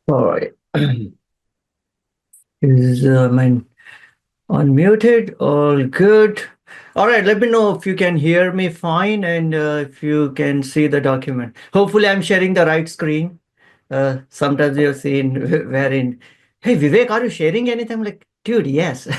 All right. Is mine unmuted? All good. All right. Let me know if you can hear me fine and if you can see the document. Hopefully, I'm sharing the right screen. Sometimes you've seen wherein, hey, Vivek, are you sharing anything? I'm like, dude, yes.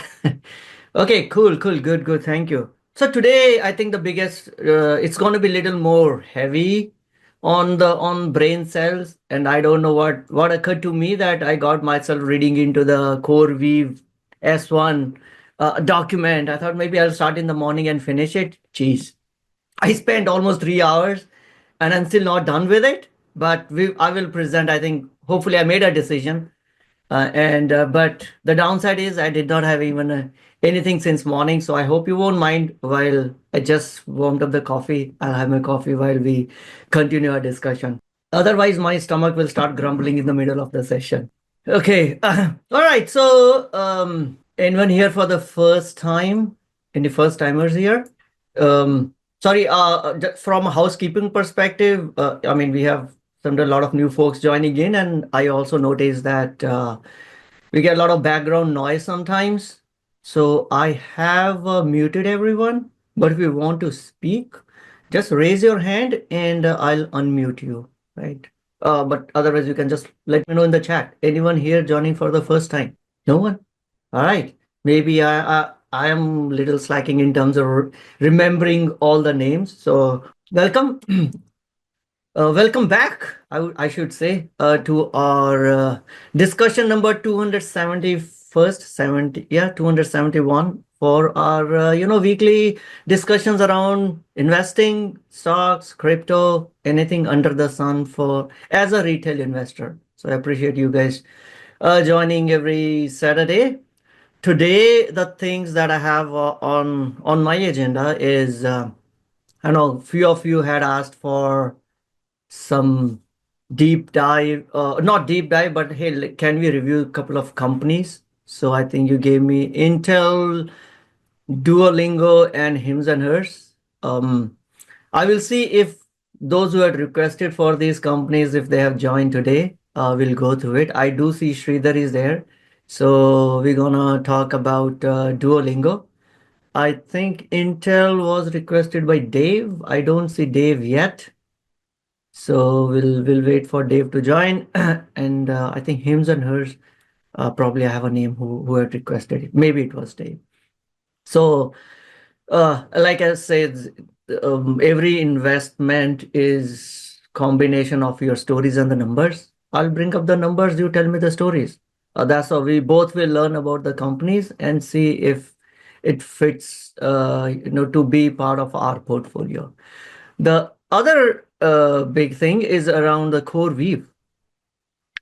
Okay, cool, cool, good, good. Thank you. So today, I think the biggest, it's going to be a little more heavy on brain cells, and I don't know what occurred to me that I got myself reading into the Coreweave S1 document. I thought maybe I'll start in the morning and finish it. Jeez, I spent almost 3 hours, and I'm still not done with it. But I will present. I think hopefully I made a decision. And but the downside is I did not have even anything since morning, so I hope you won't mind while I just warmed up the coffee. I'll have my coffee while we continue our discussion. Otherwise, my stomach will start grumbling in the middle of the session. Okay, all right. So, anyone here for the first time? Any first timers here? Sorry, from a housekeeping perspective, I mean, we have a lot of new folks joining in, and I also noticed that we get a lot of background noise sometimes. So I have muted everyone, but if you want to speak, just raise your hand and I'll unmute you, right? But otherwise, you can just let me know in the chat. Anyone here joining for the first time? No one? All right. Maybe I am little slacking in terms of remembering all the names. So welcome. Welcome back, I should say, to our discussion number 271st, 271 for our, weekly discussions around investing, stocks, crypto, anything under the sun for as a retail investor. So I appreciate you guys joining every Saturday. Today, the things that I have on my agenda is, I know few of you had asked for some deep dive, not deep dive, but hey, can we review a couple of companies? So I think you gave me Intel, Duolingo, and Hims and Hers. I will see if those who had requested for these companies, if they have joined today, we'll go through it. I do see Sridhar is there. So we're gonna talk about Duolingo. I think Intel was requested by Dave. I don't see Dave yet. So we'll wait for Dave to join, and I think Hims and Hers. Probably I have a name who had requested it. Maybe it was Dave. So like I said, every investment is combination of your stories and the numbers. I'll bring up the numbers. You tell me the stories. That's how we both will learn about the companies and see if it fits, to be part of our portfolio. The other big thing is around the Coreweave.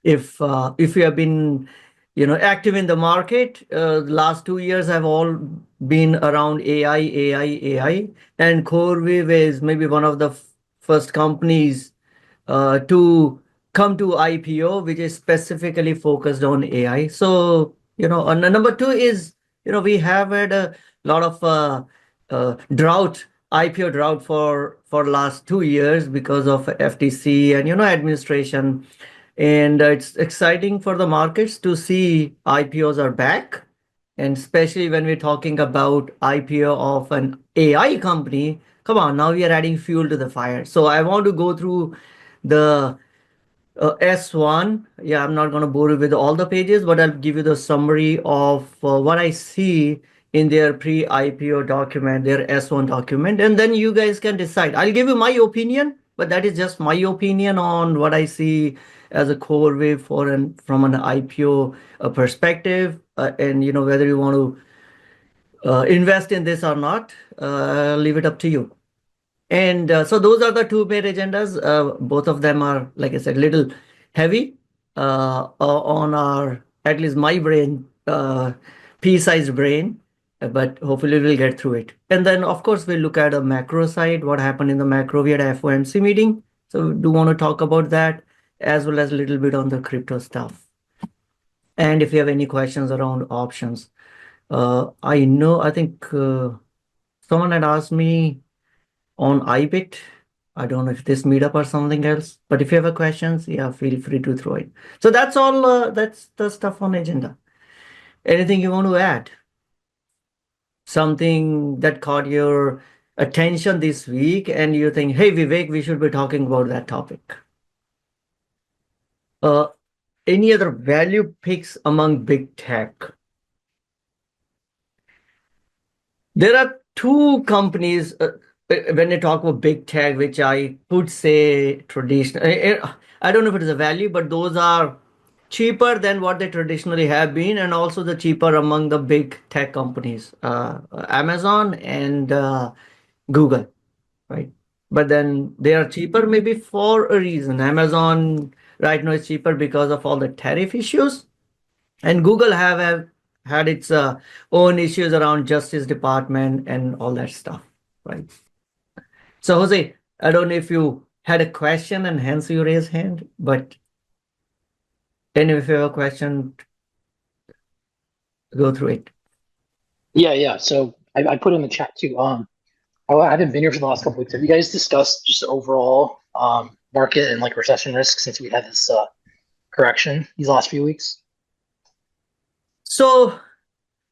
If you have been active in the market, the last 2 years have all been around AI, and Coreweave is maybe one of the first companies to come to IPO, which is specifically focused on AI. So, and number two is, we have had a lot of drought, IPO drought for last 2 years because of FTC and, administration. And it's exciting for the markets to see IPOs are back. And especially when we're talking about IPO of an AI company, come on, now we are adding fuel to the fire. So I want to go through the S1. Yeah, I'm not going to bore you with all the pages, but I'll give you the summary of what I see in their pre-IPO document, their S1 document, and then you guys can decide. I'll give you my opinion, but that is just my opinion on what I see as a Coreweave from an IPO perspective, and whether you want to invest in this or not, leave it up to you. And so those are the two main agendas. Both of them are, like I said, little heavy on our, at least my brain, pea-sized brain, but hopefully we'll get through it. And then, of course, we'll look at a macro side, what happened in the macro. We had a FOMC meeting, so we do want to talk about that, as well as a little bit on the crypto stuff. And if you have any questions around options, I think someone had asked me on IBIT. I don't know if this meetup or something else, but if you have a questions, yeah, feel free to throw it. So that's all. That's the stuff on agenda. Anything you want to add? Something that caught your attention this week, and you think, hey, Vivek, we should be talking about that topic. Uh, any other value picks among big tech? There are two companies when I talk about big tech, which I could say traditional. I don't know if it is a value, but those are cheaper than what they traditionally have been, and also the cheaper among the big tech companies, Amazon and Google, right? But then they are cheaper maybe for a reason. Amazon right now is cheaper because of all the tariff issues, and Google have had its own issues around Justice Department and all that stuff, right? So Jose, I don't know if you had a question and hence you raised hand, but anyway, if you have a question, go through it. Yeah. So I put in the chat too. I haven't been here for the last couple weeks. Have you guys discussed just overall market and like recession risk since we had this correction these last few weeks? So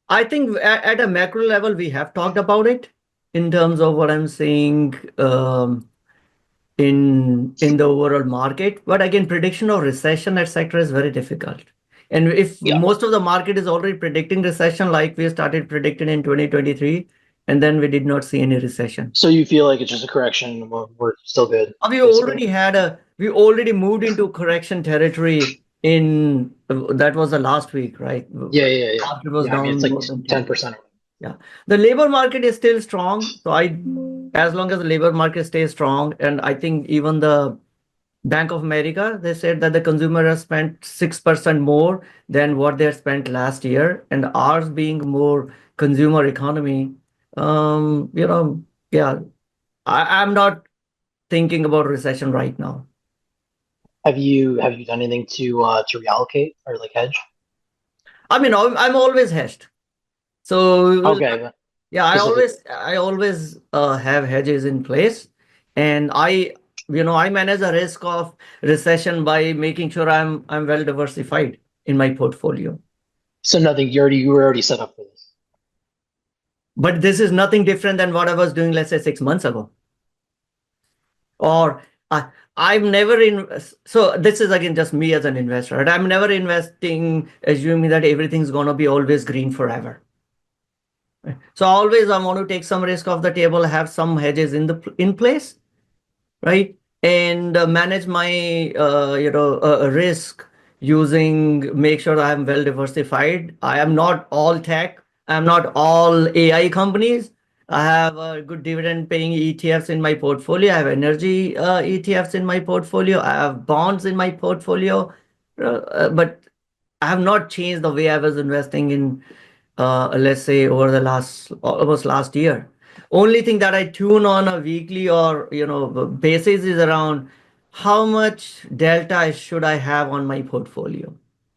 I think at a macro level, we have talked about it in terms of what I'm saying in the overall market. But again, prediction of recession, etc., is very difficult. And if Yeah. most of the market is already predicting recession, like we started predicting in 2023, and then we did not see any recession. So you feel like it's just a correction? We're still good. We Basically. already moved into correction territory in that was the last week, right? Yeah. After it was Yeah. I mean, it's down like more than 10%. yeah. The labor market is still strong. So as long as the labor market stays strong, and I think even the Bank of America, they said that the consumer has spent 6% more than what they had spent last year, and ours being more consumer economy, yeah, I'm not thinking about recession right now. Have you done anything to reallocate or like hedge? I mean, I'm always hedged. So Okay, but yeah, specific. I always have hedges in place, and I manage the risk of recession by making sure I'm well diversified in my portfolio. So nothing. You were already set up for this. But this is nothing different than what I was doing, let's say 6 months ago. Or I've never so this is again just me as an investor. Right? I'm never investing assuming that everything's gonna be always green forever. So always I want to take some risk off the table, have some hedges in place, right? And manage my risk using make sure I'm well diversified. I am not all tech. I'm not all AI companies. I have good dividend paying ETFs in my portfolio. I have energy ETFs in my portfolio. I have bonds in my portfolio. But I have not changed the way I was investing in, let's say, over the almost last year. Only thing that I tune on a weekly or basis is around how much delta should I have on my portfolio.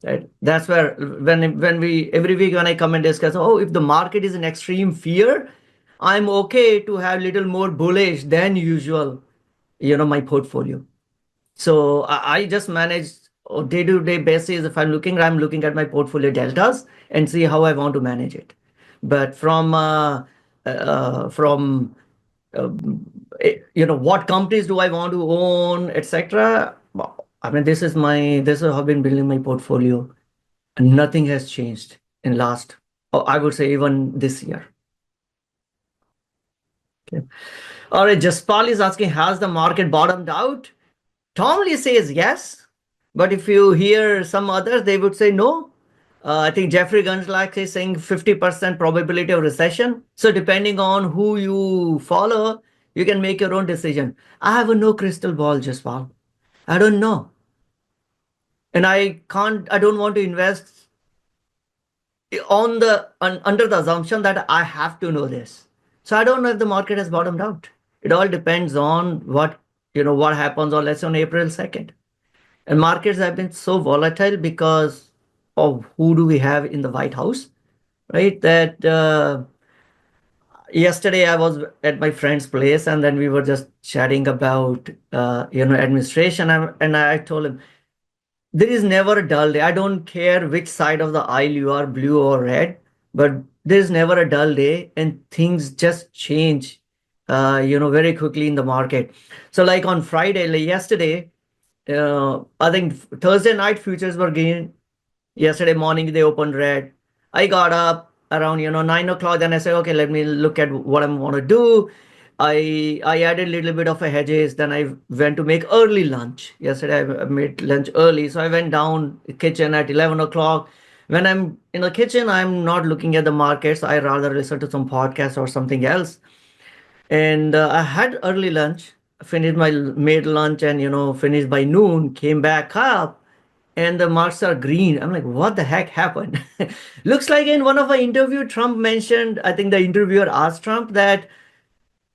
Right. That's where when we every week when I come and discuss, oh, if the market is in extreme fear, I'm okay to have little more bullish than usual, my portfolio. So I just manage on day-to-day basis. If I'm looking at my portfolio deltas and see how I want to manage it. But from what companies do I want to own, etc. I mean, this is how I've been building my portfolio, and nothing has changed in last. I would say even this year. Okay. All right, Jaspal is asking, has the market bottomed out? Tom Lee says yes, but if you hear some others, they would say no. I think Jeffrey Gunslack is saying 50% probability of recession. So depending on who you follow, you can make your own decision. I have no crystal ball, Jaspal. I don't know. And I don't want to invest under the assumption that I have to know this. So I don't know if the market has bottomed out. It all depends on what happens on, let's say, on April 2nd. And markets have been so volatile because of who do we have in the White House, right? That Yesterday I was at my friend's place, and then we were just chatting about administration, and I told him there is never a dull day. I don't care which side of the aisle you are, blue or red, but there's never a dull day, and things just change, very quickly in the market. So, like on Friday, like yesterday, I think Thursday night futures were green. Yesterday morning they opened red. I got up around 9 o'clock. Then I said, okay, let me look at what I want to do. I added a little bit of a hedges. Then I went to make early lunch. Yesterday I made lunch early, so I went down the kitchen at 11 o'clock. When I'm in the kitchen, I'm not looking at the markets. I rather listen to some podcast or something else. And I had early lunch, finished my made lunch, and finished by noon. Came back up, and the marks are green. I'm like, what the heck happened? Looks like in one of our interview, Trump mentioned. I think the interviewer asked Trump that,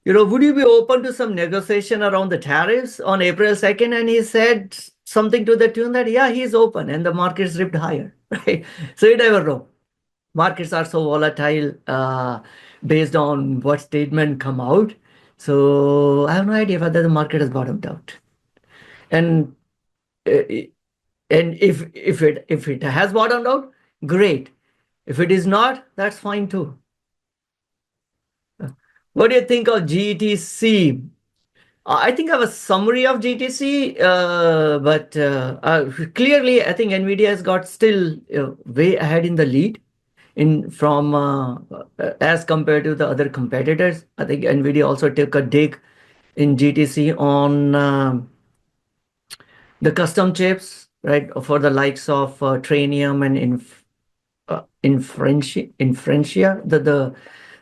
would you be open to some negotiation around the tariffs on April 2nd? And he said something to the tune that, yeah, he's open, and the markets ripped higher, right? So you never know. Markets are so volatile based on what statement come out. So I have no idea whether the market has bottomed out. And uh, and if it has bottomed out, great. If it is not, that's fine too. What do you think of GTC? I think I have a summary of GTC, but clearly, I think Nvidia has got still way ahead in the lead in from as compared to the other competitors. I think Nvidia also took a dig in GTC on the custom chips, right, for the likes of Trainium and Inferentia,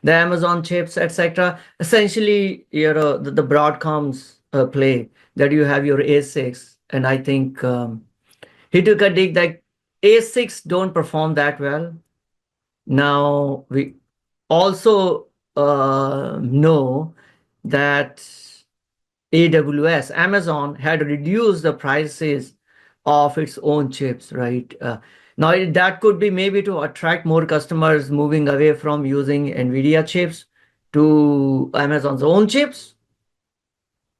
the Amazon chips, etc. Essentially, the Broadcom's play that you have your A6, and I think he took a dig that A6 don't perform that well. Now we also know that AWS, Amazon, had reduced the prices of its own chips, right? Now, that could be maybe to attract more customers moving away from using NVIDIA chips to Amazon's own chips.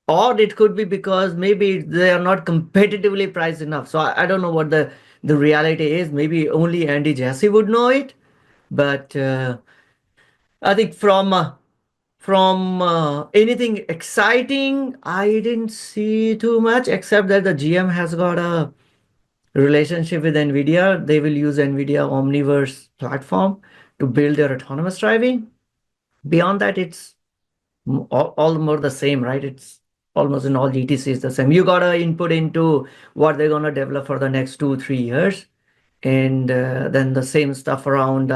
Or it could be because maybe they are not competitively priced enough. So I don't know what the reality is. Maybe only Andy Jassy would know it. But I think from anything exciting, I didn't see too much, except that the GM has got a relationship with NVIDIA. They will use NVIDIA Omniverse platform to build their autonomous driving. Beyond that, it's all more the same, right? It's almost in all GTCs the same. You got to input into what they're going to develop for the next 2-3 years. And then the same stuff around,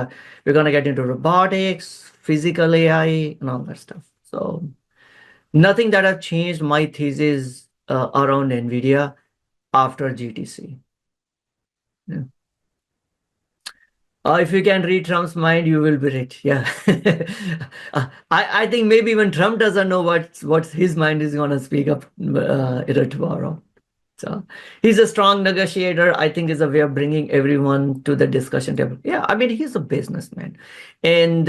we're going to get into robotics, physical AI, and all that stuff. So nothing that have changed my thesis around NVIDIA after GTC. Yeah. If you can read Trump's mind, you will be rich. Yeah. I think maybe even Trump doesn't know what his mind is going to speak up tomorrow. So he's a strong negotiator. I think is a way of bringing everyone to the discussion table. Yeah, I mean, he's a businessman. And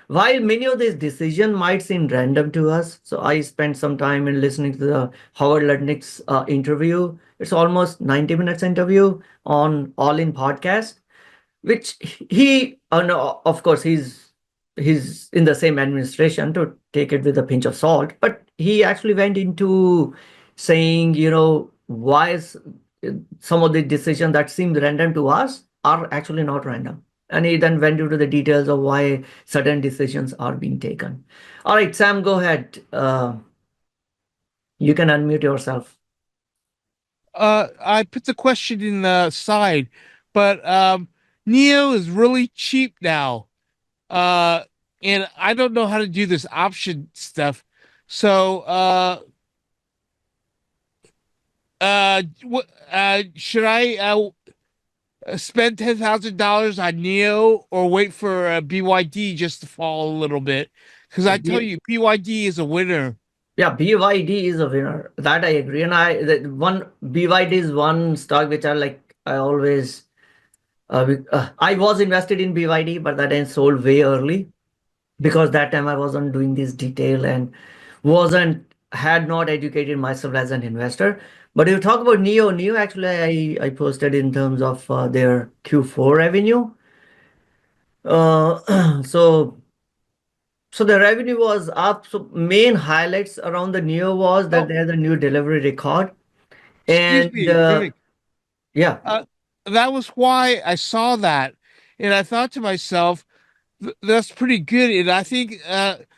while many of these decisions might seem random to us, so I spent some time in listening to the Howard Lutnick's interview. It's almost 90 minutes interview on All In podcast, which he, no, of course, he's in the same administration, to take it with a pinch of salt, but he actually went into saying, why is some of the decisions that seem random to us are actually not random. And he then went into the details of why certain decisions are being taken. All right, Sam, go ahead. You can unmute yourself. I put the question in the side, but Neo is really cheap now. And I don't know how to do this option stuff. So should I spend $10,000 on Neo or wait for BYD just to fall a little bit? Because I tell you, BYD is a winner. Yeah, BYD is a winner. That I agree. And BYD is one stock which I always I was invested in BYD, but that I sold way early. because that time I wasn't doing this detail and had not educated myself as an investor. But if you talk about Neo actually I posted in terms of their Q4 revenue. So the revenue was up. So main highlights around the Neo was that Oh, there's a new delivery record. excuse And me, Vivek. yeah, That was why I saw that, and I thought to myself, That's pretty good." And I think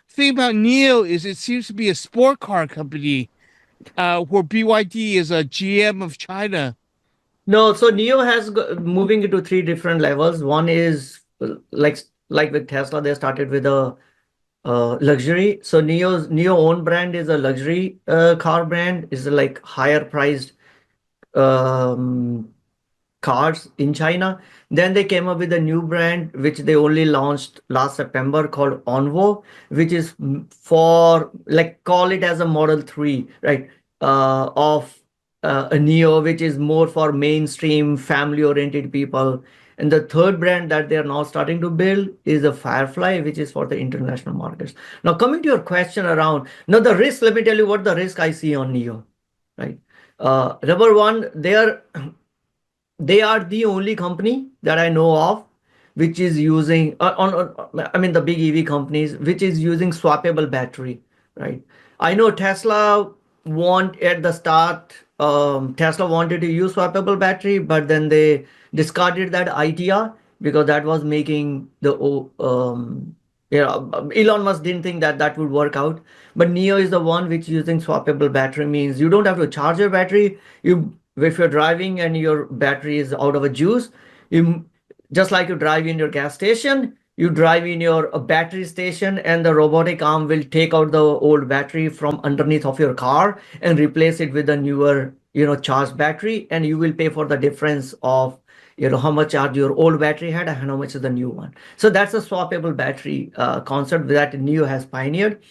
thing about Neo is it seems to be a sport car company, where BYD is a GM of China. no, so Neo has moving into three different levels. One is like with Tesla, they started with a luxury. So Neo own brand is a luxury car brand, is like higher priced um, cars in China. Then they came up with a new brand which they only launched last September called Onvo, which is for like call it as a Model 3, right? Of a Neo, which is more for mainstream family oriented people. And the third brand that they are now starting to build is a Firefly, which is for the international markets. Now, coming to your question around now the risk, let me tell you what the risk I see on Neo, right? Number one, they are the only company that I know of which is using I mean the big EV companies which is using swappable battery, right? I know Tesla want at the start Tesla wanted to use swappable battery, but then they discarded that idea because that was making the Elon Musk didn't think that that would work out. But Neo is the one which using swappable battery means you don't have to charge your battery. You if you're driving and your battery is out of a juice, you just like you drive in your gas station, you drive in your battery station and the robotic arm will take out the old battery from underneath of your car and replace it with a newer charged battery, and you will pay for the difference of how much charge your old battery had and how much is the new one. So that's a swappable battery concept that Neo has pioneered.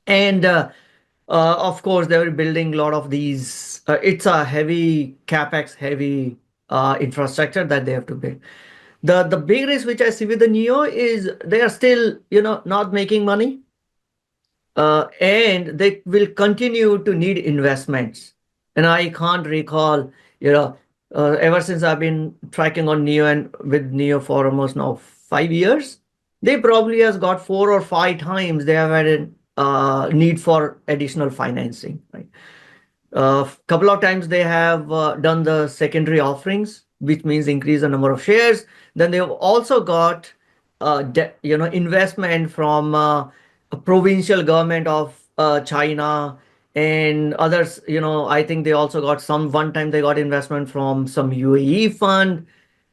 And of course, they were building a lot of these. It's a heavy capex, heavy infrastructure that they have to build. The big risk which I see with the Neo is they are still not making money, and they will continue to need investments. And I can't recall, ever since I've been tracking on Neo and with Neo for almost now 5 years, they probably has got 4 or 5 times they have had a need for additional financing, right? A couple of times they have done the secondary offerings, which means increase the number of shares. Then they've also got investment from a provincial government of China and others. I think they also got some one time they got investment from some UAE fund,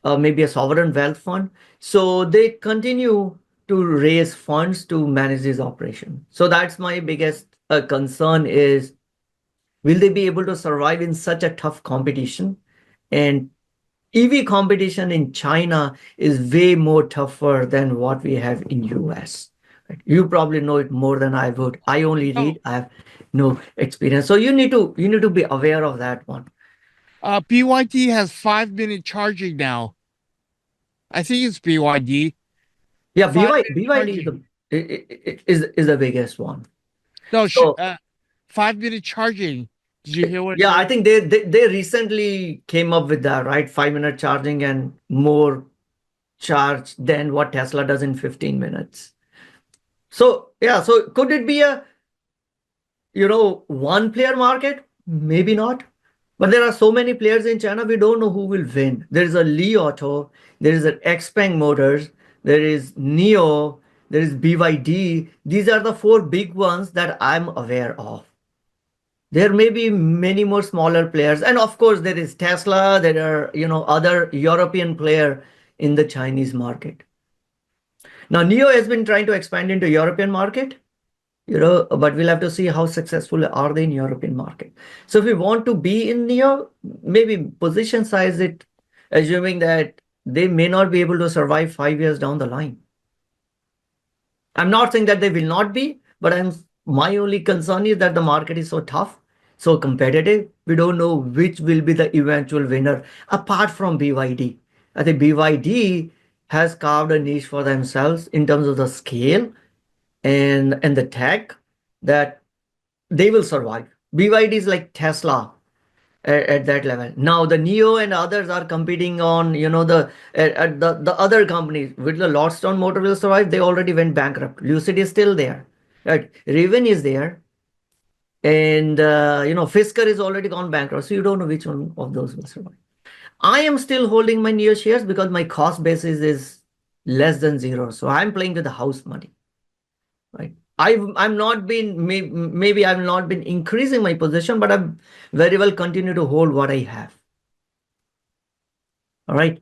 maybe a sovereign wealth fund. So they continue to raise funds to manage this operation. So that's my biggest concern is will they be able to survive in such a tough competition? And EV competition in China is way more tougher than what we have in US. Right? You probably know it more than I would. I only Oh, read. I have no experience. So you need to be aware of that one. BYD has 5 minute charging now. I think it's BYD. Yeah, 5 minute BYD is charging. the biggest one. No, So 5 minute charging. Did you hear what I yeah, I said? think they recently came up with that, right? 5 minute charging and more charge than what Tesla does in 15 minutes. So yeah, so could it be a one player market? Maybe not. But there are so many players in China, we don't know who will win. There is a Li Auto, there is an Xpeng Motors, there is Neo, there is BYD. These are the four big ones that I'm aware of. There may be many more smaller players. And of course, there is Tesla, there are, other European player in the Chinese market. Now, Neo has been trying to expand into European market, but we'll have to see how successful are they in European market. So if we want to be in Neo, maybe position size it, assuming that they may not be able to survive 5 years down the line. I'm not saying that they will not be, but my only concern is that the market is so tough, so competitive. We don't know which will be the eventual winner apart from BYD. I think BYD has carved a niche for themselves in terms of the scale. and the tech, that they will survive. BYD is like Tesla at that level. Now the Neo and others are competing on, at the other companies. Will the Lordstown Motor will survive? They already went bankrupt. Lucid is still there, right? Raven is there, and Fisker is already gone bankrupt. So you don't know which one of those will survive. I am still holding my Neo shares because my cost basis is less than zero. So I'm playing with the house money, right? I'm not been, maybe I've not been increasing my position, but I've very well continue to hold what I have. All right.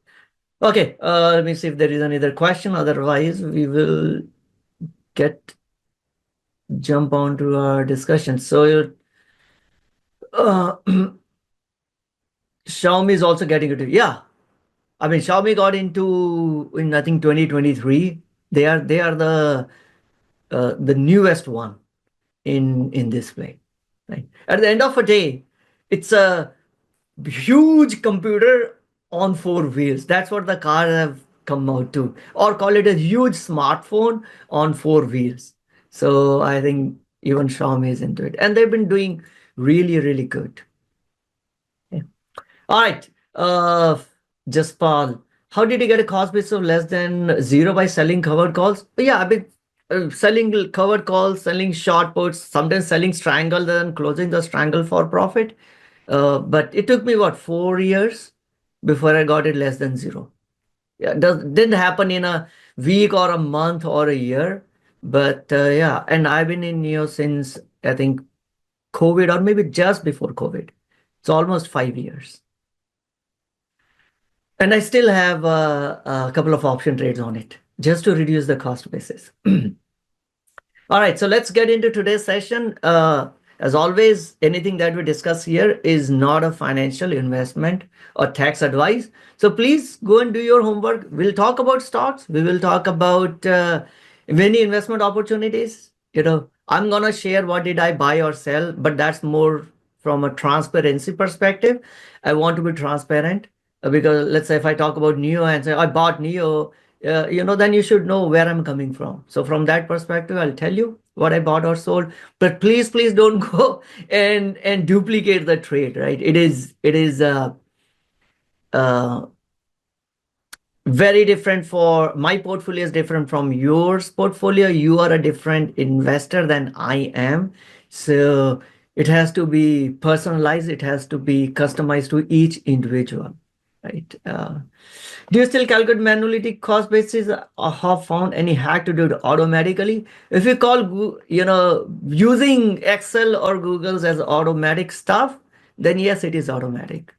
Okay. Let me see if there is any other question. Otherwise, we will jump on to our discussion. So uh, Xiaomi is also getting into, yeah. I mean, Xiaomi got into in I think 2023. They are the newest one in display. Right. At the end of the day, it's a huge computer on four wheels. That's what the cars have come out to, or call it a huge smartphone on four wheels. So I think even Xiaomi is into it, and they've been doing really, really good. Yeah. All right, Jaspal, how did you get a cost base of less than zero by selling covered calls? Yeah, I've been selling covered calls, selling short puts, sometimes selling strangle, then closing the strangle for profit. But it took me what, 4 years before I got it less than zero. Yeah, didn't happen in a week or a month or a year, but yeah, and I've been in Neo since I think COVID or maybe just before COVID. It's almost 5 years. And I still have a couple of option trades on it just to reduce the cost basis. All right, so let's get into today's session. As always, anything that we discuss here is not a financial investment or tax advice. So please go and do your homework. We'll talk about stocks. We will talk about many investment opportunities. I'm gonna share what did I buy or sell, but that's more from a transparency perspective. I want to be transparent because let's say if I talk about Neo and say I bought Neo, then you should know where I'm coming from. So from that perspective, I'll tell you what I bought or sold. But please, please don't go and duplicate the trade, right? It is very different. For my portfolio is different from yours portfolio. You are a different investor than I am. So it has to be personalized. It has to be customized to each individual, right? Do you still calculate manually cost basis or have found any hack to do it automatically? If you call, using Excel or Google's as automatic stuff, then yes, it is automatic.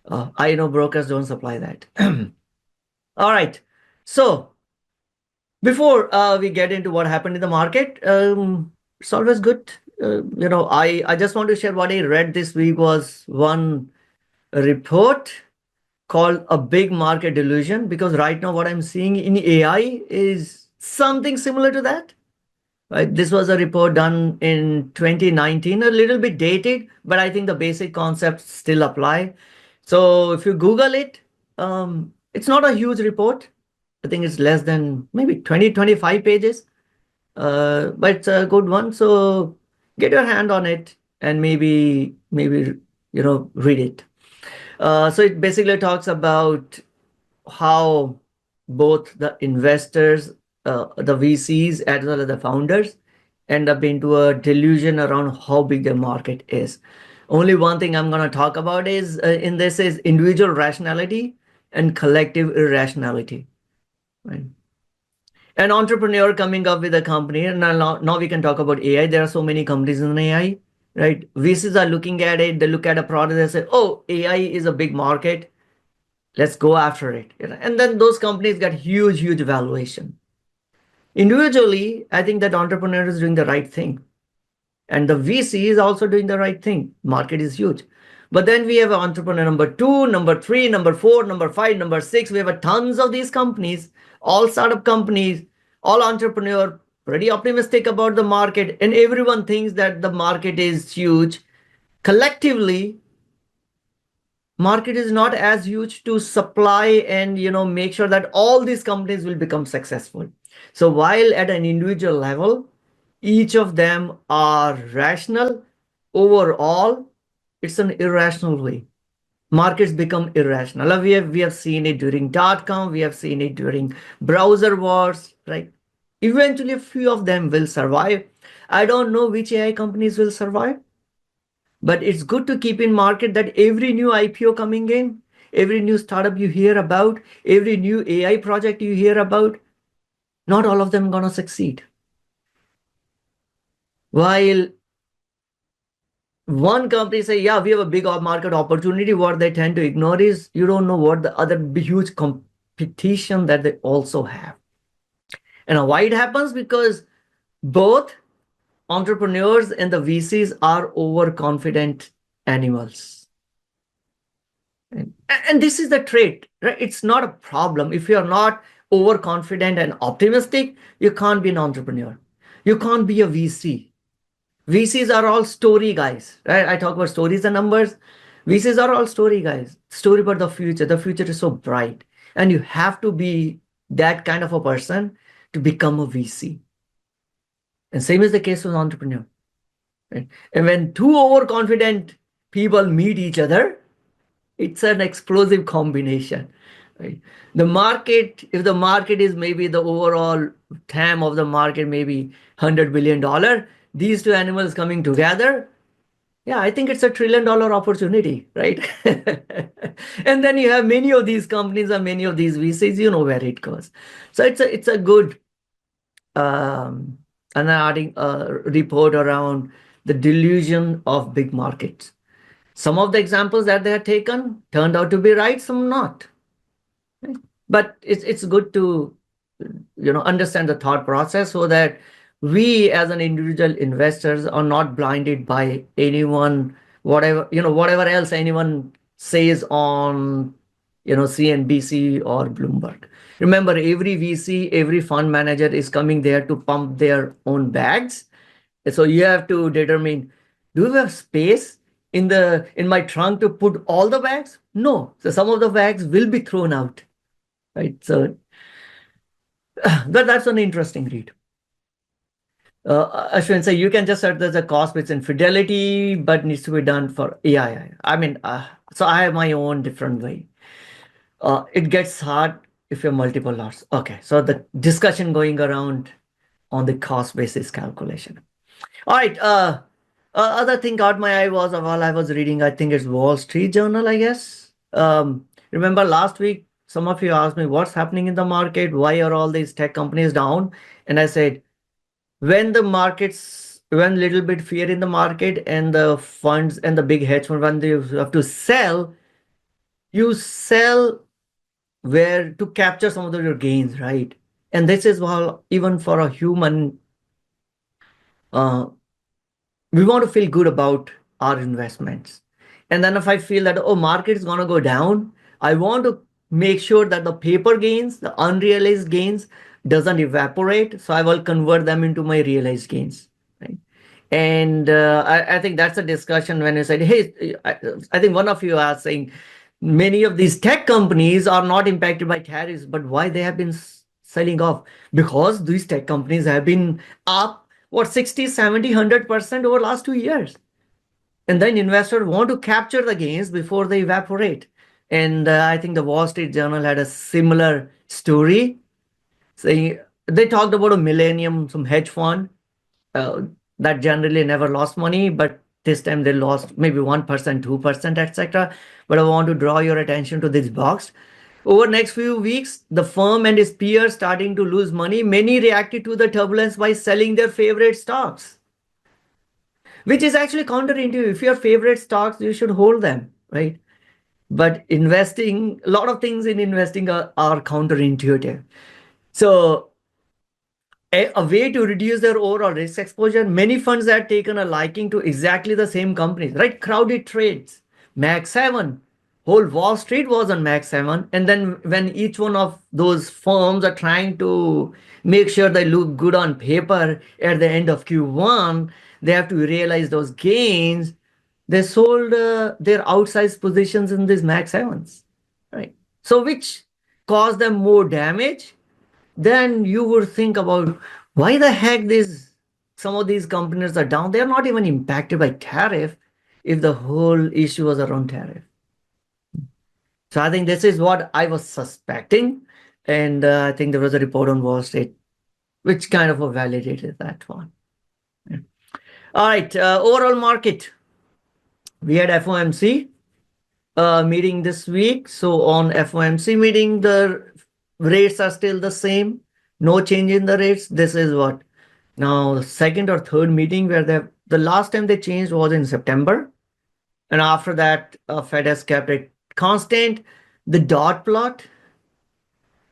I know brokers don't supply that. All right. So before we get into what happened in the market, it's always good. I just want to share what I read this week was one report called a big market delusion, because right now what I'm seeing in AI is something similar to that. Right? This was a report done in 2019, a little bit dated, but I think the basic concepts still apply. So if you Google it, it's not a huge report. I think it's less than maybe 20, 25 pages, but it's a good one. So get your hand on it and maybe read it. So it basically talks about how both the investors, the VCs, as well as the founders end up into a delusion around how big the market is. Only one thing I'm going to talk about is in this is individual rationality and collective irrationality. Right? An entrepreneur coming up with a company, and now we can talk about AI. There are so many companies in AI, right? VCs are looking at it. They look at a product. They say, "Oh, AI is a big market. Let's go after it." And then those companies get huge, huge valuation. Individually, I think that entrepreneur is doing the right thing. And the VC is also doing the right thing. Market is huge. But then we have entrepreneur number 2, number 3, number 4, number 5, number 6. We have a tons of these companies, all startup companies, all entrepreneur, pretty optimistic about the market. And everyone thinks that the market is huge. Collectively, market is not as huge to supply and make sure that all these companies will become successful. So while at an individual level, each of them are rational, overall, it's an irrational way. Markets become irrational. We have seen it during .com, we have seen it during browser wars, right? Eventually, a few of them will survive. I don't know which AI companies will survive, but it's good to keep in market that every new IPO coming in, every new startup you hear about, every new AI project you hear about, not all of them gonna succeed. While one company say, yeah, we have a big market opportunity, what they tend to ignore is you don't know what the other huge competition that they also have. And why it happens? Because both entrepreneurs and the VCs are overconfident animals. And this is the trait, right? It's not a problem. If you're not overconfident and optimistic, you can't be an entrepreneur. You can't be a VC. VCs are all story guys, right? I talk about stories and numbers. VCs are all story guys. Story about the future. The future is so bright. And you have to be that kind of a person to become a VC. And same is the case with entrepreneur. Right? And when two overconfident people meet each other, it's an explosive combination. Right? If the market is maybe the overall TAM of the market, maybe $100 billion, these two animals coming together, yeah, I think it's a $1 trillion opportunity, right? And then you have many of these companies and many of these VCs, you know where it goes. So it's a good report around the delusion of big markets. Some of the examples that they had taken turned out to be right, some not. But it's good to understand the thought process so that we as an individual investors are not blinded by anyone, whatever else anyone says on CNBC or Bloomberg. Remember, every VC, every fund manager is coming there to pump their own bags. So you have to determine, do we have space in my trunk to put all the bags? No. So some of the bags will be thrown out. Right. So that's an interesting read. Ashwin, so you can just set there's a cost with infidelity, but needs to be done for AI. I mean, so I have my own different way. It gets hard if you're multiple lots. Okay, so the discussion going around on the cost basis calculation. All right. Other thing caught my eye was while I was reading, I think it's Wall Street Journal, I guess. Remember last week, some of you asked me what's happening in the market, why are all these tech companies down? And I said, when little bit fear in the market and the funds and the big hedge fund, when they have to sell, you sell where to capture some of your gains, right? And this is even for a human, we want to feel good about our investments. And then if I feel that, market is going to go down, I want to make sure that the paper gains, the unrealized gains doesn't evaporate. So I will convert them into my realized gains. Right? And I think that's a discussion when you said, hey, I think one of you are saying many of these tech companies are not impacted by tariffs, but why they have been selling off? Because these tech companies have been up 60, 70, 100% over last 2 years. And then investors want to capture the gains before they evaporate. And I think the Wall Street Journal had a similar story, saying they talked about a Millennium, some hedge fund that generally never lost money, but this time they lost maybe 1%, 2%, etc. But I want to draw your attention to this box. Over next few weeks, the firm and its peers starting to lose money. Many reacted to the turbulence by selling their favorite stocks, which is actually counterintuitive. If your favorite stocks, you should hold them, right? But investing, a lot of things in investing are counterintuitive. So a way to reduce their overall risk exposure, many funds have taken a liking to exactly the same companies, right? Crowded trades, Mag 7, whole Wall Street was on Mag 7. And then when each one of those firms are trying to make sure they look good on paper at the end of Q1, they have to realize those gains. they sold their outsized positions in these Mag 7s, right? So which caused them more damage. Then you would think about why the heck some of these companies are down. They're not even impacted by tariff if the whole issue was around tariff. So I think this is what I was suspecting. And I think there was a report on Wall Street which kind of validated that one. Yeah. All right, overall market. We had FOMC meeting this week. So on FOMC meeting, the rates are still the same. No change in the rates. This is what now the second or third meeting where the last time they changed was in September. And after that, Fed has kept it constant. The dot plot,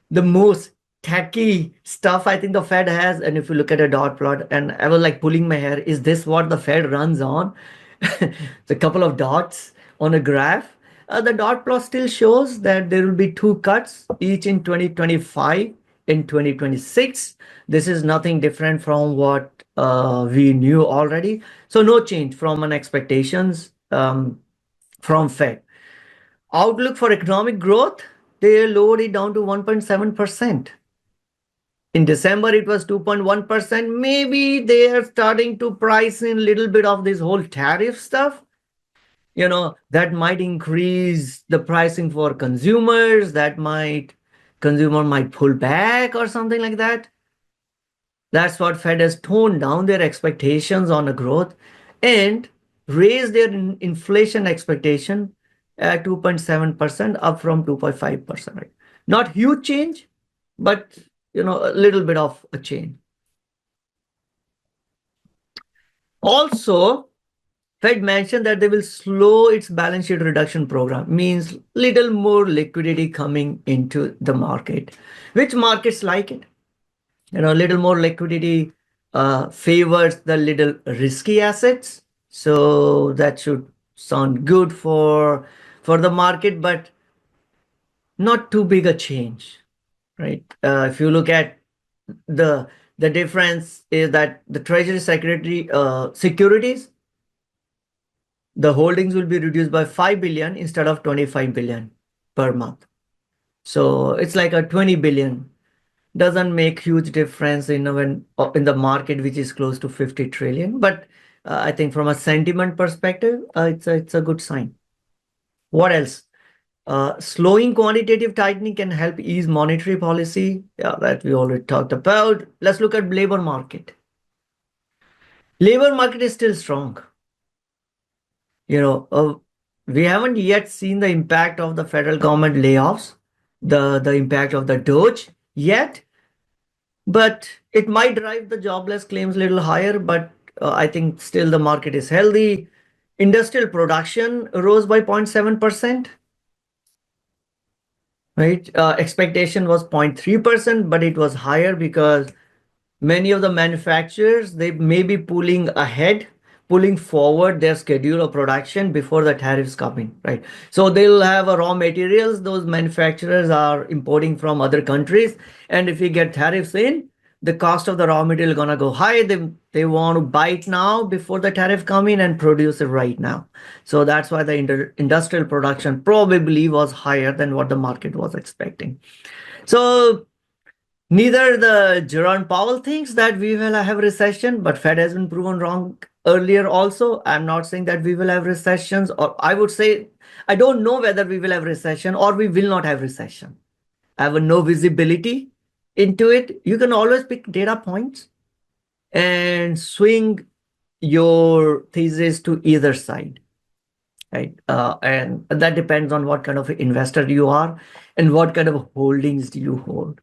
the most tacky stuff I think the Fed has. And if you look at a dot plot, and I was like pulling my hair, is this what the Fed runs on? It's a couple of dots on a graph. The dot plot still shows that there will be 2 cuts, each in 2025 and 2026. This is nothing different from what we knew already. So no change from an expectations from Fed. Outlook for economic growth, they lowered it down to 1.7%. In December, it was 2.1%. Maybe they are starting to price in a little bit of this whole tariff stuff. That might increase the pricing for consumers. Consumer might pull back or something like that. That's what Fed has toned down their expectations on the growth and raised their inflation expectation at 2.7%, up from 2.5%. Right? Not huge change, but a little bit of a change. Also, Fed mentioned that they will slow its balance sheet reduction program, means little more liquidity coming into the market, which markets like it. A little more liquidity favors the little risky assets. So that should sound good for the market, but not too big a change, right? If you look at the difference is that the Treasury securities, the holdings will be reduced by 5 billion instead of 25 billion per month. So it's like a 20 billion. Doesn't make huge difference in the market, which is close to 50 trillion. But I think from a sentiment perspective, it's a good sign. What else? Slowing quantitative tightening can help ease monetary policy. Yeah, that we already talked about. Let's look at labor market. Labor market is still strong. We haven't yet seen the impact of the federal government layoffs, the impact of the DOGE yet. But it might drive the jobless claims a little higher, but I think still the market is healthy. Industrial production rose by 0.7%. Right? Expectation was 0.3%, but it was higher because many of the manufacturers, they may be pulling forward their schedule of production before the tariffs come in, right? So they'll have raw materials those manufacturers are importing from other countries. And if we get tariffs in, the cost of the raw material is going to go high. They want to buy it now before the tariff come in and produce it right now. So that's why the industrial production probably was higher than what the market was expecting. So neither the Jerome Powell thinks that we will have recession, but Fed has been proven wrong earlier also. I'm not saying that we will have recessions, or I would say I don't know whether we will have recession or we will not have recession. I have no visibility into it. You can always pick data points and swing your thesis to either side, right? And that depends on what kind of investor you are and what kind of holdings do you hold.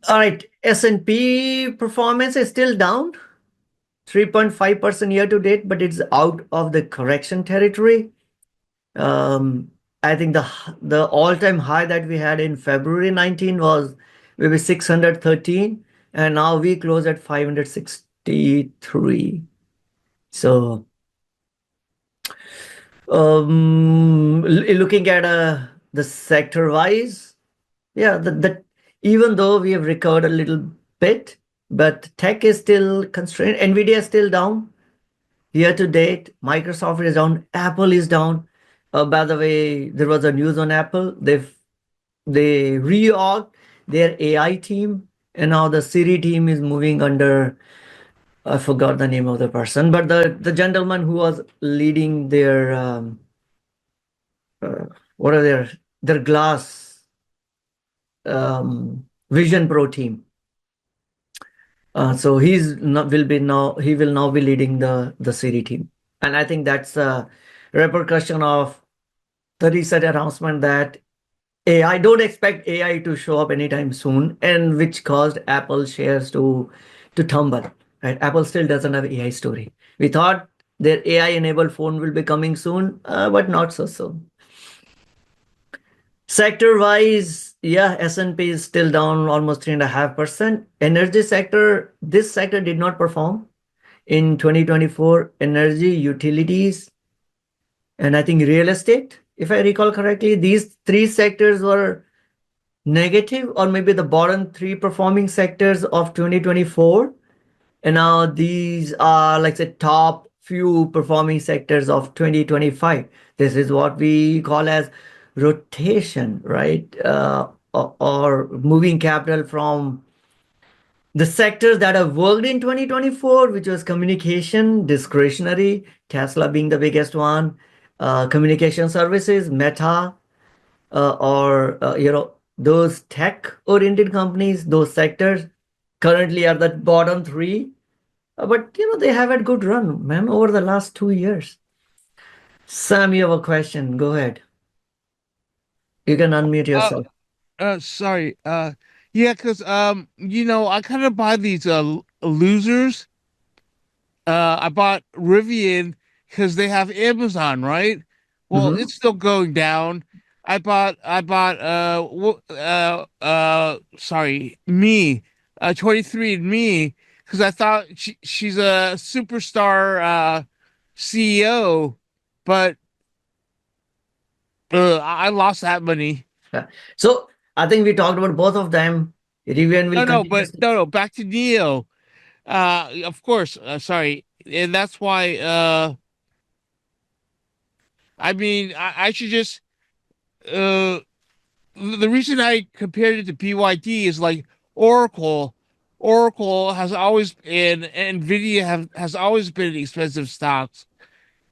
All right, S&P performance is still down 3.5% year to date, but it's out of the correction territory. I think the all-time high that we had in February 19 was maybe 613, and now we close at 563. So looking at the sector-wise, yeah, even though we have recovered a little bit, but tech is still constrained. NVIDIA is still down. year to date. Microsoft is down. Apple is down. By the way, there was a news on Apple. They reorged their AI team, and now the Siri team is moving under. I forgot the name of the person, but the gentleman who was leading their what are their glass Vision Pro team. So he will now be leading the Siri team, and I think that's a repercussion of the recent announcement that AI don't expect AI to show up anytime soon, and which caused Apple shares to tumble. Right? Apple still doesn't have AI story. We thought their AI enabled phone will be coming soon, but not so soon. Sector wise, yeah, S&P is still down almost 3.5%. Energy sector, this sector did not perform in 2024. Energy, utilities, and I think real estate, if I recall correctly, these three sectors were negative, or maybe the bottom three performing sectors of 2024. And now these are like the top few performing sectors of 2025. This is what we call as rotation, right? Or moving capital from the sectors that have worked in 2024, which was communication, discretionary, Tesla being the biggest one, communication services, Meta, or those tech-oriented companies, those sectors currently are the bottom three. But they have had good run, man, over the last 2 years. Sam, you have a question. Go ahead. You can unmute yourself. Sorry. Yeah, because I kind of buy these losers. I bought Rivian because they have Amazon, right? Well, Mhm. it's still going down. I bought sorry, me 23 and me because I thought she's a superstar CEO, but I lost that money. Yeah. So I think we talked about both of them. Rivian will continue. No, back to Neo. Of course, sorry. And that's why I mean I should just uh the reason I compared it to BYD is like Oracle. Oracle has always and Nvidia has always been expensive stocks.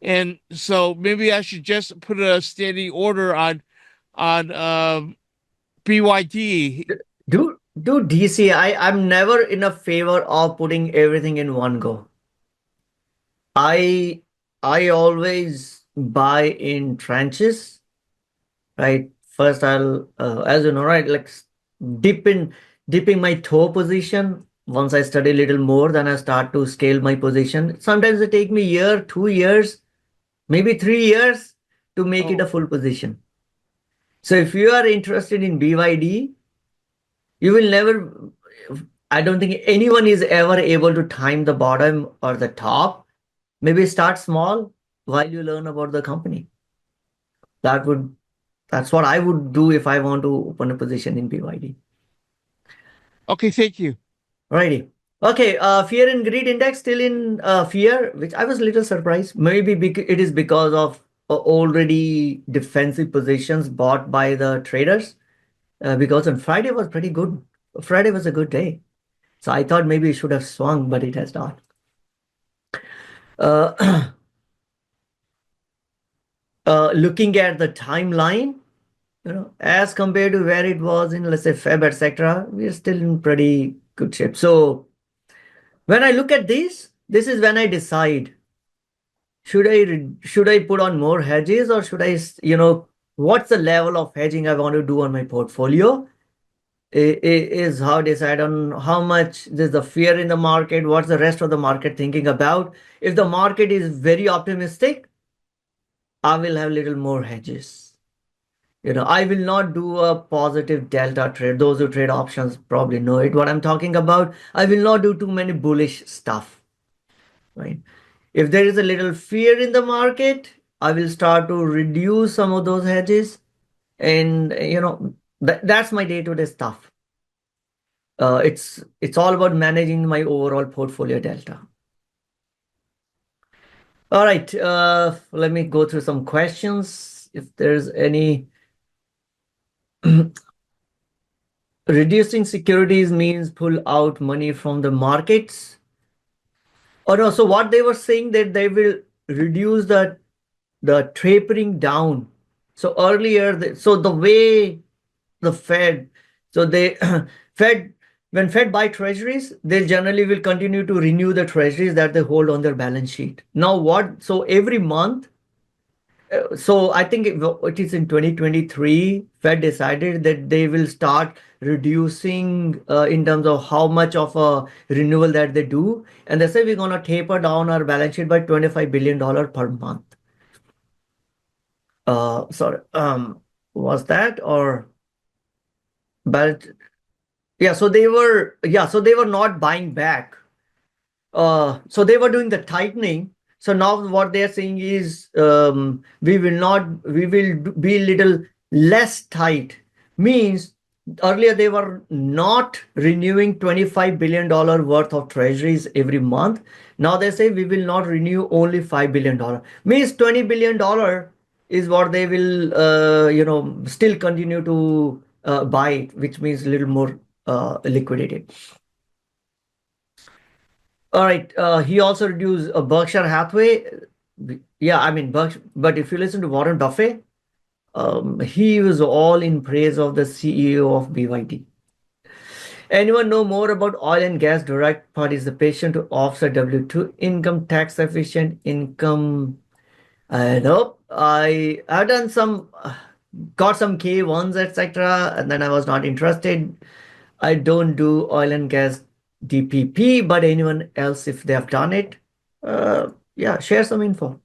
And so maybe I should just put a standing order on BYD. Do DC. I'm never in a favor of putting everything in one go. I always buy in tranches, right? First, I'll, as you know, right, like dip in dipping my toe position. Once I study a little more, then I start to scale my position. Sometimes it take me year, 2 years, maybe 3 years to make it a Oh, full position. So if you are interested in BYD, you will never. I don't think anyone is ever able to time the bottom or the top. Maybe start small while you learn about the company. That would that's what I would do if I want to open a position in BYD. okay, thank you. Alrighty. Okay, fear and greed index still in fear, which I was a little surprised. Maybe it is because of already defensive positions bought by the traders. Because on Friday was pretty good. Friday was a good day. So I thought maybe it should have swung, but it has not. Uh, looking at the timeline, as compared to where it was in, let's say, Feb, etc., we're still in pretty good shape. So when I look at this is when I decide should I put on more hedges, or should I, what's the level of hedging I want to do on my portfolio? Is how I decide on how much there's the fear in the market, what's the rest of the market thinking about. If the market is very optimistic, I will have little more hedges. I will not do a positive delta trade. Those who trade options probably know it, what I'm talking about. I will not do too many bullish stuff, right? If there is a little fear in the market, I will start to reduce some of those hedges. And, that's my day-to-day stuff. It's all about managing my overall portfolio delta. All right. Let me go through some questions. If there's any. Reducing securities means pull out money from the markets. Oh no, so what they were saying that they will reduce the tapering down. So earlier, so the way the Fed, so they Fed when Fed buy treasuries, they generally will continue to renew the treasuries that they hold on their balance sheet. Now what? So every month, so I think it is in 2023, Fed decided that they will start reducing in terms of how much of a renewal that they do. And they say we're going to taper down our balance sheet by $25 billion per month. Sorry, was that or, but yeah, so they were, not buying back. So they were doing the tightening. So now what they're saying is we will be little less tight. Means earlier they were not renewing $25 billion worth of treasuries every month. Now they say we will not renew only $5 billion. Means $20 billion is what they will, still continue to buy it, which means a little more liquidity. All right. He also reduced Berkshire Hathaway. Yeah, I mean, but if you listen to Warren Buffett, he was all in praise of the CEO of BYD. Anyone know more about oil and gas direct participation to offset W-2 income, tax efficient income? Nope. I've done some, got some K1s, etc., and then I was not interested. I don't do oil and gas DPP, but anyone else, if they have done it, yeah, share some info.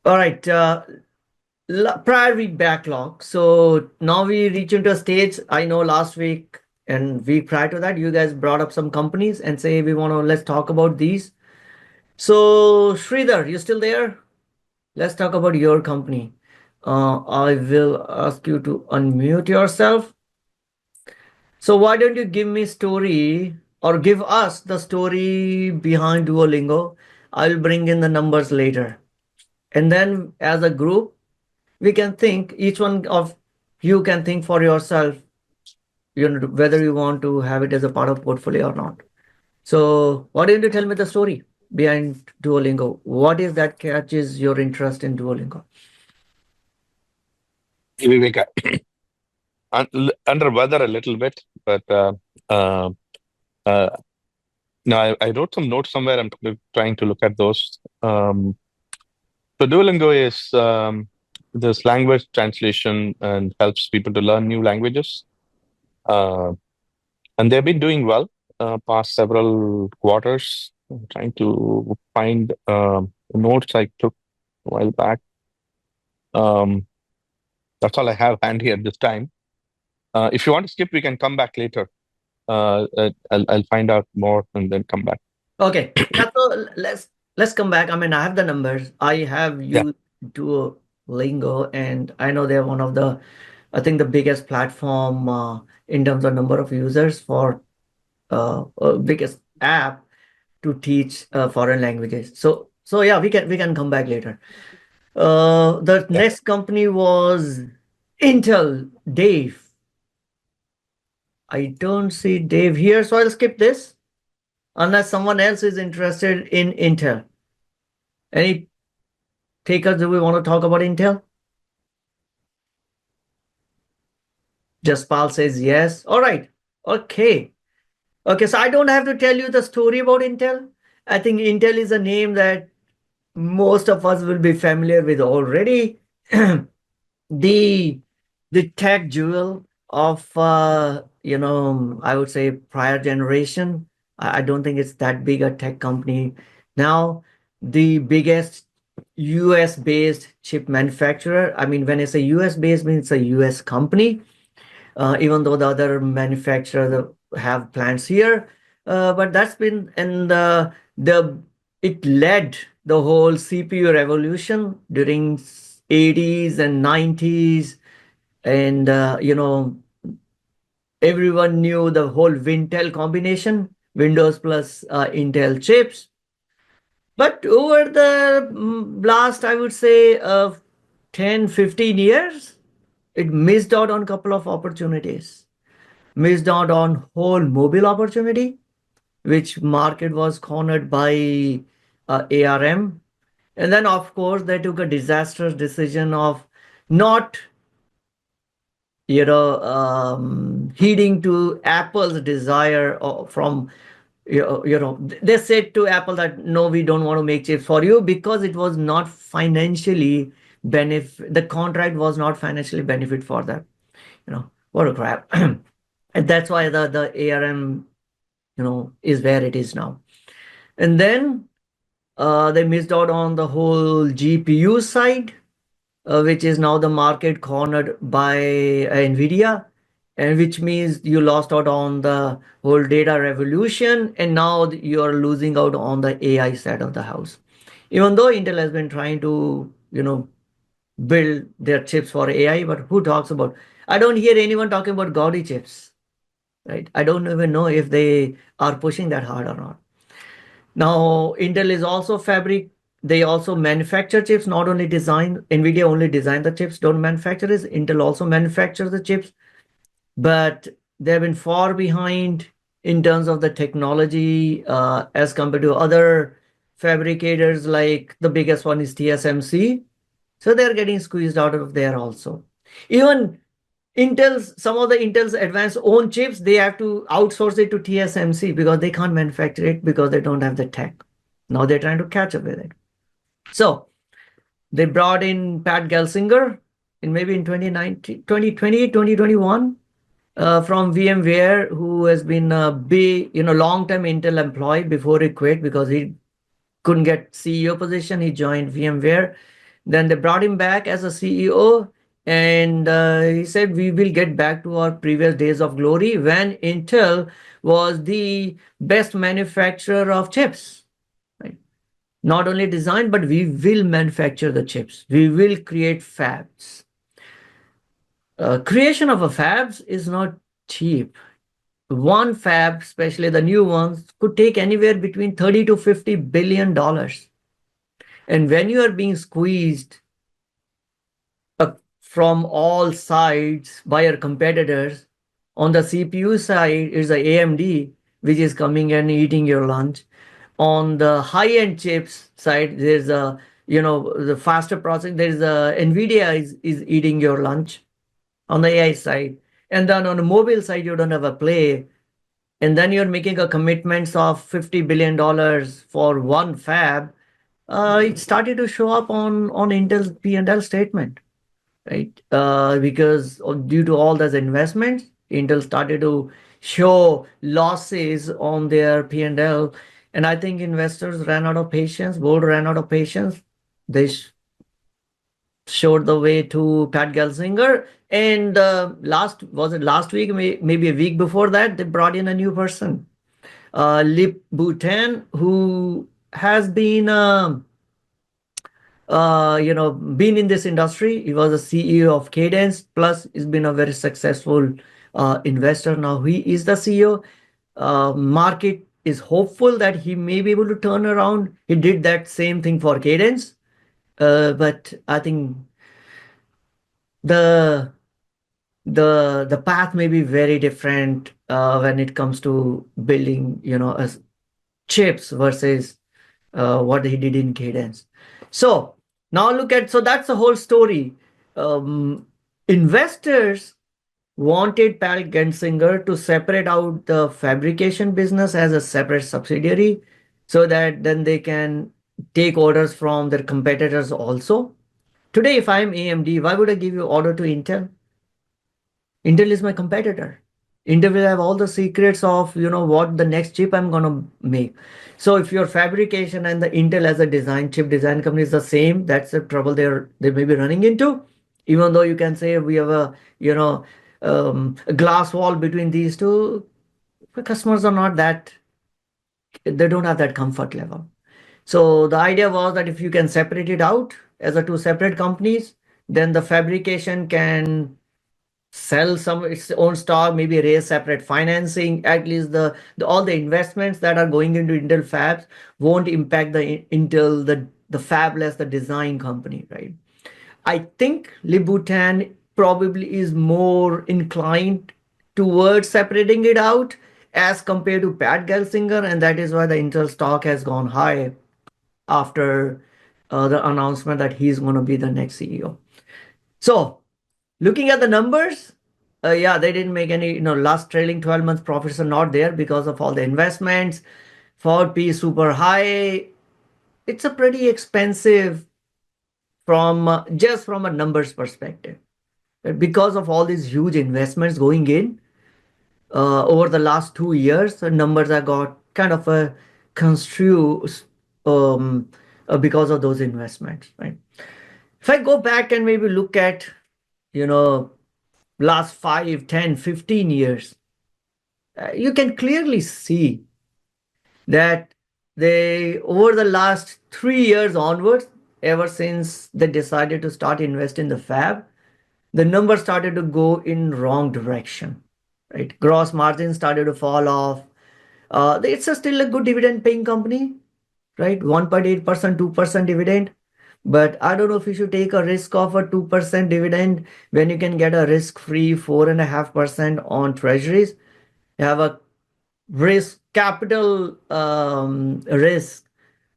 All right, prior week backlog. So now we reach into a stage. I know last week and week prior to that, you guys brought up some companies and say let's talk about these. So Sridhar, you still there? Let's talk about your company. I will ask you to unmute yourself. So why don't you give me story or give us the story behind Duolingo? I'll bring in the numbers later. And then as a group, we can think, each one of you can think for yourself, whether you want to have it as a part of portfolio or not. So why don't you tell me the story behind Duolingo? What is that catches your interest in Duolingo? Viveka, under weather a little bit, but now I wrote some notes somewhere. I'm trying to look at those. So Duolingo is this language translation and helps people to learn new languages. And they've been doing well past several quarters. I'm trying to find notes I took a while back. That's all I have handy at this time. If you want to skip, we can come back later. I'll find out more and then come back. Okay. Yeah, so let's come back. I mean, I have the numbers. I have used Duolingo, and I know they're one of the, I think, the biggest platform in terms of number of users for biggest app to teach foreign languages. So yeah, we can come back later. The next company was Intel. Dave. I don't see Dave here, so I'll skip this unless someone else is interested in Intel. Any takers? Do we want to talk about Intel? Jaspal says yes. All right. Okay. Okay, so I don't have to tell you the story about Intel. I think Intel is a name that most of us will be familiar with already. The tech jewel of I would say prior generation. I don't think it's that big a tech company now. The biggest US based chip manufacturer. I mean, when I say US based, means it's a US company, even though the other manufacturers have plants here. But that's been, and it led the whole CPU revolution during 80s and 90s. And everyone knew the whole Wintel combination, Windows plus Intel chips. But over the last, I would say, 10, 15 years, it missed out on a couple of opportunities. Missed out on whole mobile opportunity, which market was cornered by ARM. And then, of course, they took a disastrous decision of not, heeding to Apple's desire from, they said to Apple that, no, we don't want to make chips for you because it was not financially the contract was not financially benefit for them. What a crap. And that's why the ARM, is where it is now. And then they missed out on the whole GPU side, which is now the market cornered by NVIDIA, and which means you lost out on the whole data revolution, and now you're losing out on the AI side of the house. Even though Intel has been trying to, build their chips for AI, but who talks about? I don't hear anyone talking about Gaudi chips, right? I don't even know if they are pushing that hard or not. Now, Intel is also they also manufacture chips, not only design. NVIDIA only design the chips, don't manufacture it. Intel also manufactures the chips, but they've been far behind in terms of the technology as compared to other fabricators, like the biggest one is TSMC. So they're getting squeezed out of there also. Even some of the Intel's advanced own chips, they have to outsource it to TSMC because they can't manufacture it because they don't have the tech. Now they're trying to catch up with it. So they brought in Pat Gelsinger in maybe in 2020, 2021 from VMware, who has been a big, long-term Intel employee before he quit because he couldn't get CEO position. He joined VMware. Then they brought him back as a CEO, and he said, we will get back to our previous days of glory when Intel was the best manufacturer of chips. Right? Not only design, but we will manufacture the chips. We will create fabs. Creation of a fabs is not cheap. One fab, especially the new ones, could take anywhere between $30 to $50 billion. And when you are being squeezed from all sides by your competitors, on the CPU side is the AMD, which is coming and eating your lunch. On the high-end chips side, there's the faster processing. There's NVIDIA is eating your lunch on the AI side. And then on the mobile side, you don't have a play. And then you're making a commitments of $50 billion for one fab. It started to show up on Intel's P&L statement, right? Because due to all those investments, Intel started to show losses on their P&L. And I think investors ran out of patience, board ran out of patience. They showed the way to Pat Gelsinger. And last week, maybe a week before that, they brought in a new person, Lip Bhutan, who has been, been in this industry. He was a CEO of Cadence, plus he's been a very successful investor. Now he is the CEO. Market is hopeful that he may be able to turn around. He did that same thing for Cadence. But I think the path may be very different when it comes to building, as chips versus what he did in Cadence. So now so that's the whole story. Investors wanted Pat Gelsinger to separate out the fabrication business as a separate subsidiary so that then they can take orders from their competitors also. Today, if I'm AMD, why would I give you order to Intel? Intel is my competitor. Intel will have all the secrets of, what the next chip I'm going to make. So if your fabrication and the Intel as a chip design company is the same, that's the trouble they may be running into. Even though you can say we have a glass wall between these two, the customers are not that, they don't have that comfort level. So the idea was that if you can separate it out as a two separate companies, then the fabrication can sell some its own stock, maybe raise separate financing. At least the all the investments that are going into Intel fabs won't impact the Intel, the fabless, the design company, right? I think Libutan probably is more inclined towards separating it out as compared to Pat Gelsinger, and that is why the Intel stock has gone high after the announcement that he's going to be the next CEO. So, looking at the numbers, yeah, they didn't make any, last trailing 12 months profits are not there because of all the investments. Forward P is super high. It's a pretty expensive from just from a numbers perspective. Because of all these huge investments going in over the last 2 years, the numbers have got kind of a construed because of those investments, right? If I go back and maybe look at, you know, last 5, 10, 15 years, you can clearly see that they, over the last 3 years onwards, ever since they decided to start invest in the fab, the numbers started to go in wrong direction, right? Gross margin started to fall off. It's still a good dividend paying company, right? 1.8%, 2% dividend. But I don't know if you should take a risk of a 2% dividend when you can get a risk-free 4.5% on treasuries. You have a risk capital risk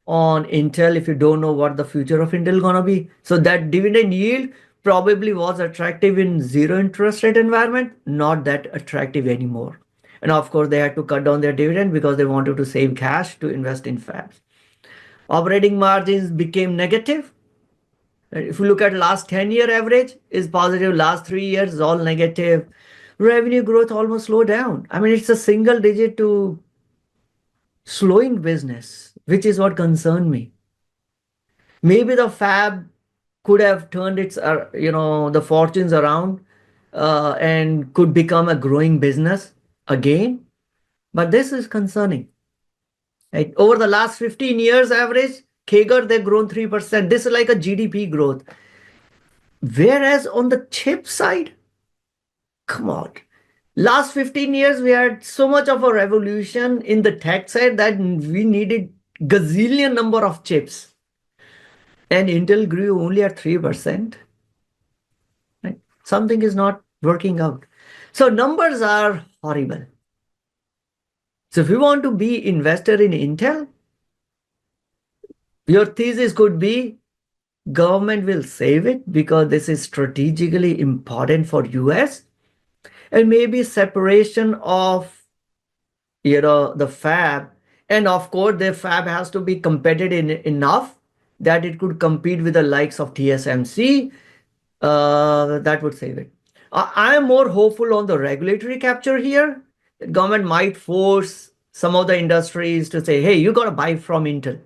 on Intel if you don't know what the future of Intel gonna be. So that dividend yield probably was attractive in zero interest rate environment, not that attractive anymore. And of course, they had to cut down their dividend because they wanted to save cash to invest in fabs. Operating margins became negative. If you look at last 10-year average, is positive. Last 3 years is all negative. Revenue growth almost slowed down. I mean, it's a single digit to slowing business, which is what concerned me. Maybe the fab could have turned its, the fortunes around and could become a growing business again. But this is concerning. Right? Over the last 15 years average, CAGR, they've grown 3%. This is like a GDP growth. Whereas on the chip side, come on. Last 15 years, we had so much of a revolution in the tech side that we needed gazillion number of chips. And Intel grew only at 3%. Right? Something is not working out. So numbers are horrible. So if you want to be investor in Intel, your thesis could be government will save it because this is strategically important for US, and maybe separation of the fab, and of course the fab has to be competitive enough that it could compete with the likes of TSMC. That would save it. I am more hopeful on the regulatory capture here. The government might force some of the industries to say, hey, you got to buy from Intel.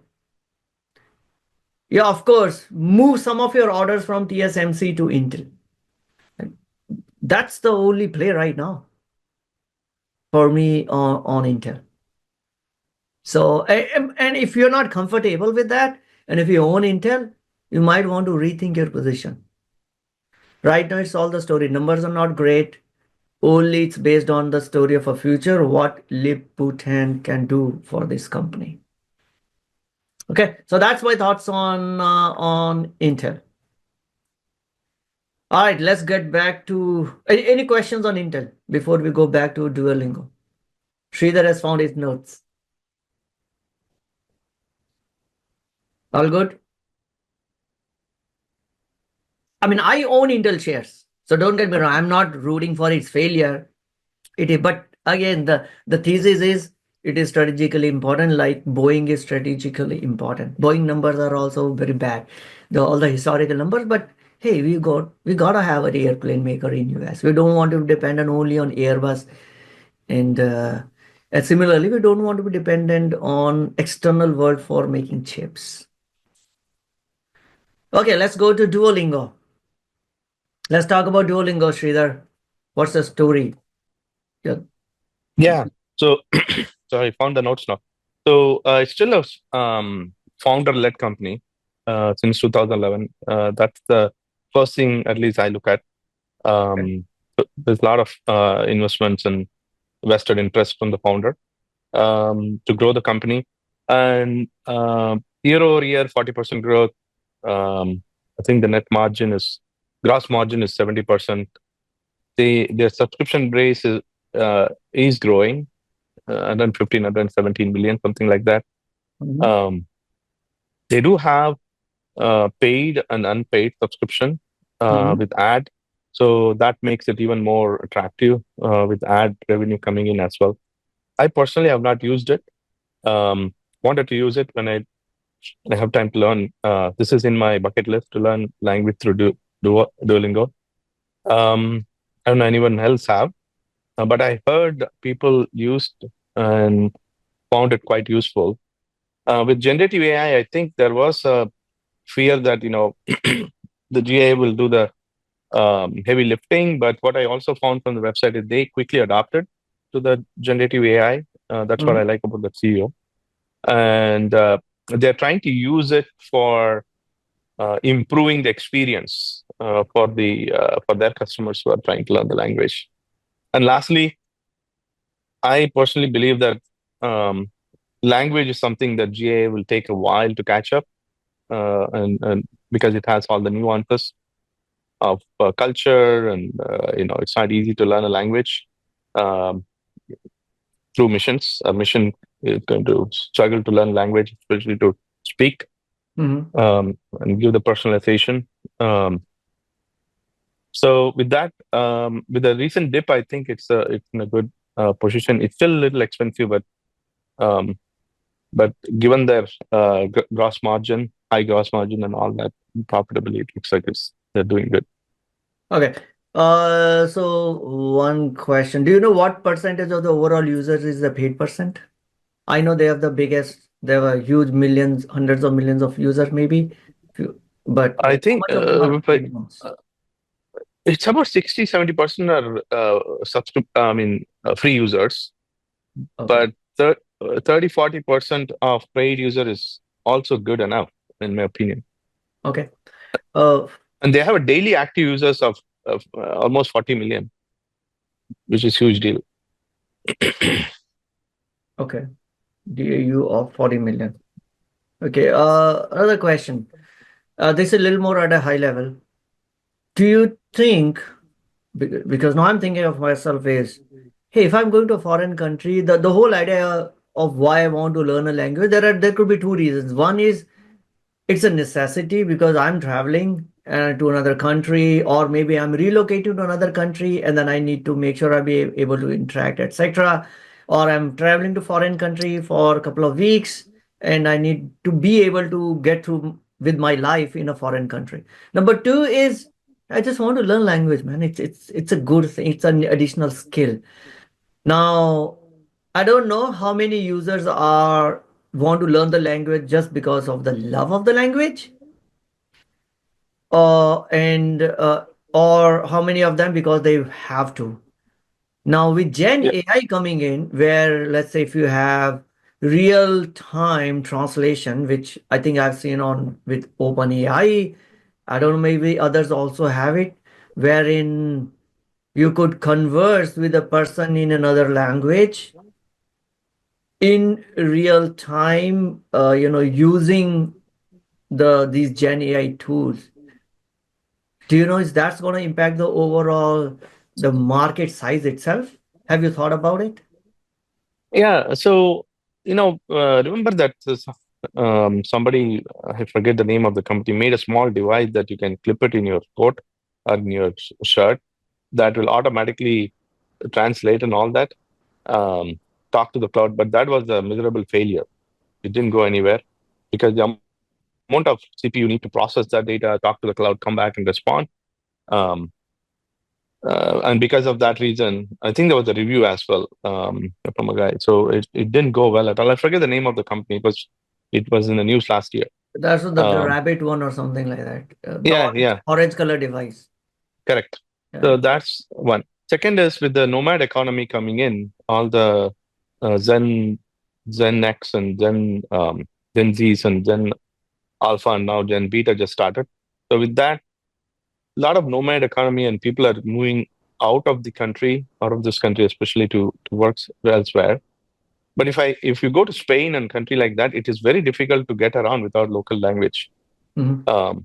Yeah, of course, move some of your orders from TSMC to Intel. That's the only play right now for me on Intel. So, and if you're not comfortable with that, and if you own Intel, you might want to rethink your position. Right now, it's all the story. Numbers are not great. Only it's based on the story of a future, what Libutan can do for this company. Okay, so that's my thoughts on Intel. All right, let's get back to any questions on Intel before we go back to Duolingo. Sridhar has found his notes. All good? I mean, I own Intel shares, so don't get me wrong. I'm not rooting for its failure. But again, the thesis is it is strategically important, like Boeing is strategically important. Boeing numbers are also very bad, all the historical numbers. But hey, we gotta have an airplane maker in US. We don't want to be dependent only on Airbus, and similarly, we don't want to be dependent on external world for making chips. Okay, let's go to Duolingo. Let's talk about Duolingo, Sridhar. What's the story? Yeah. So, sorry, found the notes now. So it's still a founder-led company since 2011. That's the first thing, at least I look at. there's a lot of investments and vested interest from the founder to grow the company. And year over year, 40% growth. I think the gross margin is 70%. Their subscription base is growing, 115, 117 million, something like that. Mhm. They do have paid and unpaid subscription Mhm. with ad. So that makes it even more attractive with ad revenue coming in as well. I personally have not used it. Wanted to use it when I have time to learn. This is in my bucket list to learn language through Duolingo. I don't know anyone else have, but I heard people used and found it quite useful. With generative AI, I think there was a fear that the GA will do the heavy lifting. But what I also found from the website is they quickly adapted to the generative AI. That's what I Mhm. like about the CEO, and they're trying to use it for improving the experience for their customers who are trying to learn the language. And lastly, I personally believe that language is something that GA will take a while to catch up, and because it has all the nuances of culture, and it's not easy to learn a language um, through missions. A mission is going to struggle to learn language, especially to speak Mhm. and give the personalization. So with that, with the recent dip, I think it's in a good position. It's still a little expensive, um, but given their gross margin, high gross margin, and all that profitability, it looks like they're doing good. Okay. So one question. Do you know what percentage of the overall users is the paid percent? I know they have the biggest, they have a huge millions, hundreds of millions of users, maybe. But I how think much of them are paid ones? it's about 60-70% are free users, Okay. but 30-40% of paid user is also good enough, in my opinion. Okay. Uh, And they have a daily active users of almost 40 million, which is huge deal. okay. DAU of 40 million. Okay. Another question. This is a little more at a high level. Do you think, because now I'm thinking of myself is, hey, if I'm going to a foreign country, the whole idea of why I want to learn a language, there could be two reasons. One is it's a necessity because I'm traveling to another country, or maybe I'm relocating to another country, and then I need to make sure I be able to interact, etc. Or I'm traveling to foreign country for a couple of weeks, and I need to be able to get through with my life in a foreign country. Number two is I just want to learn language, man. It's a good thing. It's an additional skill. Now, I don't know how many users are want to learn the language just because of the love of the language, and or how many of them because they have to. Now, with Gen Yeah, AI coming in, where let's say if you have real time translation, which I think I've seen on with OpenAI, I don't know, maybe others also have it, wherein you could converse with a person in another language in real time, using these Gen AI tools. Do you know is that's going to impact the overall the market size itself? Have you thought about it? yeah. So remember that somebody, I forget the name of the company, made a small device that you can clip it in your coat or in your shirt that will automatically translate and all that. Um, talk to the cloud, but that was a miserable failure. It didn't go anywhere because the amount of CPU you need to process that data, talk to the cloud, come back and respond. Um, and because of that reason, I think there was a review as well from a guy. So it didn't go well at all. I forget the name of the company because it was in the news last year. That's the Um, rabbit one or something like that. The yeah, yeah, orange color device. correct. Yeah. So that's one. Second is with the nomad economy coming in, all the Zen X and Gen Zs and Gen Alpha and now Gen Beta just started. So with that, a lot of nomad economy and people are moving. out of the country, out of this country, especially to work elsewhere. But if you go to Spain and country like that, it is very difficult to get around without local language. Mhm.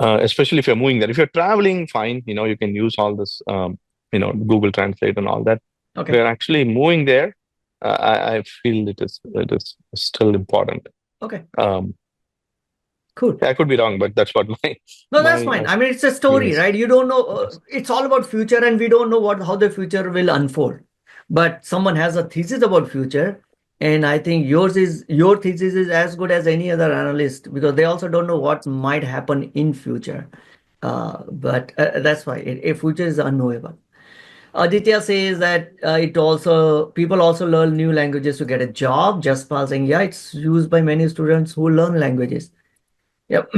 Especially if you're moving there. If you're traveling, fine, you can use all this, Google Translate and all that. If Okay. you're actually moving there, I feel it is still important. Okay. Um, Cool. I could be wrong, but that's what my No, that's fine. I mean, it's a story, yes. right? You don't know. Yes. It's all about future, and we don't know how the future will unfold. But someone has a thesis about future, and I think your thesis is as good as any other analyst because they also don't know what might happen in future. But that's why a future is unknowable. Aditya says that people also learn new languages to get a job. Just saying, yeah, it's used by many students who learn languages. Yep.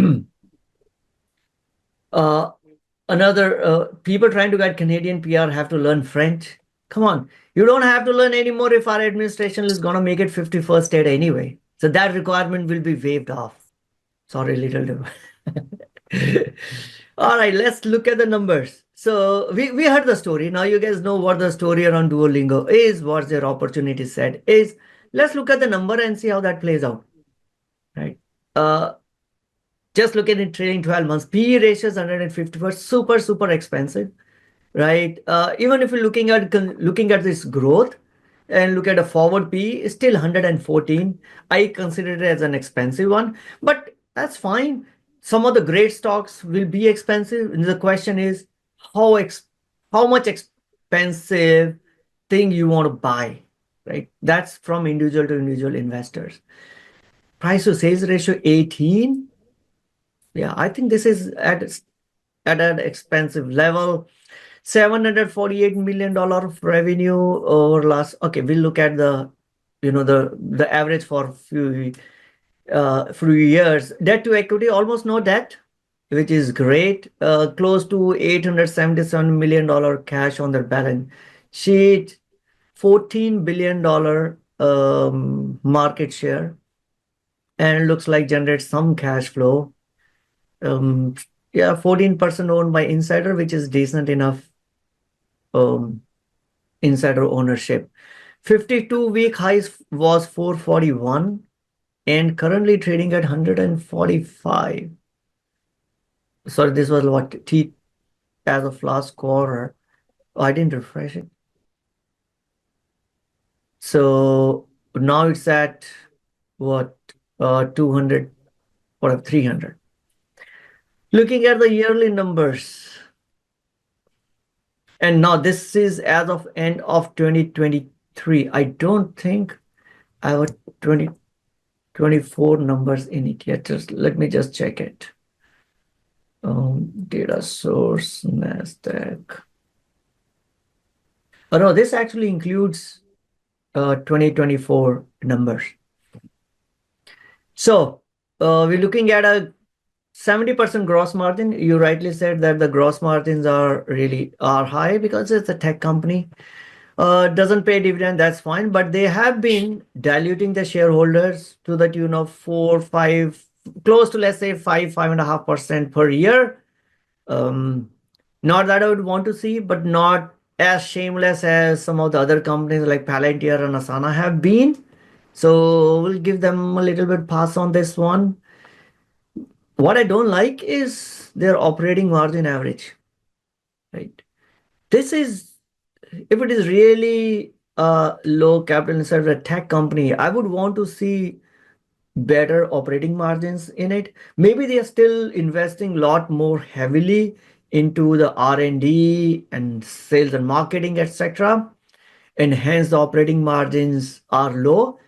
People trying to get Canadian PR have to learn French. Come on, you don't have to learn anymore if our administration is gonna make it 51st state anyway. So that requirement will be waived off. Sorry, little. All right, let's look at the numbers. So we heard the story. Now you guys know what the story around Duolingo is, what their opportunity set is. Let's look at the number and see how that plays out. Right. Just look at it trailing 12 months. PE ratio is 150, super expensive, right? Even if you're looking at this growth and look at a forward PE, it's still 114. I consider it as an expensive one, but that's fine. Some of the great stocks will be expensive. And the question is how much expensive thing you want to buy, right? That's from individual to individual investors. Price to sales ratio 18. Yeah, I think this is at an expensive level. $748 million of revenue over last. Okay, we'll look at the average for few years. Debt to equity, almost no debt, which is great. Close to $877 million cash on their balance sheet. $14 billion market share, and looks like generates some cash flow. Yeah, 14% owned by insider, which is decent enough insider ownership. 52-week highs was 441 and currently trading at 145. Sorry, this was what T as of last quarter. I didn't refresh it. So now it's at what 200 or 300. Looking at the yearly numbers. And now this is as of end of 2023. I don't think I have 2024 numbers in it yet. Let me just check it. Data source, NASDAQ. Oh no, this actually includes 2024 numbers. So we're looking at a 70% gross margin. You rightly said that the gross margins are high because it's a tech company. Doesn't pay dividend, that's fine, but they have been diluting the shareholders to the tune of 4, 5, close to let's say 5.5% per year. Not that I would want to see, but not as shameless as some of the other companies like Palantir and Asana have been. So we'll give them a little bit pass on this one. What I don't like is their operating margin average, right? This is, if it is really low capital inside a tech company, I would want to see better operating margins in it. Maybe they are still investing a lot more heavily into the R&D and sales and marketing, etc. And hence the operating margins are low,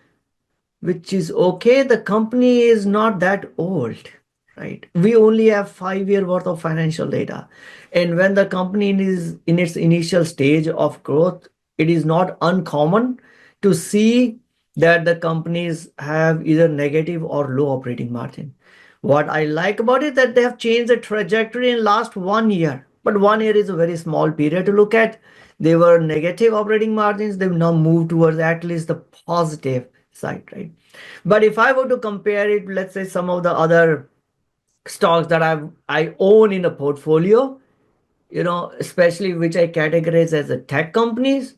which is okay. The company is not that old, right? We only have 5 year worth of financial data. And when the company is in its initial stage of growth, it is not uncommon to see that the companies have either negative or low operating margin. What I like about it that they have changed the trajectory in last 1 year, but 1 year is a very small period to look at. They were negative operating margins. They've now moved towards at least the positive side, right? But if I were to compare it, let's say some of the other stocks that I own in a portfolio, especially which I categorize as a tech companies,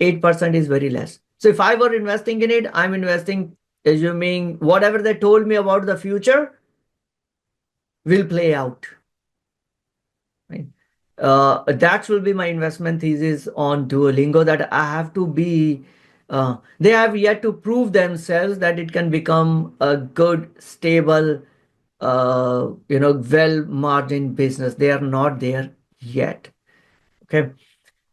8% is very less. So if I were investing in it, I'm investing assuming whatever they told me about the future will play out. Right? That will be my investment thesis on Duolingo, that I have to be, they have yet to prove themselves that it can become a good, stable, well-margined business. They are not there yet. Okay.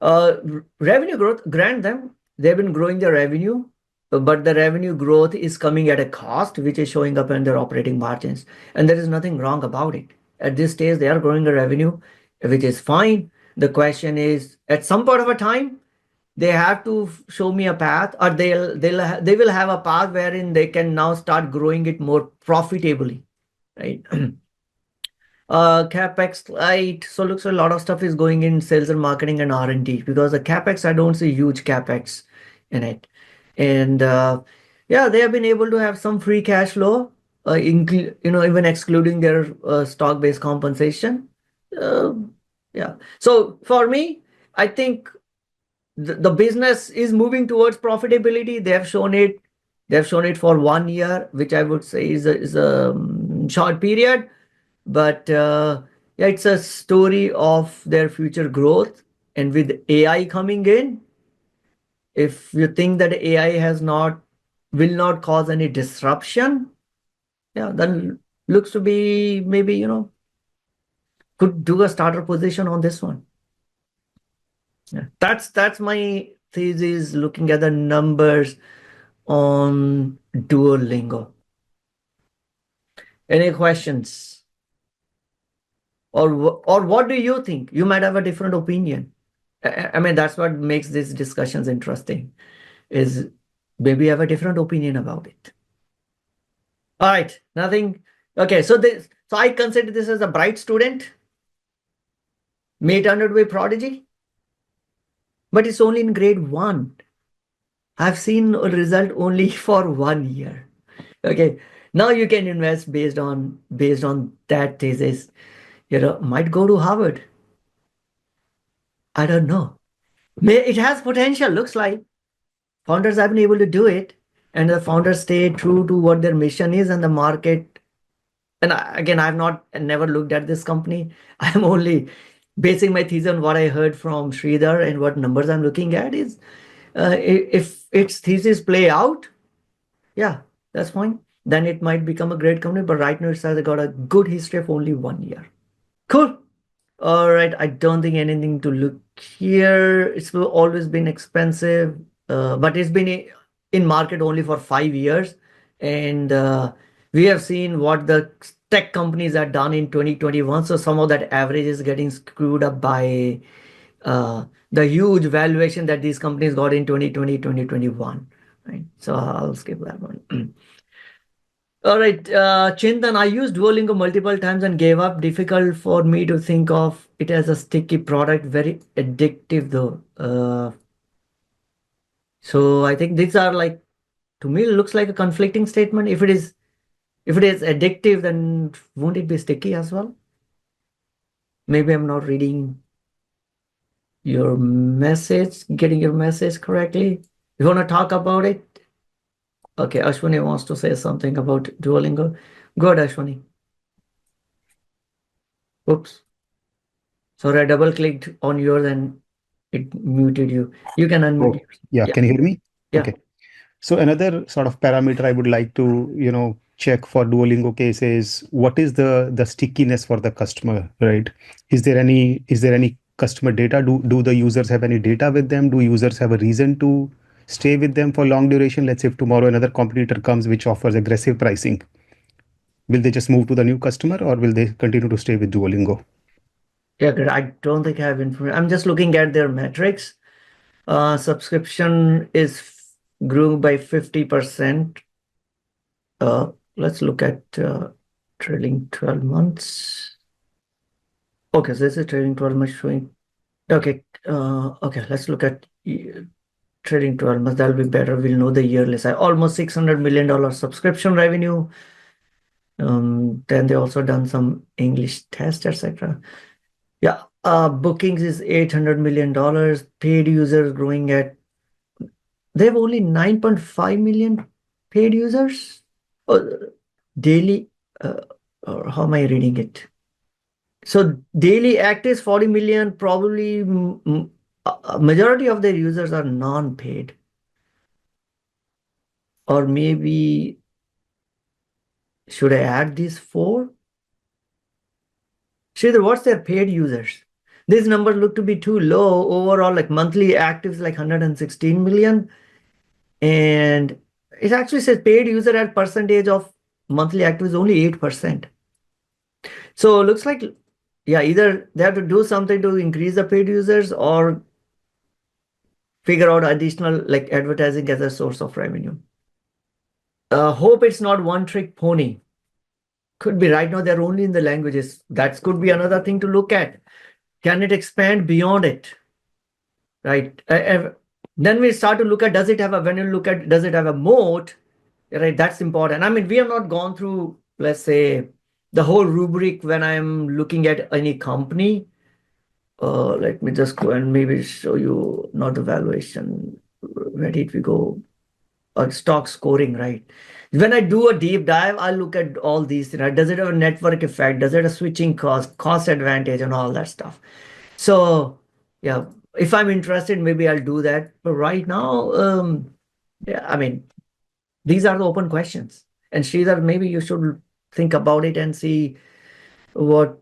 Revenue growth, grant them, they've been growing their revenue, but the revenue growth is coming at a cost, which is showing up in their operating margins. And there is nothing wrong about it. At this stage, they are growing the revenue, which is fine. The question is, at some point of a time, they have to show me a path, or they will have a path wherein they can now start growing it more profitably, right? CapEx light. So looks like a lot of stuff is going in sales and marketing and R&D, because the CapEx, I don't see huge CapEx in it. And yeah, they have been able to have some free cash flow, even excluding their stock-based compensation. Yeah. So for me, I think the business is moving towards profitability. They have shown it. They have shown it for 1 year, which I would say is a short period. But yeah, it's a story of their future growth. And with AI coming in, if you think that AI will not cause any disruption, yeah, then looks to be maybe, could do a starter position on this one. Yeah, that's my thesis looking at the numbers on Duolingo. Any questions? Or what do you think? You might have a different opinion. I mean, that's what makes these discussions interesting, is maybe you have a different opinion about it. All right, nothing. Okay, so I consider this as a bright student, may turn out to be prodigy, but it's only in grade 1. I've seen a result only for 1 year. Okay, now you can invest based on that thesis. Might go to Harvard. I don't know. It has potential, looks like. Founders have been able to do it, and the founders stay true to what their mission is, and the market. And again, I've never looked at this company. I'm only basing my thesis on what I heard from Sridhar, and what numbers I'm looking at is, if its thesis play out, yeah, that's fine. Then it might become a great company. But right now, it's got a good history of only 1 year. Cool. All right, I don't think anything to look here. It's always been expensive, but it's been in market only for 5 years. And we have seen what the tech companies have done in 2021. So some of that average is getting screwed up by the huge valuation that these companies got in 2020, 2021. Right. So I'll skip that one. All right, Chintan, I used Duolingo multiple times and gave up. Difficult for me to think of it as a sticky product. Very addictive though. So I think these are like, to me, it looks like a conflicting statement. If it is addictive, then won't it be sticky as well? Maybe I'm not reading your message, getting your message correctly. You want to talk about it? Okay, Ashwani wants to say something about Duolingo. Go ahead, Ashwani. Oops. Sorry, I double-clicked on yours and it muted you. You can unmute yourself. Yeah, can you hear me? Yeah. Okay. So another sort of parameter I would like to, check for Duolingo case is, what is the stickiness for the customer, right? Is there any customer data? Do the users have any data with them? Do users have a reason to stay with them for long duration? Let's say if tomorrow another competitor comes which offers aggressive pricing, will they just move to the new customer, or will they continue to stay with Duolingo? Yeah, good. I don't think I have information. I'm just looking at their metrics. Subscription grew by 50%. Let's look at trailing 12 months. Okay, so this is trailing 12 months showing. Okay, let's look at trailing 12 months. That'll be better. We'll know the yearly size. Almost $600 million subscription revenue. Then they also done some English tests, etc. Yeah, Bookings is $800 million. Paid users growing at, they have only 9.5 million paid users. Daily, or how am I reading it? So daily actives 40 million, probably a majority of their users are non-paid. Or maybe, should I add these four? Sridhar, what's their paid users? These numbers look to be too low. Overall, like monthly actives, like 116 million. And it actually says paid user as percentage of monthly actives only 8%. So it looks like, yeah, either they have to do something to increase the paid users or figure out additional like advertising as a source of revenue. Hope it's not one trick pony. Could be right now they're only in the languages. That could be another thing to look at. Can it expand beyond it? Right. Then we start to look at, does it have a moat? Right. That's important. I mean, we have not gone through, let's say, the whole rubric when I'm looking at any company. Let me just go and maybe show you not the valuation. Where did we go? Stock scoring, right? When I do a deep dive, I look at all these, right? Does it have a network effect? Does it have a switching cost advantage, and all that stuff? So, yeah, if I'm interested, maybe I'll do that. But right now, yeah, I mean, these are the open questions. And Sridhar, maybe you should think about it and see what,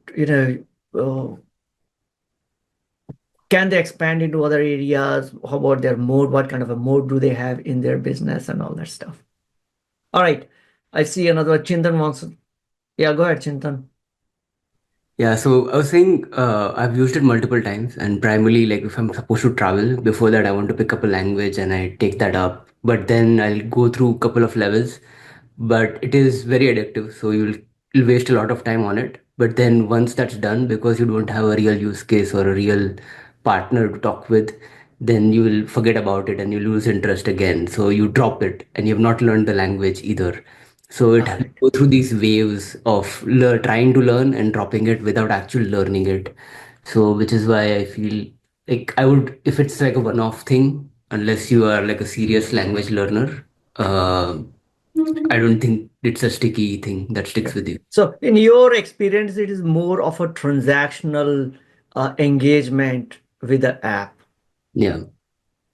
can they expand into other areas? How about their mode? What kind of a mode do they have in their business and all that stuff? All right. I see another Chintan wants. Yeah, go ahead, Chintan. Yeah, so I was saying I've used it multiple times, and primarily, like if I'm supposed to travel, before that I want to pick up a language and I take that up. But then I'll go through a couple of levels, but it is very addictive, so you'll waste a lot of time on it. But then once that's done, because you don't have a real use case or a real partner to talk with, then you will forget about it and you lose interest again. So you drop it, and you've not learned the language either. So it All has to right. go through these waves of trying to learn and dropping it without actually learning it. So which is why I feel like I would, if it's like a one-off thing, unless you are like a serious language learner, I don't think it's a sticky thing that sticks Okay. with you. So, in your experience, it is more of a transactional engagement with the app. Yeah.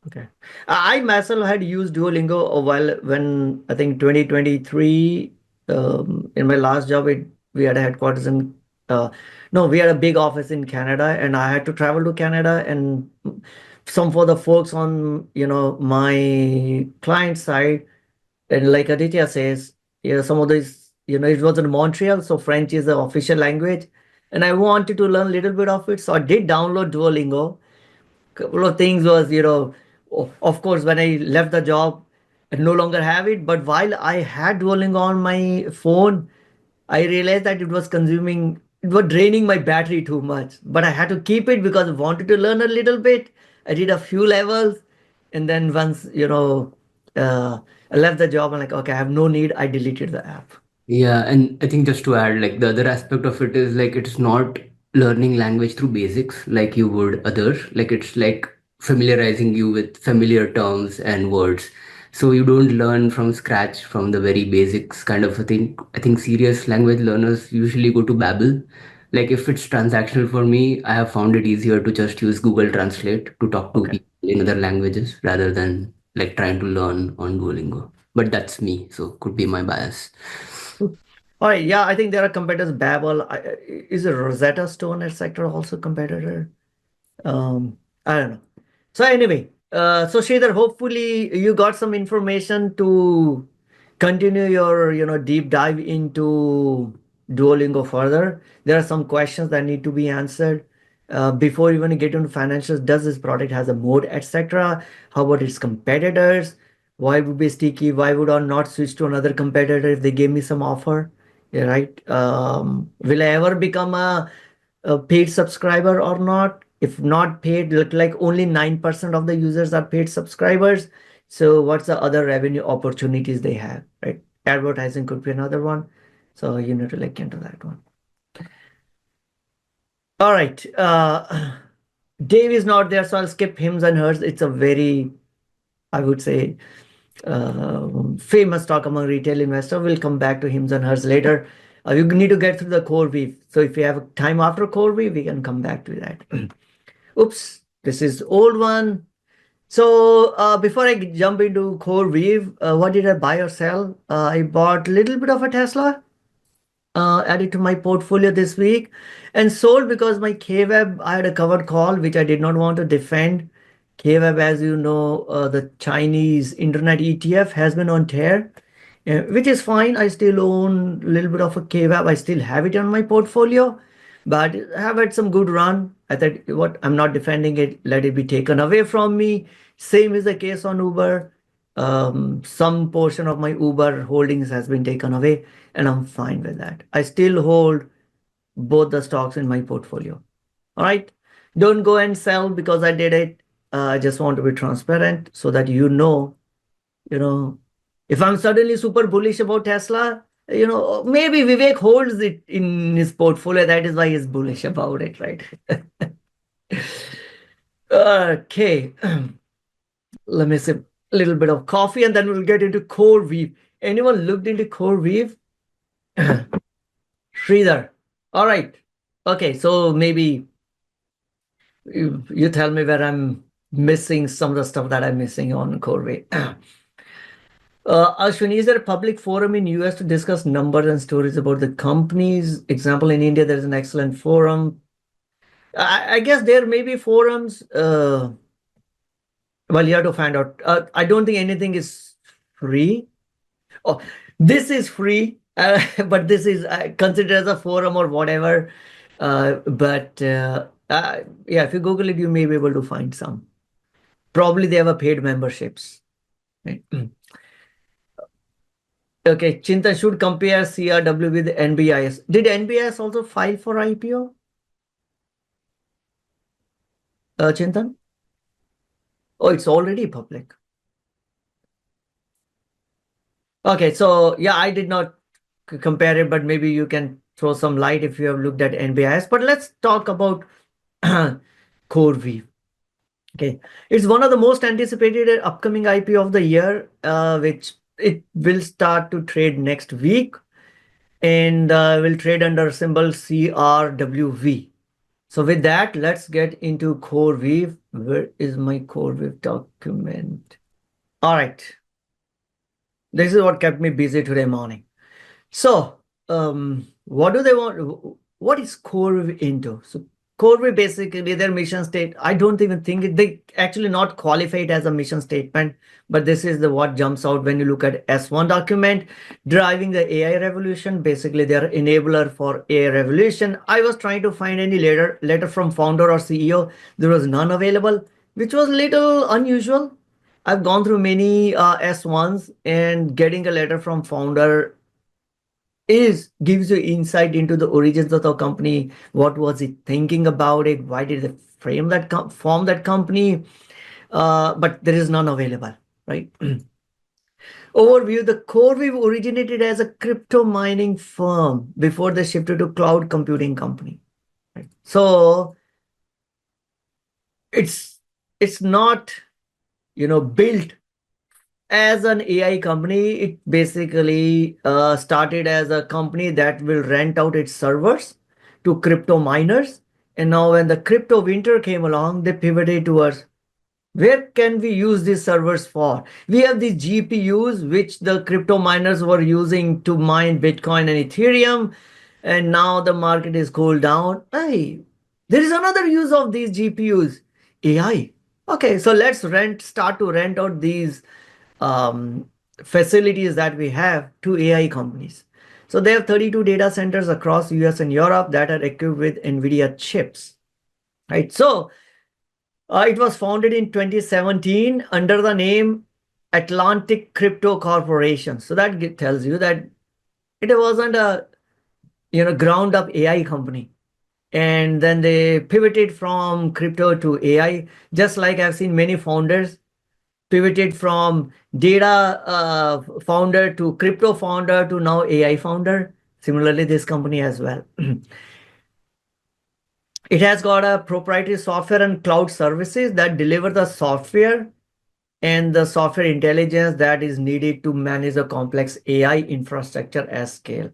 Okay. I myself had used Duolingo a while when I think 2023, in my last job, we had a headquarters in, no, we had a big office in Canada, and I had to travel to Canada, and some for the folks on, my client side, and like Aditya says, some of these, it was in Montreal, so French is the official language, and I wanted to learn a little bit of it, so I did download Duolingo. Couple of things was, of course, when I left the job, I no longer have it. But while I had Duolingo on my phone, I realized that it was draining my battery too much. But I had to keep it because I wanted to learn a little bit. I did a few levels, and then once, I left the job, I'm like, okay, I have no need. I deleted the app. Yeah, and I think just to add, like the other aspect of it is like it's not learning language through basics like you would others. Like it's like familiarizing you with familiar terms and words. So you don't learn from scratch from the very basics kind of a thing. I think serious language learners usually go to Babel. Like if it's transactional for me, I have found it easier to just use Google Translate to talk to Okay. people in other languages rather than like trying to learn on Duolingo. But that's me, so could be my bias. All right, yeah, I think there are competitors. Babel, is a Rosetta Stone, etc. also competitor? I don't know. So anyway, so Sridhar, hopefully you got some information to continue your, deep dive into Duolingo further. There are some questions that need to be answered before even get into financials. Does this product has a mode, etc.? How about its competitors? Why would be sticky? Why would I not switch to another competitor if they gave me some offer? Yeah, right. Will I ever become a paid subscriber or not? If not paid, look like only 9% of the users are paid subscribers. So what's the other revenue opportunities they have, right? Advertising could be another one. So you need to look into that one. All right. Dave is not there, so I'll skip hims and hers. It's a very, I would say, famous talk among retail investors. We'll come back to hims and hers later. You need to get through the Coreweave. So if you have time after Coreweave, we can come back to that. Oops, this is old one. So before I jump into Coreweave, what did I buy or sell? I bought a little bit of a Tesla, added to my portfolio this week, and sold because my KWeb, I had a covered call, which I did not want to defend. KWeb, as you know, the Chinese internet ETF has been on tear, which is fine. I still own a little bit of a KWeb. I still have it on my portfolio, but I have had some good run. I thought, what, I'm not defending it. Let it be taken away from me. Same is the case on Uber. Some portion of my Uber holdings has been taken away, and I'm fine with that. I still hold both the stocks in my portfolio. All right. Don't go and sell because I did it. I just want to be transparent so that you know, if I'm suddenly super bullish about Tesla, maybe Vivek holds it in his portfolio. That is why he's bullish about it, right? Okay. Let me sip a little bit of coffee and then we'll get into Coreweave. Anyone looked into Coreweave? Sridhar. All right. Okay, so maybe you tell me where I'm missing some of the stuff that I'm missing on Coreweave. Ashwin, is there a public forum in US to discuss numbers and stories about the companies? Example, in India, there's an excellent forum. I guess there may be forums. Well, you have to find out. I don't think anything is free. Oh, this is free, but this is considered as a forum or whatever. Yeah, if you Google it, you may be able to find some. Probably they have a paid memberships. Right? Okay, Chintan should compare CRW with NBIS. Did NBIS also file for IPO? Chintan? Oh, it's already public. Okay, so yeah, I did not compare it, but maybe you can throw some light if you have looked at NBIS. But let's talk about Coreweave. Okay, it's one of the most anticipated upcoming IPO of the year, which it will start to trade next week and will trade under symbol CRWV. So with that, let's get into Coreweave. Where is my Coreweave document? All right. This is what kept me busy today morning. So what do they want? What is Coreweave into? So Coreweave, basically their mission state, I don't even think they actually not qualify it as a mission statement, but this is what jumps out when you look at S1 document, driving the AI revolution. Basically they're enabler for AI revolution. I was trying to find any letter from founder or CEO. There was none available, which was little unusual. I've gone through many S1s, and getting a letter from founder gives you insight into the origins of the company. What was it thinking about it? Why did they form that company? But there is none available, right? Overview: the Coreweave originated as a crypto mining firm before they shifted to cloud computing company. Right? So it's not built as an AI company. It basically started as a company that will rent out its servers to crypto miners. And now when the crypto winter came along, they pivoted towards where can we use these servers for? We have these GPUs, which the crypto miners were using to mine Bitcoin and Ethereum. And now the market is cooled down. Hey, there is another use of these GPUs, AI. Okay, so let's start to rent out these facilities that we have to AI companies. So they have 32 data centers across US and Europe that are equipped with NVIDIA chips, right? So it was founded in 2017 under the name Atlantic Crypto Corporation. So that tells you that it wasn't a ground up AI company. And then they pivoted from crypto to AI, just like I've seen many founders pivoted from data founder to crypto founder to now AI founder. Similarly, this company as well. It has got a proprietary software and cloud services that deliver the software and the software intelligence that is needed to manage a complex AI infrastructure at scale.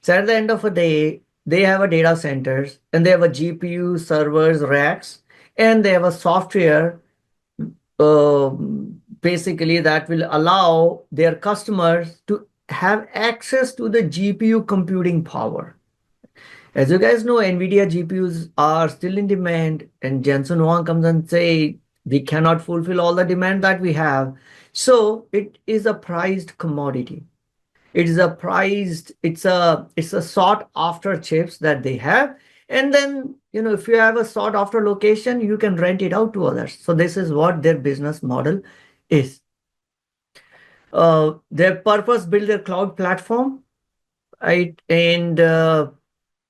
So at the end of the day, they have a data centers and they have a GPU servers racks and they have a software basically that will allow their customers to have access to the GPU computing power. As you guys know, NVIDIA GPUs are still in demand, and Jensen Huang comes and say we cannot fulfill all the demand that we have. So it is a prized commodity. It is a prized, it's a sought after chips that they have. And then, if you have a sought after location, you can rent it out to others. So this is what their business model is. Their purpose build their cloud platform, right? And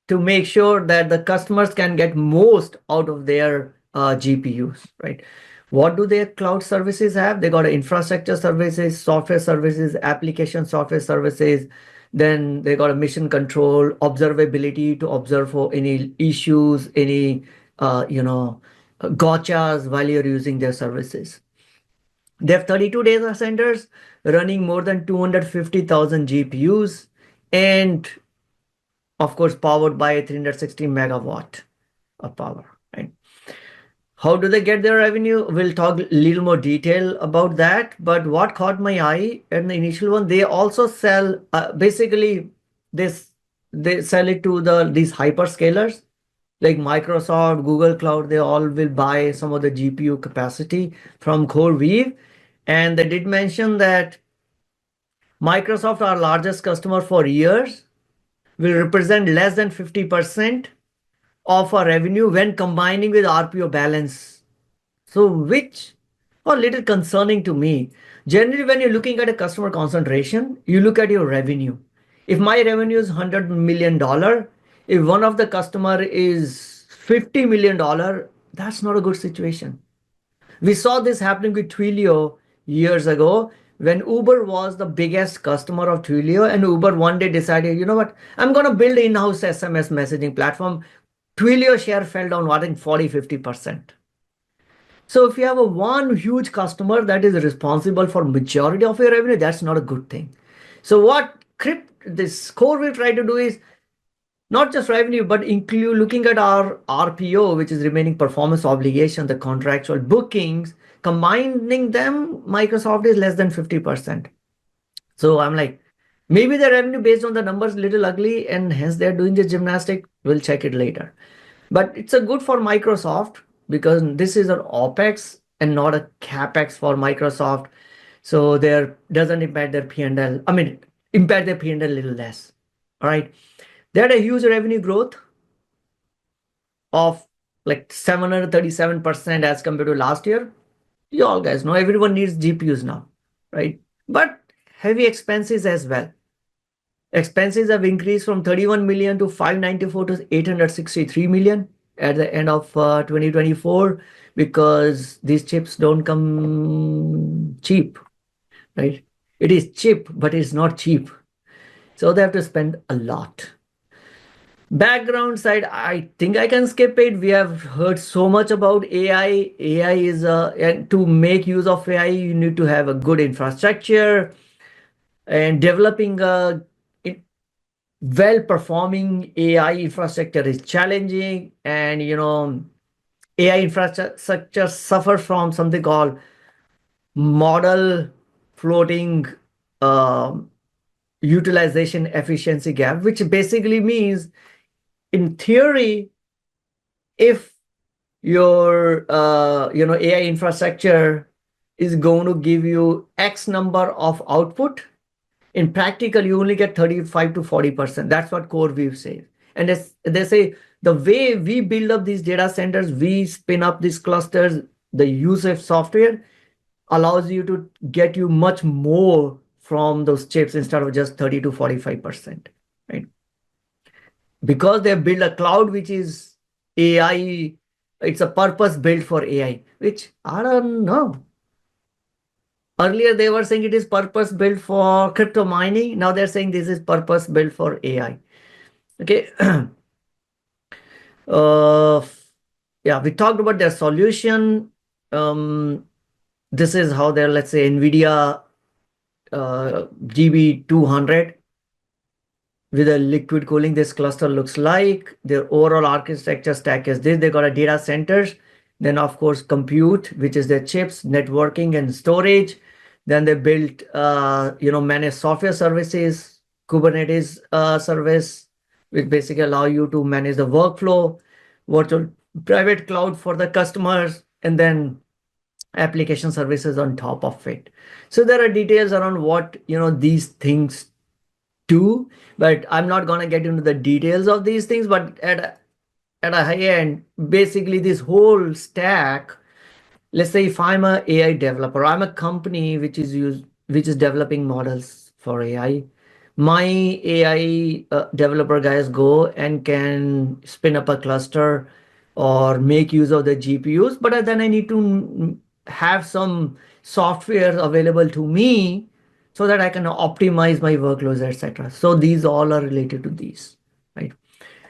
to make sure that the customers can get most out of their GPUs, right? What do their cloud services have? They got infrastructure services, software services, application software services. Then they got a mission control, observability to observe for any issues, any gotchas while you're using their services. They have 32 data centers running more than 250,000 GPUs, and of course, powered by 360 megawatt of power, right? How do they get their revenue? We'll talk a little more detail about that. But what caught my eye in the initial one, they also sell, basically, this they sell it to these hyperscalers like Microsoft, Google Cloud. They all will buy some of the GPU capacity from Coreweave. And they did mention that Microsoft, our largest customer for years, will represent less than 50% of our revenue when combining with RPO balance. So which are a little concerning to me. Generally, when you're looking at a customer concentration, you look at your revenue. If my revenue is $100 million, if one of the customer is $50 million, that's not a good situation. We saw this happening with Twilio years ago when Uber was the biggest customer of Twilio, and Uber one day decided, you know what, I'm going to build an in-house SMS messaging platform. Twilio share fell down, what, in 40-50%. So if you have one huge customer that is responsible for majority of your revenue, that's not a good thing. So what this core will try to do is not just revenue, but include looking at our RPO, which is remaining performance obligation, the contractual bookings, combining them, Microsoft is less than 50%. So I'm like, maybe the revenue based on the numbers little ugly, and hence they're doing the gymnastic. We'll check it later. But it's a good for Microsoft because this is an OPEX and not a CAPEX for Microsoft. So there doesn't impact their P&L. I mean, impact their P&L a little less. All right. They had a huge revenue growth of like 737% as compared to last year. You all guys know everyone needs GPUs now, right? But heavy expenses as well. Expenses have increased from 31 million to 594 to 863 million at the end of 2024 because these chips don't come cheap, right? It is cheap, but it's not cheap. So they have to spend a lot. Background side, I think I can skip it. We have heard so much about AI. AI is and to make use of AI, you need to have a good infrastructure, and developing a well-performing AI infrastructure is challenging. And AI infrastructure suffer from something called model floating utilization efficiency gap, which basically means, in theory, if your AI infrastructure is going to give you X number of output, in practical you only get 35 to 40%. That's what Coreweave says. And they say the way we build up these data centers, we spin up these clusters, the use of software allows you to get you much more from those chips instead of just 30 to 45%, right? Because they build a cloud which is AI, it's a purpose built for AI, which I don't know. Earlier they were saying it is purpose built for crypto mining. Now they're saying this is purpose built for AI. Okay. yeah, we talked about their solution. This is how their, let's say, NVIDIA GB200 with a liquid cooling, this cluster looks like. Their overall architecture stack is this. They got a data centers, then of course compute, which is their chips, networking and storage. Then they built, managed software services, Kubernetes service, which basically allow you to manage the workflow, virtual private cloud for the customers, and then application services on top of it. So there are details around what these things do, but I'm not going to get into the details of these things. But at a high end, basically this whole stack, let's say if I'm a AI developer, I'm a company which is developing models for AI. My AI developer guys go and can spin up a cluster or make use of the GPUs, but then I need to have some software available to me so that I can optimize my workloads, etc. So these all are related to these, right?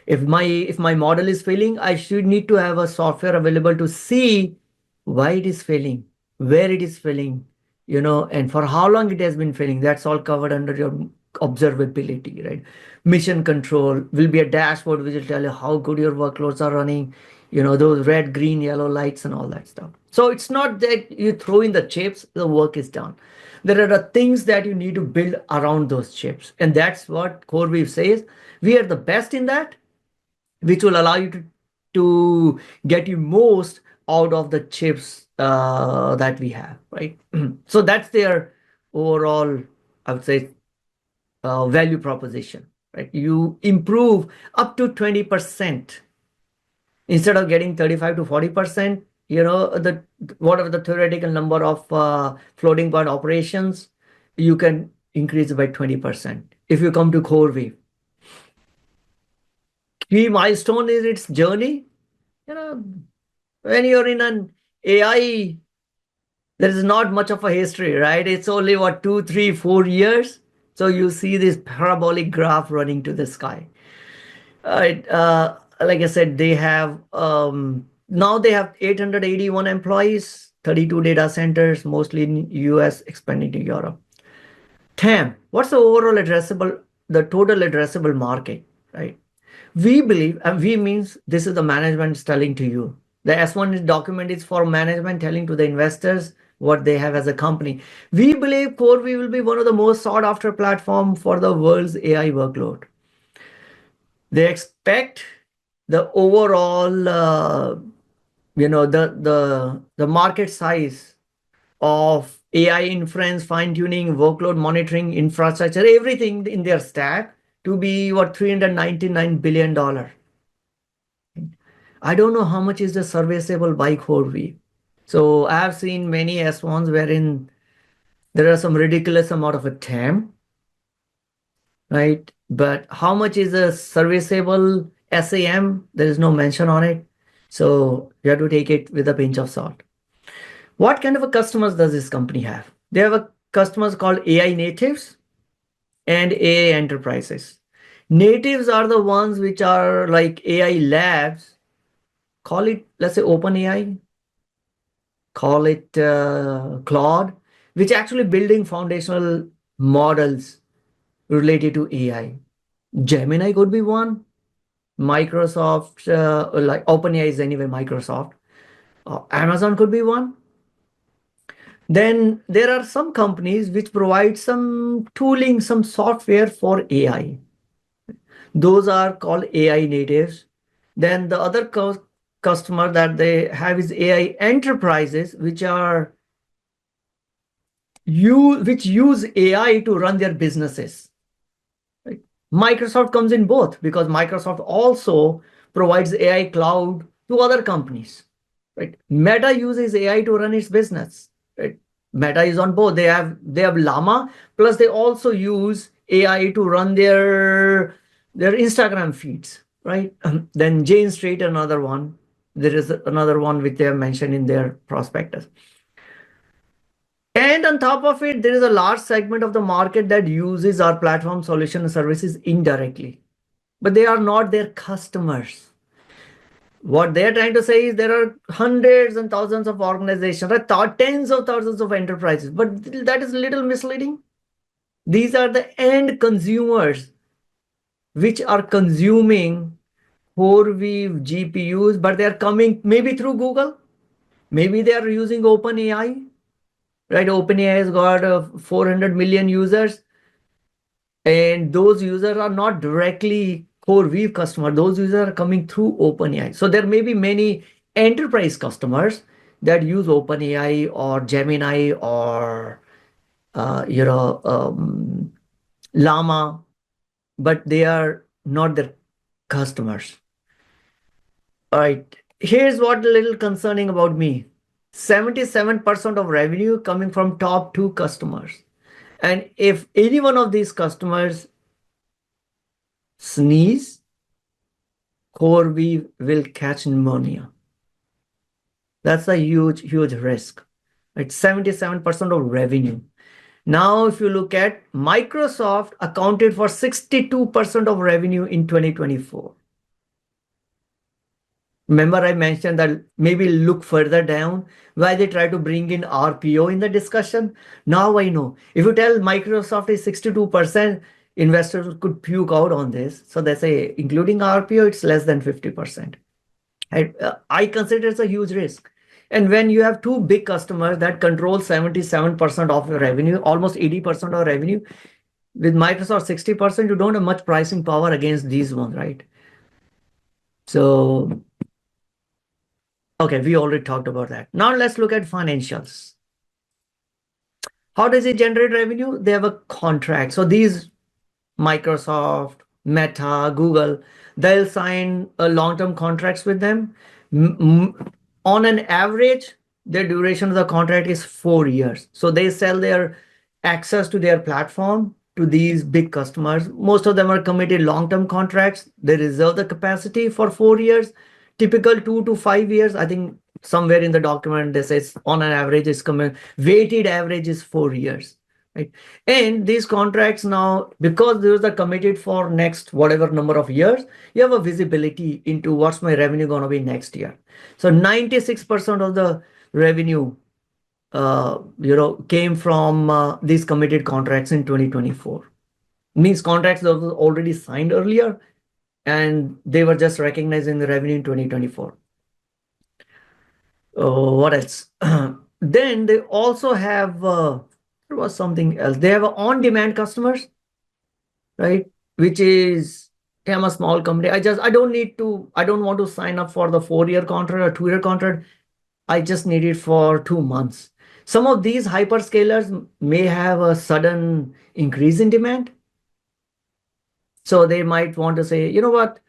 If my model is failing, I should need to have a software available to see why it is failing, where it is failing, and for how long it has been failing. That's all covered under your observability, right? Mission control will be a dashboard which will tell you how good your workloads are running, those red, green, yellow lights and all that stuff. So it's not that you throw in the chips, the work is done. There are the things that you need to build around those chips. And that's what Coreweave says. We are the best in that, which will allow you to get you most out of the chips that we have, right? So that's their overall, I would say, value proposition, right? You improve up to 20% instead of getting 35 to 40%. Whatever the theoretical number of floating point operations, you can increase by 20% if you come to Coreweave. Key milestone is its journey. When you're in an AI, there is not much of a history, right? It's only 2, 3, 4 years. So you see this parabolic graph running to the sky. Right. Like I said, they have now they have 881 employees, 32 data centers, mostly in US, expanding to Europe. TAM, what's the total addressable market, right? We believe, and we means this is the management telling to you. The S1 document is for management telling to the investors what they have as a company. We believe Coreweave will be one of the most sought after platform for the world's AI workload. They expect the overall, the market size of AI inference, fine-tuning, workload monitoring, infrastructure, everything in their stack to be $399 billion. I don't know how much is the serviceable by Coreweave. So I have seen many S1s wherein there are some ridiculous amount of a TAM, right? But how much is a serviceable SAM? There is no mention on it. So you have to take it with a pinch of salt. What kind of a customers does this company have? They have a customers called AI natives and AI enterprises. Natives are the ones which are like AI labs. Call it, let's say, OpenAI. Call it Claude, which actually building foundational models related to AI. Gemini could be one. Microsoft, like OpenAI is anyway Microsoft. Amazon could be one. Then there are some companies which provide some tooling, some software for AI. Those are called AI natives. Then the other customer that they have is AI enterprises, which use AI to run their businesses. Right? Microsoft comes in both because Microsoft also provides AI cloud to other companies. Right? Meta uses AI to run its business. Right? Meta is on both. They have Llama, plus they also use AI to run their Instagram feeds. Right? Then Jane Street, another one. There is another one which they have mentioned in their prospectus. And on top of it, there is a large segment of the market that uses our platform solution and services indirectly, but they are not their customers. What they're trying to say is there are hundreds and thousands of organizations, tens of thousands of enterprises, but that is a little misleading. These are the end consumers which are consuming Coreweave GPUs, but they are coming maybe through Google, maybe they are using OpenAI, right? OpenAI has got 400 million users, and those users are not directly Coreweave customers. Those users are coming through OpenAI. So there may be many enterprise customers that use OpenAI or Gemini or Llama, but they are not their customers. All right, here's what a little concerning about me. 77% of revenue coming from top 2 customers. And if any one of these customers sneeze, Coreweave will catch pneumonia. That's a huge, huge risk. It's 77% of revenue. Now, if you look at Microsoft accounted for 62% of revenue in 2024. Remember, I mentioned that maybe look further down why they try to bring in RPO in the discussion. Now I know. If you tell Microsoft is 62%, investors could puke out on this. So they say, including RPO, it's less than 50%. I consider it's a huge risk. And when you have 2 big customers that control 77% of your revenue, almost 80% of revenue, with Microsoft 60%, you don't have much pricing power against these ones, right? So, okay, we already talked about that. Now let's look at financials. How does it generate revenue? They have a contract. So these Microsoft, Meta, Google, they'll sign long-term contracts with them. On an average, the duration of the contract is 4 years. So they sell their access to their platform to these big customers. Most of them are committed long-term contracts. They reserve the capacity for 4 years. Typical 2 to 5 years. I think somewhere in the document they say on an average is weighted average is 4 years. Right. And these contracts now, because those are committed for next whatever number of years, you have a visibility into what's my revenue going to be next year. So 96% of the revenue, came from these committed contracts in 2024. Means contracts that were already signed earlier, and they were just recognizing the revenue in 2024. What else? Then they also have, there was something else. They have on-demand customers, right? Which is, I'm a small company. I don't want to sign up for the 4-year contract or 2-year contract. I just need it for 2 months. Some of these hyperscalers may have a sudden increase in demand. So they might want to say, you know what,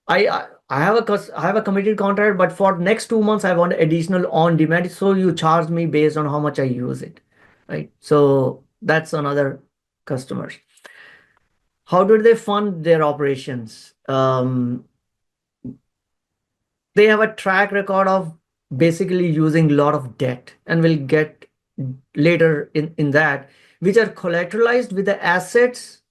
I have a committed contract, but for next 2 months, I want additional on demand. So you charge me based on how much I use it, right? So that's another customer. How did they fund their operations? They have a track record of basically using a lot of debt, and we'll get later in that, which are collateralized with the assets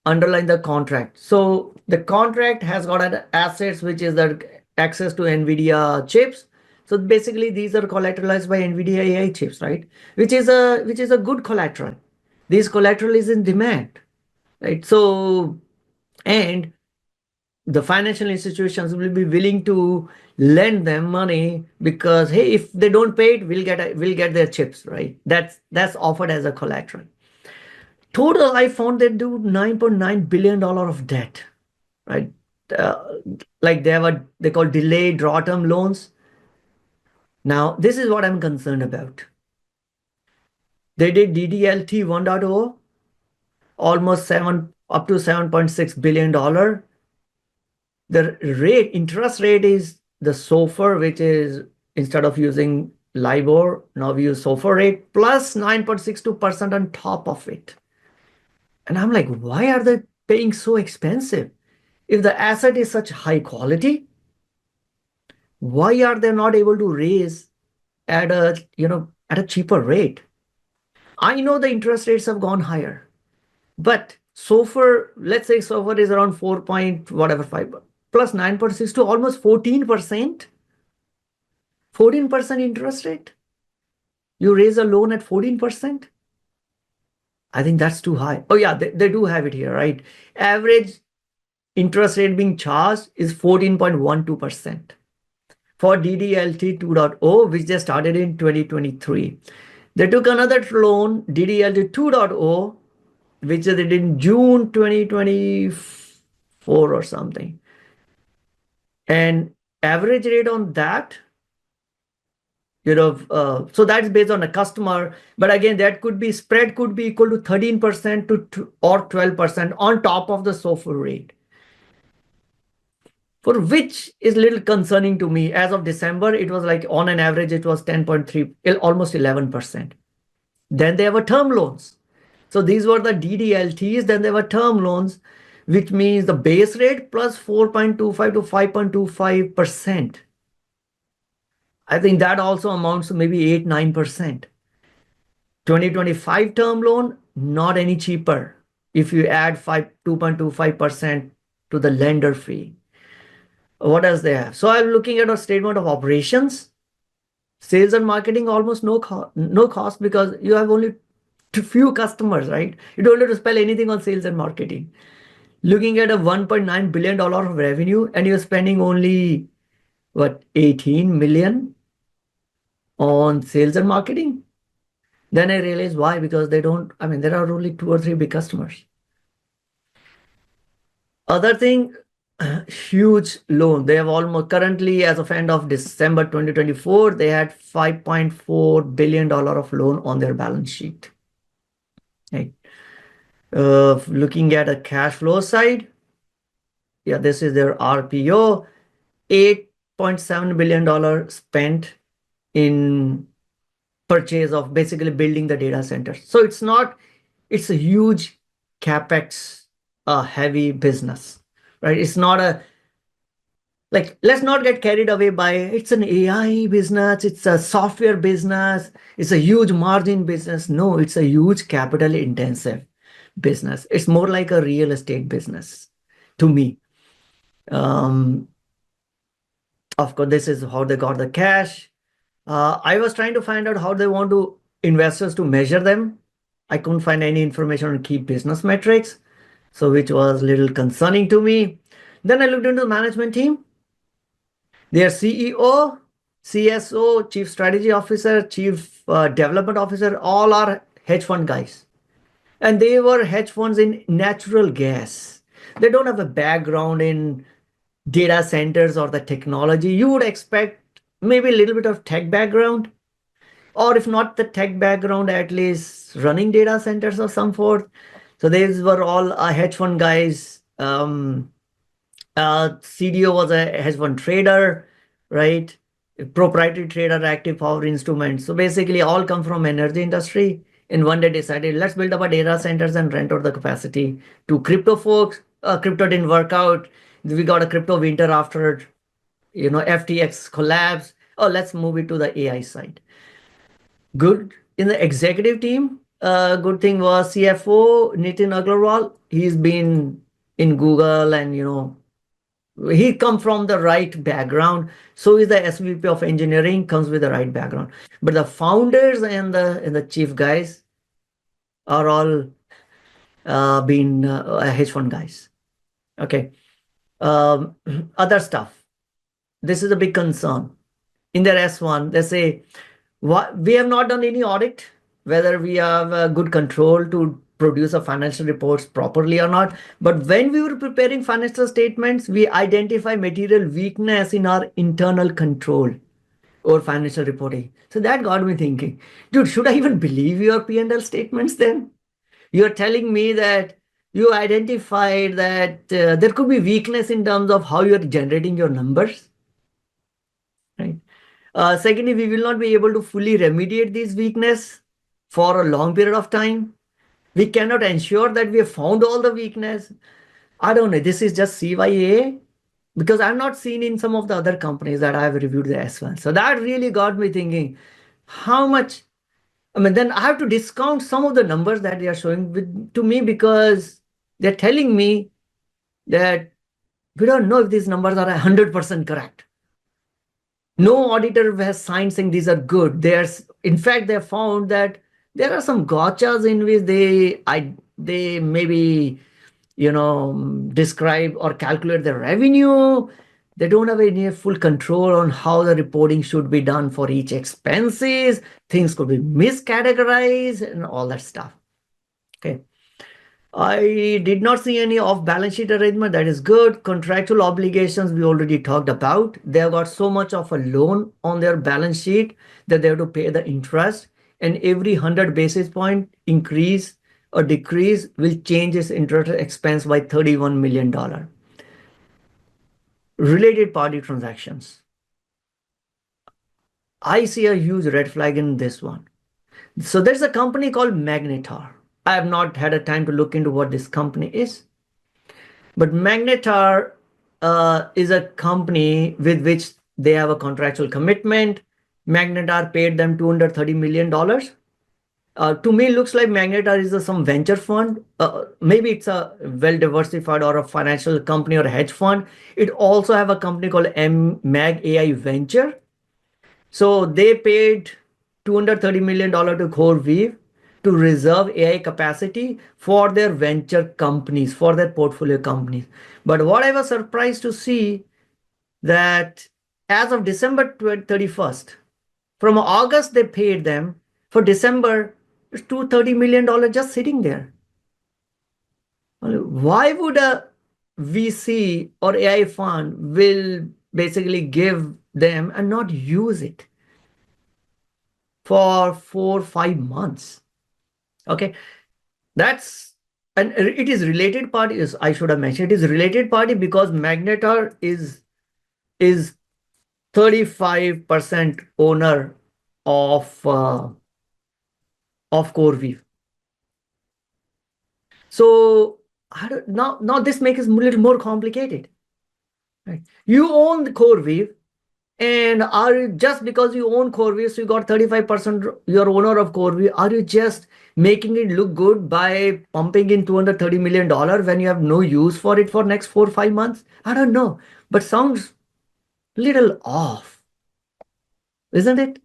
underlying the contract. So the contract has got assets, which is the access to NVIDIA chips. So basically these are collateralized by NVIDIA AI chips, right? Which is a good collateral. This collateral is in demand, right? So, and the financial institutions will be willing to lend them money because, hey, if they don't pay it, we'll get their chips, right? That's offered as a collateral. Total, I found they do $9.9 billion of debt, right? Like they call delayed draw term loans. Now, this is what I'm concerned about. They did DDLT 1.0, almost up to $7.6 billion. The interest rate is the SOFR, which is, instead of using LIBOR, now we use SOFR rate plus 9.62% on top of it. And I'm like, why are they paying so expensive? If the asset is such high quality, why are they not able to raise at a cheaper rate? I know the interest rates have gone higher, but SOFR, let's say SOFR is around 4 point whatever 5, plus 9.6 to almost 14%. 14% interest rate. You raise a loan at 14%. I think that's too high. Oh yeah, they do have it here, right? Average interest rate being charged is 14.12% for DDLT 2.0, which they started in 2023. They took another loan, DDLT 2.0, which they did in June 2024 or something. And average rate on that, so that's based on a customer, but again, that could be spread could be equal to 13% to or 12% on top of the SOFR rate, for which is a little concerning to me. As of December, it was like on an average, it was 10.3, almost 11%. Then there were term loans. So these were the DDLTs, then there were term loans, which means the base rate plus 4.25 to 5.25%. I think that also amounts to maybe 8-9%. 2025 term loan, not any cheaper if you add 2.25% to the lender fee. What else they have? So I'm looking at a statement of operations. Sales and marketing, almost no cost because you have only few customers, right? You don't have to spend anything on sales and marketing. Looking at a $1.9 billion of revenue and you're spending only, what, 18 million on sales and marketing? Then I realized why, because there are only 2 or 3 big customers. Other thing, huge loan. They have almost currently, as of end of December 2024, they had $5.4 billion of loan on their balance sheet. Right. Looking at a cash flow side, yeah, this is their RPO, $8.7 billion spent in purchase of basically building the data center. So it's a huge capex heavy business, right? It's not let's not get carried away by it's an AI business, it's a software business, it's a huge margin business. No, it's a huge capital intensive business. It's more like a real estate business to me. Of course, this is how they got the cash. I was trying to find out how they want investors to measure them. I couldn't find any information on key business metrics, so which was a little concerning to me. Then I looked into the management team. Their CEO, CSO, Chief Strategy Officer, Chief Development Officer, all are hedge fund guys. And they were hedge funds in natural gas. They don't have a background in data centers or the technology. You would expect maybe a little bit of tech background, or if not the tech background, at least running data centers of some sort. So these were all hedge fund guys. CDO was a hedge fund trader, right? A proprietary trader, active power instruments. So basically all come from energy industry. And one day decided, let's build up our data centers and rent out the capacity to crypto folks. Crypto didn't work out. We got a crypto winter after, FTX collapse. Oh, let's move it to the AI side. Good. In the executive team, good thing was CFO Nitin Agarwal. He's been in Google and, he come from the right background. So is the SVP of engineering, comes with the right background. But the founders and the chief guys are all been hedge fund guys. Okay. Other stuff. This is a big concern. In their S1, they say, we have not done any audit, whether we have good control to produce a financial reports properly or not. But when we were preparing financial statements, we identify material weakness in our internal control or financial reporting. So that got me thinking, dude, should I even believe your P&L statements then? You're telling me that you identified that there could be weakness in terms of how you're generating your numbers, right? Secondly, we will not be able to fully remediate these weakness for a long period of time. We cannot ensure that we have found all the weakness. I don't know. This is just CYA, because I'm not seen in some of the other companies that I've reviewed the S1. So that really got me thinking, how much, then I have to discount some of the numbers that they are showing to me, because they're telling me that We don't know if these numbers are 100% correct. No auditor has signed saying these are good. In fact, they found that there are some gotchas in which they maybe describe or calculate the revenue. They don't have any full control on how the reporting should be done for each expenses. Things could be miscategorized and all that stuff. Okay. I did not see any off-balance sheet arrangement. That is good. Contractual obligations we already talked about. They have got so much of a loan on their balance sheet that they have to pay the interest. And every 100 basis point increase or decrease will change its interest expense by $31 million. Related party transactions. I see a huge red flag in this one. So there's a company called Magnetar. I have not had a time to look into what this company is. But Magnetar is a company with which they have a contractual commitment. Magnetar paid them $230 million. To me, it looks like Magnetar is some venture fund. Maybe it's a well-diversified or a financial company or a hedge fund. It also have a company called Mag AI Venture. So they paid $230 million to Coreweave to reserve AI capacity for their venture companies, for their portfolio companies. But what I was surprised to see that as of December 31st, from August they paid them, for December, it's $230 million just sitting there. Why would a VC or AI fund will basically give them and not use it for 4-5 months? Okay, and it is related party. I should have mentioned it is related party because Magnetar is 35% owner of Coreweave. So now this makes it a little more complicated. Right? You own the Coreweave, and just because you own Coreweave, so you got 35%, you're owner of Coreweave, are you just making it look good by pumping in $230 million when you have no use for it for next 4-5 months? I don't know, but sounds little off, isn't it?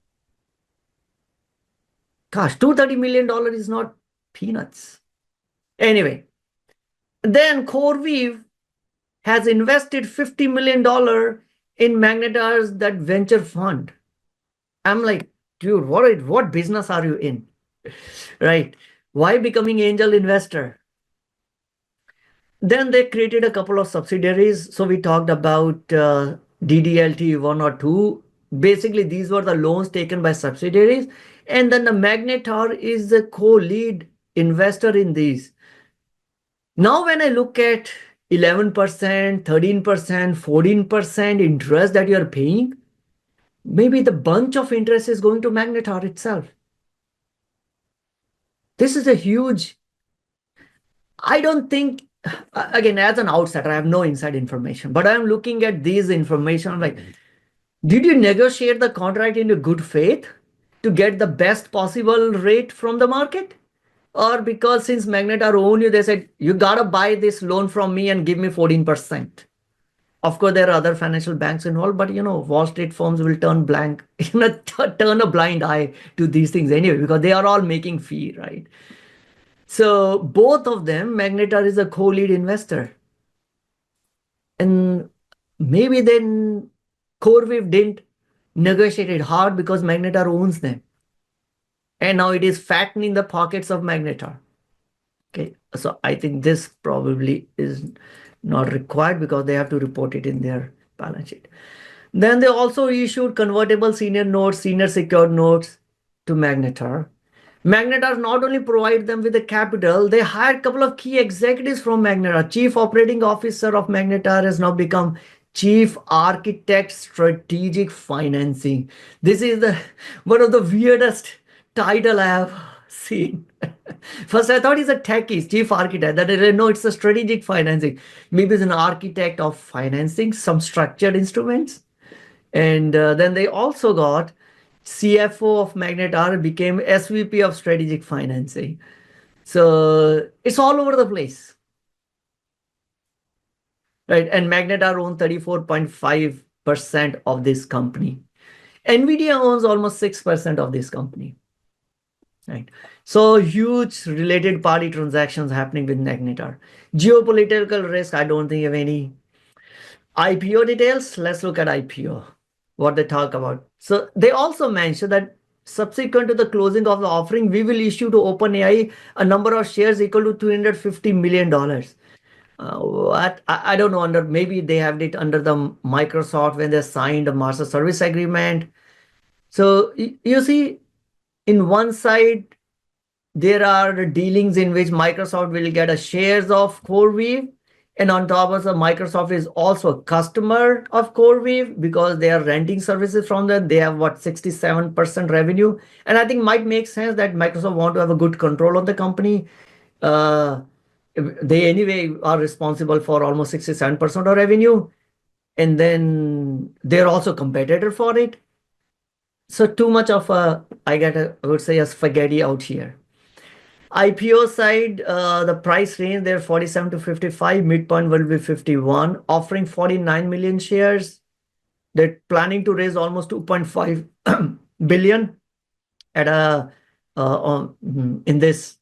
Gosh, $230 million is not peanuts. Anyway, then Coreweave has invested $50 million in Magnetar's that venture fund. I'm like, dude, what business are you in? Right? Why becoming angel investor? Then they created a couple of subsidiaries. So we talked about DDLT 1 or 2. Basically, these were the loans taken by subsidiaries. And then the Magnetar is the co-lead investor in these. Now, when I look at 11%, 13%, 14% interest that you're paying, maybe the bunch of interest is going to Magnetar itself. This is a huge, I don't think, again, as an outsider, I have no inside information, but I'm looking at these information. I'm like, did you negotiate the contract in good faith to get the best possible rate from the market? Or because since Magnetar own you, they said, you got to buy this loan from me and give me 14%. Of course, there are other financial banks involved, but Wall Street firms will turn turn a blind eye to these things anyway, because they are all making fee, right? So both of them, Magnetar is a co-lead investor. And maybe then Coreweave didn't negotiate it hard because Magnetar owns them. And now it is fattening the pockets of Magnetar. Okay, so I think this probably is not required because they have to report it in their balance sheet. Then they also issued convertible senior notes, senior secured notes to Magnetar. Magnetar not only provide them with the capital, they hired a couple of key executives from Magnetar. Chief Operating Officer of Magnetar has now become Chief Architect Strategic Financing. This is one of the weirdest title I have seen. First, I thought he's a techie, chief architect. That I didn't know it's a strategic financing. Maybe he's an architect of financing some structured instruments. And then they also got CFO of Magnetar, became SVP of strategic financing. So it's all over the place. right? And Magnetar owns 34.5% of this company. NVIDIA owns almost 6% of this company, right? So huge related party transactions happening with Magnetar. Geopolitical risk, I don't think you have any. IPO details, let's look at IPO, what they talk about. So they also mention that subsequent to the closing of the offering, we will issue to OpenAI a number of shares equal to $250 million. What I don't know, under maybe they have it under the Microsoft when they signed a master service agreement. So you see, in one side, there are dealings in which Microsoft will get a shares of Coreweave, and on top of that, Microsoft is also a customer of Coreweave because they are renting services from them. They have what, 67% revenue, and I think might make sense that Microsoft want to have a good control on the company. They anyway are responsible for almost 67% of revenue, and then they're also competitor for it. So too much of a, I would say, a spaghetti out here. IPO side, the price range there 47 to 55, midpoint will be 51, offering 49 million shares. They're planning to raise almost 2.5 billion at in this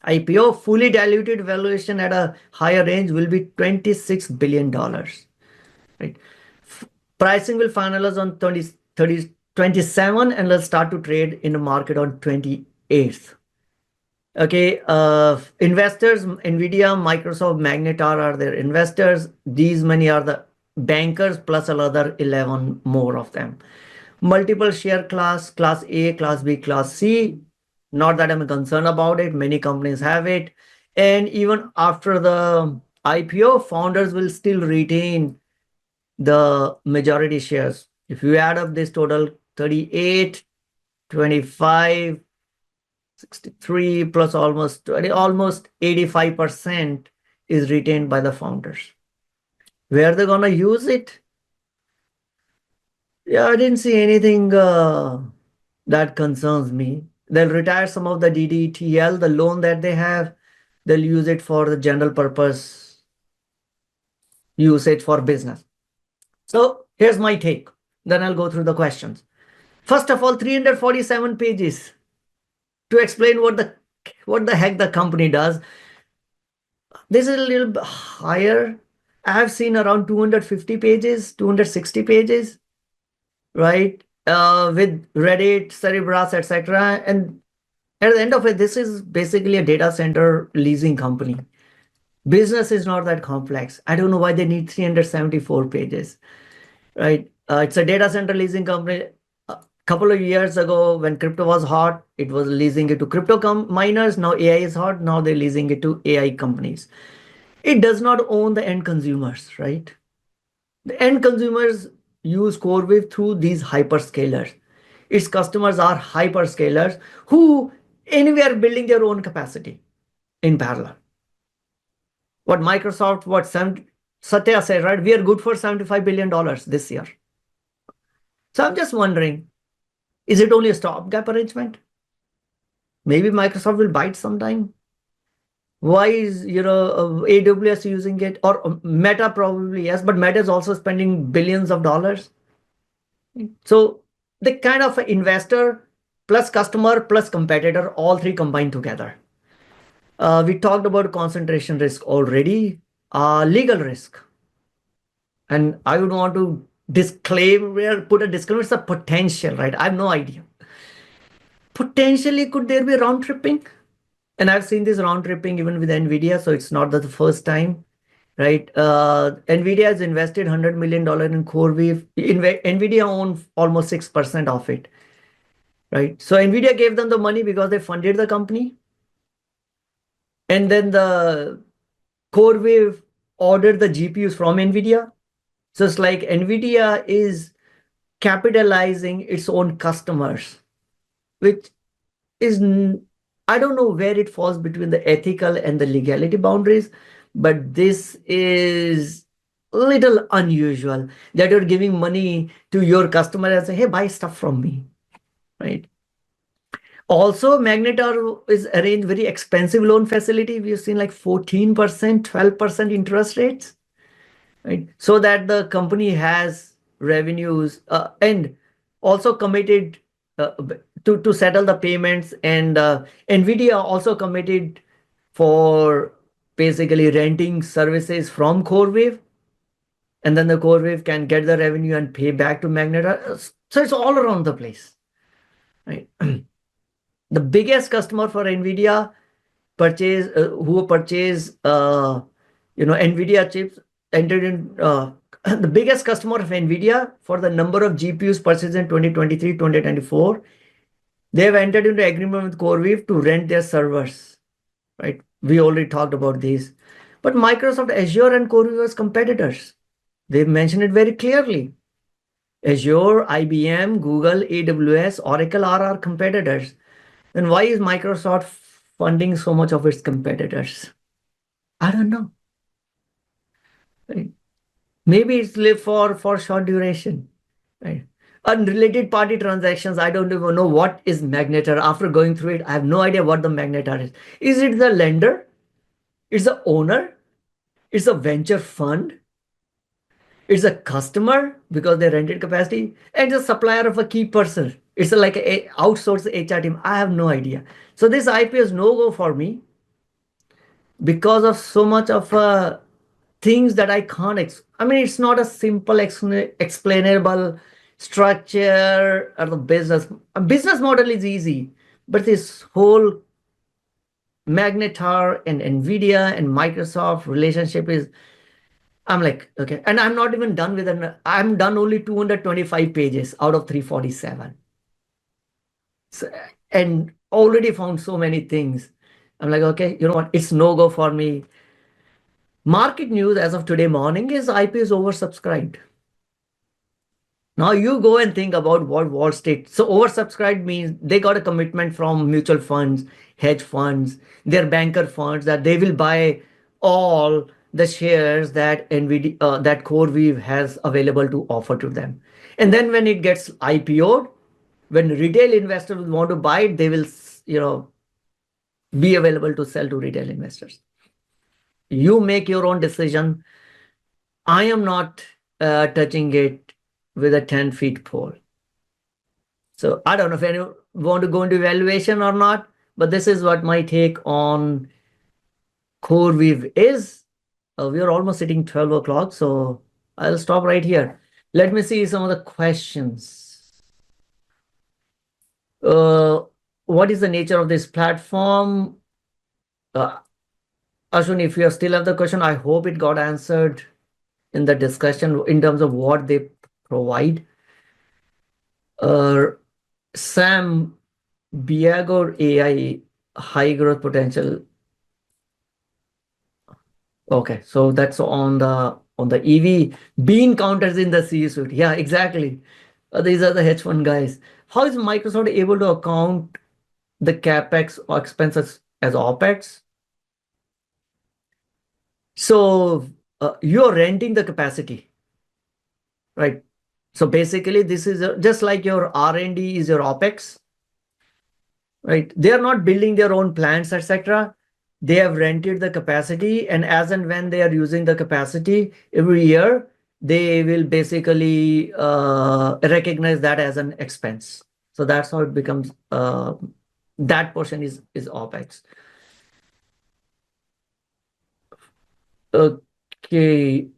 IPO. Fully diluted valuation at a higher range will be $26 billion. Right? Pricing will finalize on 27 and will start to trade in the market on 28th. Okay, investors, NVIDIA, Microsoft, Magnetar are their investors. These many are the bankers plus another 11 more of them. Multiple share class A, class B, class C. Not that I'm concerned about it. Many companies have it. And even after the IPO, founders will still retain the majority shares. If you add up this total 38, 25, 63 plus almost 20, almost 85% is retained by the founders. Where they're gonna use it? Yeah, I didn't see anything that concerns me. They'll retire some of the DDTL, the loan that they have. They'll use it for the general purpose, use it for business. So here's my take. Then I'll go through the questions. First of all, 347 pages to explain what the heck the company does. This is a little bit higher. I have seen around 250 pages, 260 pages, right? With Reddit, Cerebras, etc. And at the end of it, this is basically a data center leasing company. Business is not that complex. I don't know why they need 374 pages, right? It's a data center leasing company. A couple of years ago, when crypto was hot, it was leasing it to crypto miners. Now AI is hot. Now they're leasing it to AI companies. It does not own the end consumers, right? The end consumers use Coreweave through these hyperscalers. Its customers are hyperscalers who anyway are building their own capacity in parallel. What Microsoft, what Satya said, right? We are good for $75 billion this year. So I'm just wondering, is it only a stopgap arrangement? Maybe Microsoft will bite sometime. Why is AWS using it, or Meta probably yes, but Meta is also spending billions of dollars. So the kind of investor plus customer plus competitor, all three combined together. We talked about concentration risk already, legal risk, and I would want to put a disclaimer. It's a potential, right? I have no idea. Potentially, could there be round tripping? And I've seen this round tripping even with NVIDIA, so it's not the first time, right? NVIDIA has invested $100 million in Coreweave. NVIDIA owns almost 6% of it, right? So NVIDIA gave them the money because they funded the company. And then the Coreweave ordered the GPUs from NVIDIA. So it's like NVIDIA is capitalizing its own customers, which is, I don't know where it falls between the ethical and the legality boundaries, but this is a little unusual that you're giving money to your customer and say, hey, buy stuff from me, right? Also, Magnetar is arranged very expensive loan facility. We've seen like 14%, 12% interest rates. right? So that the company has revenues and also committed to settle the payments, and NVIDIA also committed for basically renting services from Corewave, and then the Corewave can get the revenue and pay back to Magnetar. So it's all around the place, right? The biggest customer for NVIDIA who purchase NVIDIA chips entered in the biggest customer of NVIDIA for the number of GPUs purchased in 2023, 2024. They have entered into agreement with CoreWeave to rent their servers, right? We already talked about these. But Microsoft Azure and CoreWeave as competitors. They've mentioned it very clearly. Azure, IBM, Google, AWS, Oracle are our competitors. Then why is Microsoft funding so much of its competitors? I don't know. Right? Maybe it's live for short duration. Right? Unrelated party transactions, I don't even know what is Magnetar. After going through it, I have no idea what the Magnetar is. Is it the lender? It's the owner? It's a venture fund? It's a customer because they rented capacity, and a supplier of a key person. It's like a outsourced HR team. I have no idea. So this IPO is no go for me because of so much of things that I can't. I mean, it's not a simple explainable structure or the business. A business model is easy, but this whole Magnetar and NVIDIA and Microsoft relationship is. I'm like, okay. And I'm not even done with I'm done only 225 pages out of 347. So, and already found so many things. I'm like, okay, you know what? It's no go for me. Market news as of today morning is IPO is oversubscribed. Now you go and think about what Wall Street. So oversubscribed means they got a commitment from mutual funds, hedge funds, their banker funds that they will buy all the shares that NVIDIA, that CoreWeave has available to offer to them. And then when it gets IPO'd, when retail investors will want to buy it, they will, be available to sell to retail investors. You make your own decision. I am not touching it with a 10-foot pole. So I don't know if anyone want to go into evaluation or not, but this is what my take on CoreWeave is. We are almost hitting 12 o'clock, so I'll stop right here. Let me see some of the questions. What is the nature of this platform? Ashwin, if you still have the question, I hope it got answered in the discussion in terms of what they provide. Sam, Biagor AI, high growth potential. Okay, so that's on the EV bean counters in the C-suite. Yeah, exactly. These are the hedge fund guys. How is Microsoft able to account the capex or expenses as OPEX? So you're renting the capacity, right? So basically, this is just like your R&D is your OPEX, right? They are not building their own plants, etc. They have rented the capacity, and as and when they are using the capacity every year, they will basically recognize that as an expense. So that's how it becomes. That portion is OPEX. Okay.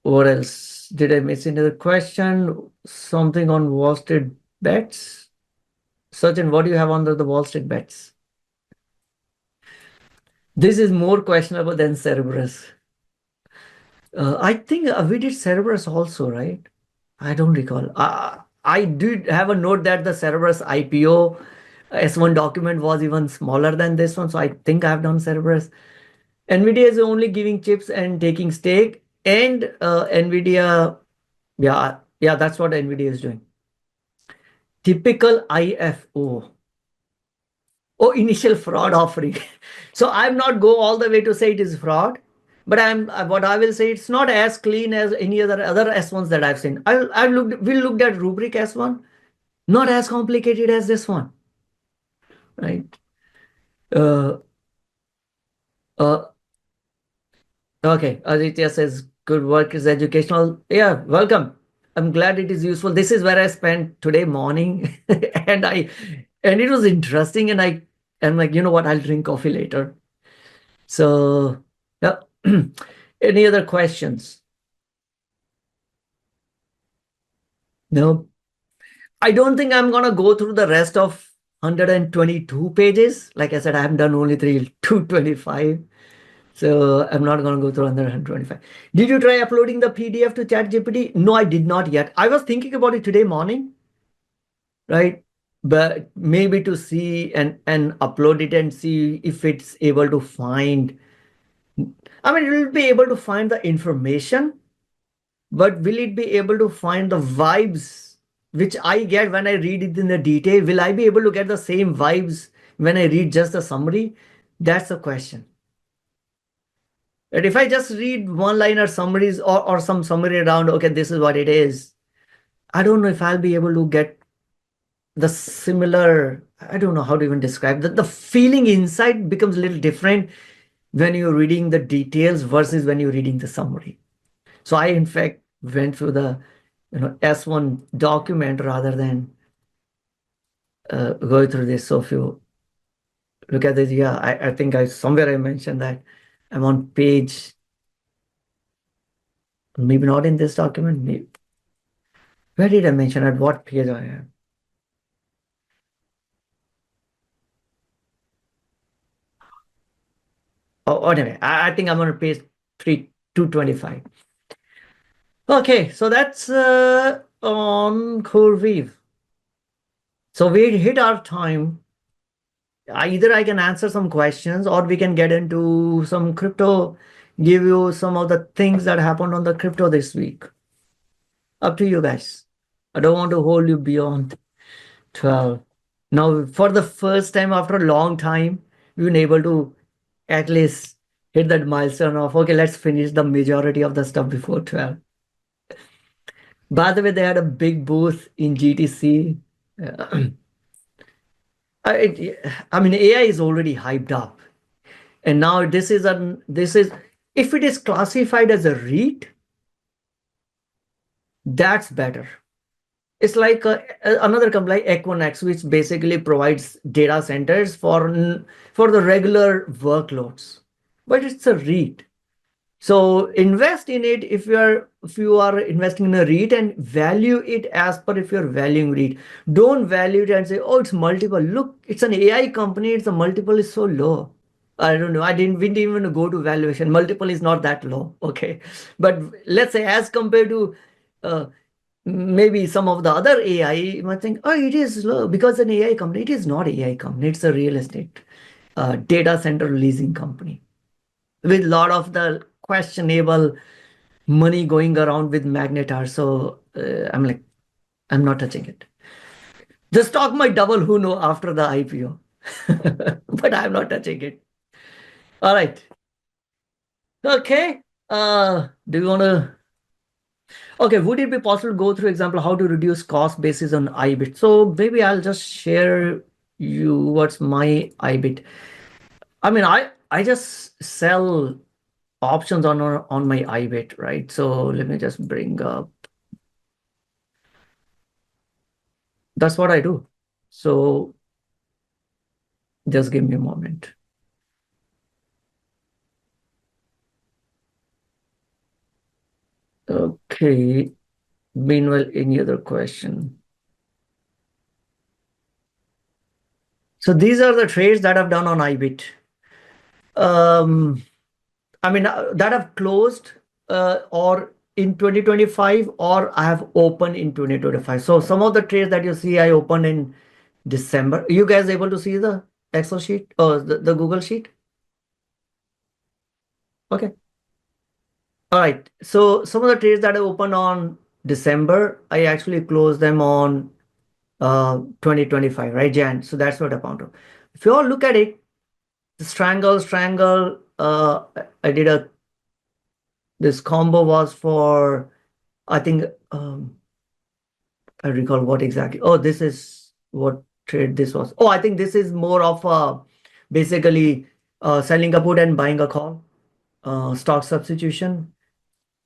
What else? Did I miss another question? Something on Wall Street bets? Sachin, what do you have under the Wall Street bets? This is more questionable than Cerberus. I think we did Cerberus also, right? I don't recall. I did have a note that the Cerberus IPO S1 document was even smaller than this one. So I think I've done Cerberus. NVIDIA is only giving chips and taking stake. And NVIDIA, yeah, that's what NVIDIA is doing. Typical IFO. Oh, initial fraud offering. So I'm not go all the way to say it is fraud, but what I will say, it's not as clean as any other S1s that I've seen. We looked at Rubrik S1, not as complicated as this one, right? Okay, Aditya says, good work is educational. Yeah, welcome. I'm glad it is useful. This is where I spent today morning and it was interesting and I'm like, you know what, I'll drink coffee later. So, yeah. Any other questions? No. I don't think I'm gonna go through the rest of 122 pages. Like I said, I haven't done only 225. So I'm not going to go through another 125. Did you try uploading the PDF to ChatGPT? No, I did not yet. I was thinking about it today morning, right? But maybe to see and upload it and see if it's able to find. I mean, it will be able to find the information, but will it be able to find the vibes which I get when I read it in the detail? Will I be able to get the same vibes when I read just the summary? That's the question. And if I just read one-liner summaries or some summary around, okay, this is what it is, I don't know if I'll be able to get the similar, I don't know how to even describe that. The feeling inside becomes a little different when you're reading the details versus when you're reading the summary. So I, in fact, went through the S1 document rather than go through this. So if you look at this, yeah, I think somewhere I mentioned that I'm on page, maybe not in this document, maybe. Where did I mention at what page I am? Oh, anyway, I think I'm on page 225. Okay, so that's on Coreweave. So we hit our time. Either I can answer some questions or we can get into some crypto, give you some of the things that happened on the crypto this week. Up to you guys. I don't want to hold you beyond 12. Now, for the first time after a long time, we've been able to at least hit that milestone of, okay, let's finish the majority of the stuff before 12. By the way, they had a big booth in GTC. I mean, AI is already hyped up. And now this is, if it is classified as a REIT, that's better. It's like another company like Equinix, which basically provides data centers for the regular workloads, but it's a REIT. So invest in it if you are investing in a REIT and value it as per if you're valuing REIT. Don't value it and say, oh, it's multiple. Look, it's an AI company. It's a multiple is so low. I don't know. We didn't even go to valuation. Multiple is not that low. Okay. But let's say as compared to maybe some of the other AI, you might think, oh, it is low because an AI company. It is not AI company. It's a real estate data center leasing company with a lot of the questionable money going around with Magnetar. So I'm like, I'm not touching it. The stock might double, who know, after the IPO. But I'm not touching it. All right. Okay. Do you want to? Okay, would it be possible to go through example how to reduce cost basis on IBIT? So maybe I'll just share you what's my IBIT. I mean, I just sell options on my IBIT, right? So let me just bring up. That's what I do. So just give me a moment. Okay. Meanwhile, any other question? So these are the trades that I've done on IBIT. I mean, that I've closed or in 2025 or I have opened in 2025. So some of the trades that you see I opened in December. You guys able to see the Excel sheet or the Google sheet? Okay. All right. So some of the trades that I opened on December, I actually closed them on 2025, right, Jan? So that's what I found out. If you all look at it, the strangle, I did this combo was for, I think, I recall what exactly. Oh, this is what trade this was. Oh, I think this is more of a basically selling a put and buying a call. stock substitution,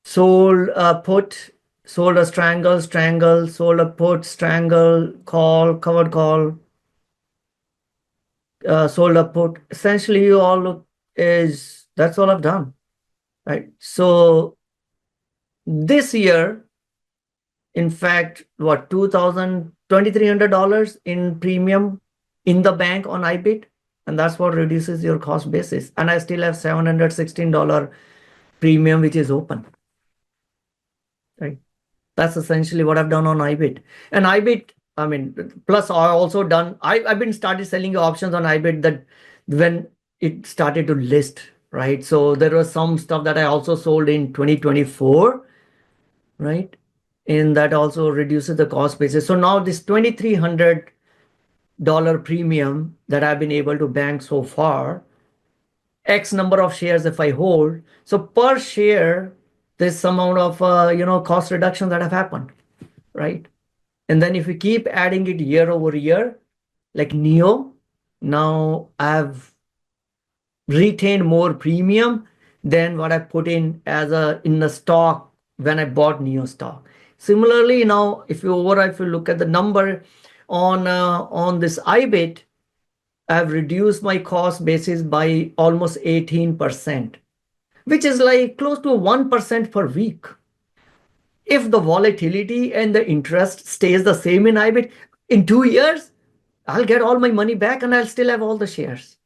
sold a put, sold a strangle, sold a put, strangle, call, covered call, sold a put. Essentially, that's all I've done, right? So this year, in fact, what, $2,300 in premium in the bank on IBIT, and that's what reduces your cost basis. And I still have $716 premium, which is open, right? That's essentially what I've done on IBIT. And IBIT, I mean, plus I also done, I've been started selling options on IBIT that when it started to list, right? So there was some stuff that I also sold in 2024, right? And that also reduces the cost basis. So now this $2,300 premium that I've been able to bank so far, X number of shares if I hold. So per share, there's some amount of cost reduction that have happened, right? And then if we keep adding it year over year, like NEO, now I've retained more premium than what I put in in the stock when I bought NEO stock. Similarly, now if you look at the number on this IBIT, I've reduced my cost basis by almost 18%, which is like close to 1% per week. If the volatility and the interest stays the same in IBIT, in 2 years, I'll get all my money back and I'll still have all the shares.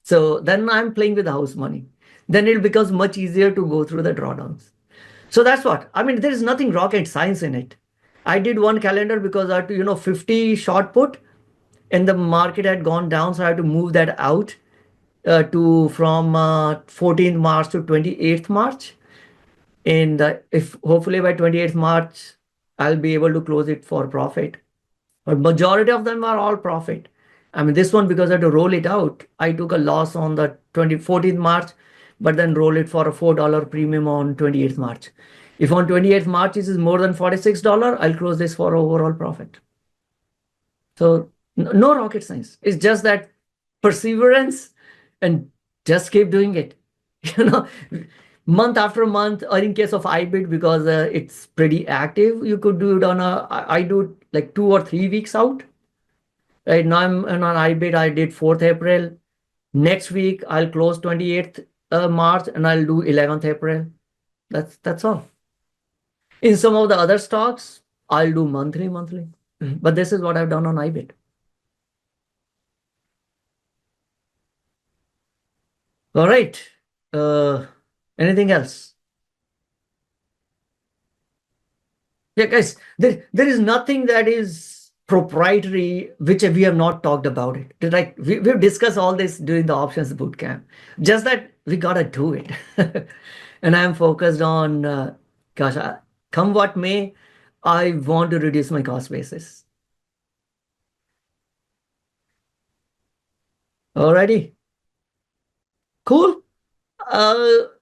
So then I'm playing with house money. Then it becomes much easier to go through the drawdowns. So that's what, I mean, there is nothing rocket science in it. I did one calendar because I had to, 50 short put and the market had gone down. So I had to move that out from 14th March to 28th March. And if hopefully by 28th March, I'll be able to close it for profit. But majority of them are all profit. I mean, this one, because I had to roll it out, I took a loss on the 14th March, but then roll it for a $4 premium on 28th March. If on 28th March this is more than $46, I'll close this for overall profit. So no rocket science. It's just that perseverance and just keep doing it. Month after month, or in case of IBIT, because it's pretty active, you could do it I do it like 2 or 3 weeks out. Right now I'm on IBIT, I did 4th April. Next week, I'll close 28th March and I'll do 11th April. That's all. In some of the other stocks, I'll do monthly. But this is what I've done on IBIT. All right. Anything else? Yeah, guys, there is nothing that is proprietary which we have not talked about it. Like we've discussed all this during the options bootcamp. Just that we gotta do it. And I'm focused on, come what may, I want to reduce my cost basis. Alrighty. Cool.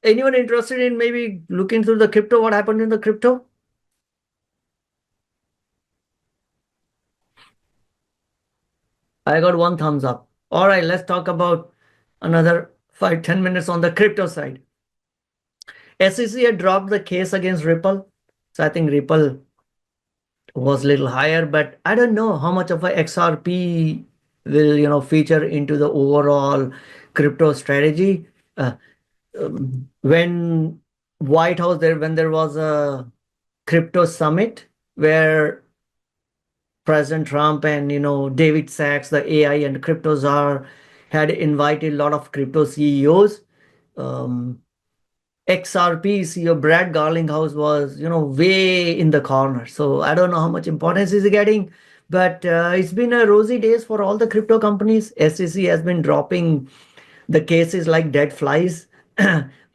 Anyone interested in maybe looking through the crypto, what happened in the crypto? I got 1 thumbs up. All right, let's talk about another 5-10 minutes on the crypto side. SEC had dropped the case against Ripple. So I think Ripple was a little higher, but I don't know how much of a XRP will, feature into the overall crypto strategy. When White House when there was a crypto summit where President Trump and David Sachs, the AI and crypto czar, had invited a lot of crypto CEOs. XRP CEO Brad Garlinghouse was way in the corner. So I don't know how much importance he's getting, but it's been a rosy days for all the crypto companies. SEC has been dropping the cases like dead flies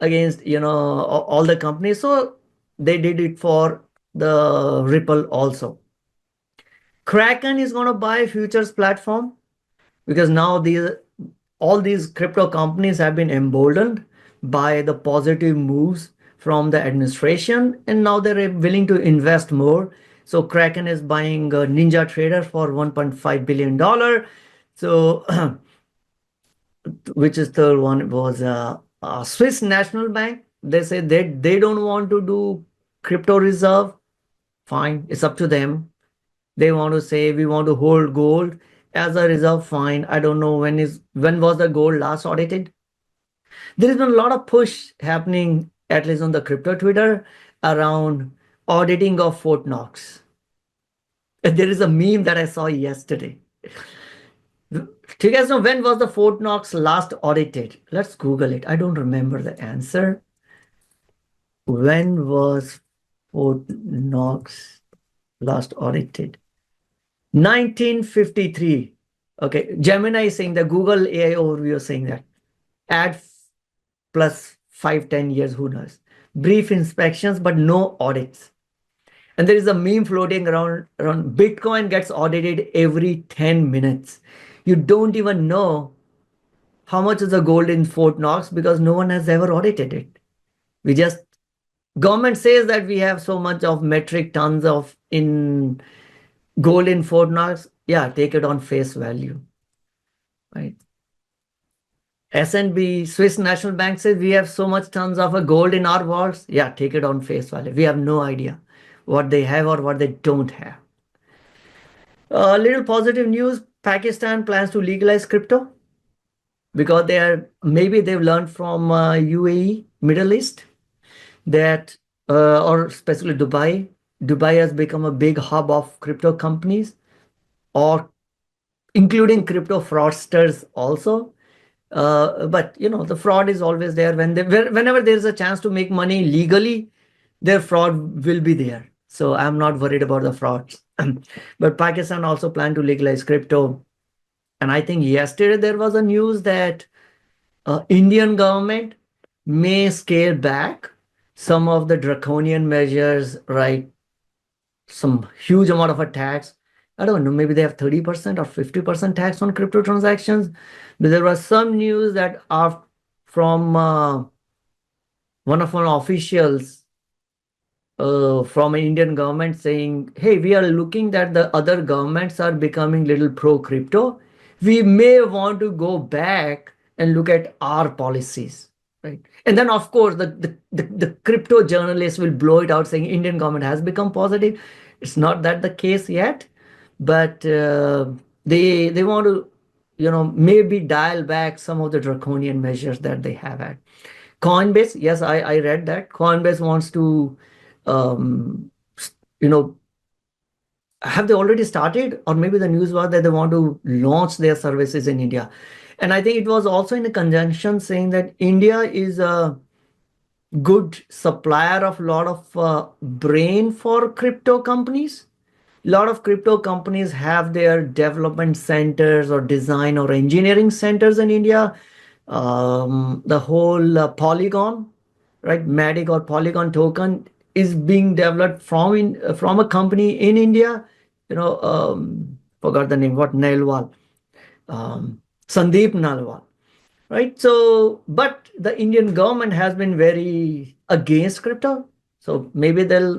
against all the companies. So they did it for the Ripple also. Kraken is going to buy futures platform because now all these crypto companies have been emboldened by the positive moves from the administration, and now they're willing to invest more. So Kraken is buying NinjaTrader for $1.5 billion. So which is the one was Swiss National Bank, they say they don't want to do crypto reserve. Fine, it's up to them. They want to say we want to hold gold as a reserve. Fine. I don't know when was the gold last audited. There has been a lot of push happening, at least on the crypto Twitter, around auditing of Fort Knox. There is a meme that I saw yesterday. Do you guys know when was the Fort Knox last audited? Let's Google it. I don't remember the answer. When was Fort Knox last audited? 1953. Okay, Gemini is saying that, Google AI overview is saying that. Add plus 5-10 years, who knows? Brief inspections, but no audits. And there is a meme floating around Bitcoin gets audited every 10 minutes. You don't even know how much is the gold in Fort Knox because no one has ever audited it. Government says that we have so much of metric tons of in gold in Fort Knox. Yeah, take it on face value, right? SNB, Swiss National Bank says we have so much tons of gold in our vaults. Yeah, take it on face value. We have no idea what they have or what they don't have. A little positive news, Pakistan plans to legalize crypto because maybe they've learned from UAE, Middle East, that, or especially Dubai. Dubai has become a big hub of crypto companies, or including crypto fraudsters also. But the fraud is always there. Whenever there's a chance to make money legally, their fraud will be there. So I'm not worried about the frauds. But Pakistan also planned to legalize crypto. And I think yesterday there was a news that Indian government may scale back some of the draconian measures, right? Some huge amount of a tax. I don't know, maybe they have 30% or 50% tax on crypto transactions. But there was some news that are from one of our officials from an Indian government saying, hey, we are looking that the other governments are becoming little pro-crypto. We may want to go back and look at our policies, right? And then, of course, the crypto journalists will blow it out saying Indian government has become positive. It's not that the case yet, but they want to, maybe dial back some of the draconian measures that they have had. Coinbase, yes, I read that. Coinbase wants to, have they already started? Or maybe the news was that they want to launch their services in India. And I think it was also in a conjunction saying that India is a good supplier of a lot of brain for crypto companies. A lot of crypto companies have their development centers or design or engineering centers in India. The whole Polygon, right? Matic or Polygon token is being developed from a company in India. Forgot the name. What Nalwal, Sandeep Nalwal, right? So, but the Indian government has been very against crypto. So maybe they'll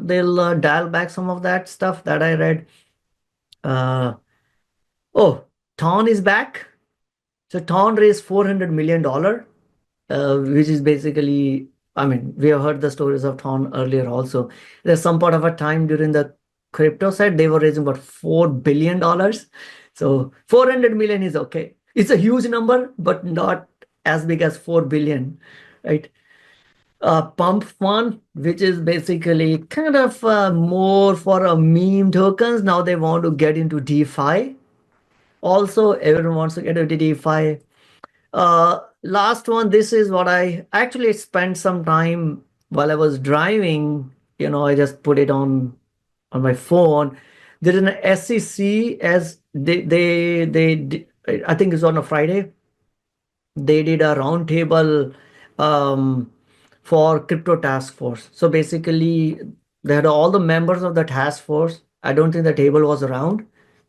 dial back some of that stuff that I read. Thorn is back. So Thorn raised $400 million, which is basically, we have heard the stories of Thorn earlier also. There's some part of a time during the crypto side, they were raising about $4 billion. So 400 million is okay. It's a huge number, but not as big as 4 billion, right? Pump Fund, which is basically kind of more for a meme tokens. Now they want to get into DeFi. Also, everyone wants to get into DeFi. Last one, this is what I actually spent some time while I was driving. I just put it on my phone. There is an SEC as they I think it's on a Friday. They did a roundtable for crypto task force. So basically, they had all the members of the task force. I don't think the table was around,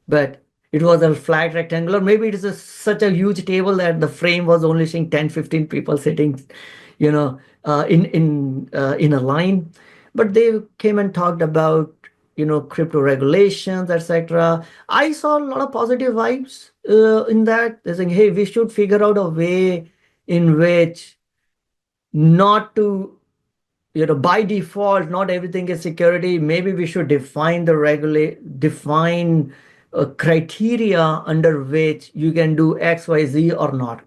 but it was a flat rectangular. Maybe it is such a huge table that the frame was only showing 10-15 people sitting, in a line. But they came and talked about, crypto regulations, etc. I saw a lot of positive vibes in that. They're saying, hey, we should figure out a way in which not to, by default, not everything is security. Maybe we should define criteria under which you can do X, Y, Z or not.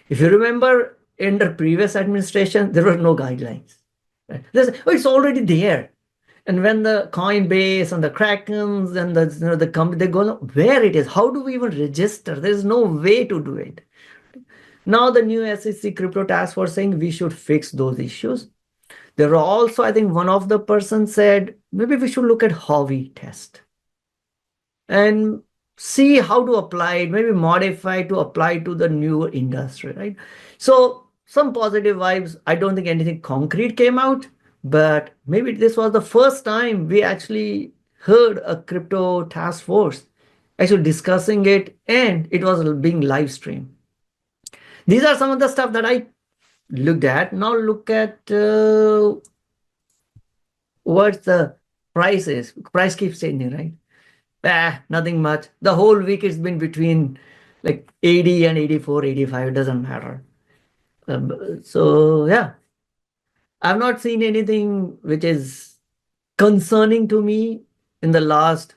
If you remember, in the previous administration, there were no guidelines. Right? It's already there. And when the Coinbase and the Krakens and the company, they go, where it is, how do we even register? There's no way to do it. Now the new SEC crypto task force saying we should fix those issues. There are also, I think one of the persons said, maybe we should look at Howey test and see how to apply it, maybe modify to apply to the new industry, right? So some positive vibes. I don't think anything concrete came out, but maybe this was the first time we actually heard a crypto task force actually discussing it, and it was being live streamed. These are some of the stuff that I looked at. Now look at what the price is. Price keeps changing, right? Nothing much. The whole week it's been between like 80 and 84, 85. It doesn't matter. So yeah, I've not seen anything which is concerning to me in the last,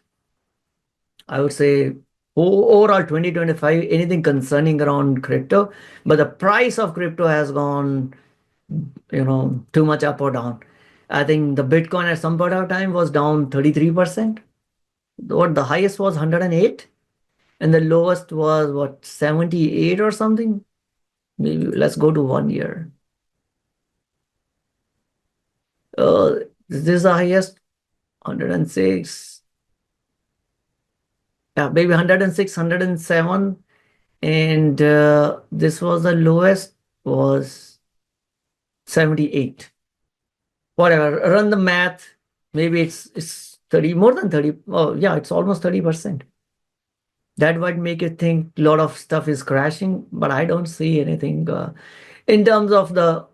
I would say, overall 2025, anything concerning around crypto. But the price of crypto has gone, too much up or down. I think the Bitcoin at some point of time was down 33%. What the highest was 108, and the lowest was what, 78 or something. Maybe let's go to 1 year. This is the highest, 106. Yeah, maybe 106, 107, and this was the lowest, was 78. Whatever, run the math. Maybe it's 30, more than 30. Oh yeah, it's almost 30%. That might make you think a lot of stuff is crashing, but I don't see anything in terms of the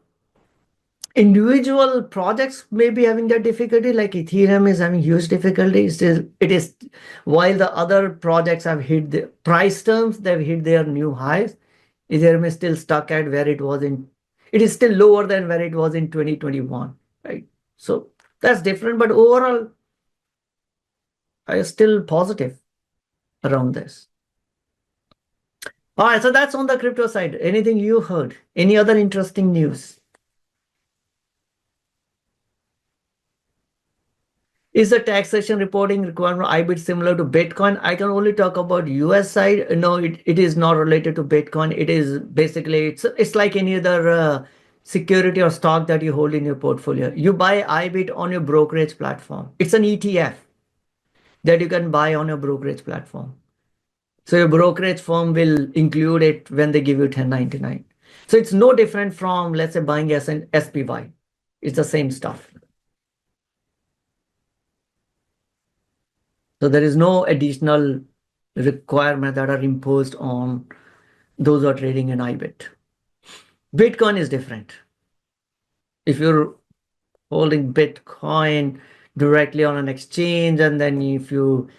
individual projects maybe having that difficulty. Like Ethereum is having huge difficulties. It is, while the other projects have hit the price terms, they've hit their new highs. Ethereum is still stuck at where it was it is still lower than where it was in 2021, right? So that's different, but overall, I am still positive around this. All right, so that's on the crypto side. Anything you heard? Any other interesting news? Is the taxation reporting requirement IBIT similar to Bitcoin? I can only talk about US side. No, it is not related to Bitcoin. It is basically, it's like any other security or stock that you hold in your portfolio. You buy IBIT on your brokerage platform. It's an ETF that you can buy on your brokerage platform. So your brokerage firm will include it when they give you 1099. So it's no different from, let's say, buying SPY. It's the same stuff. So there is no additional requirement that are imposed on those who are trading in IBIT. Bitcoin is different. If you're holding Bitcoin directly on an exchange, and then if you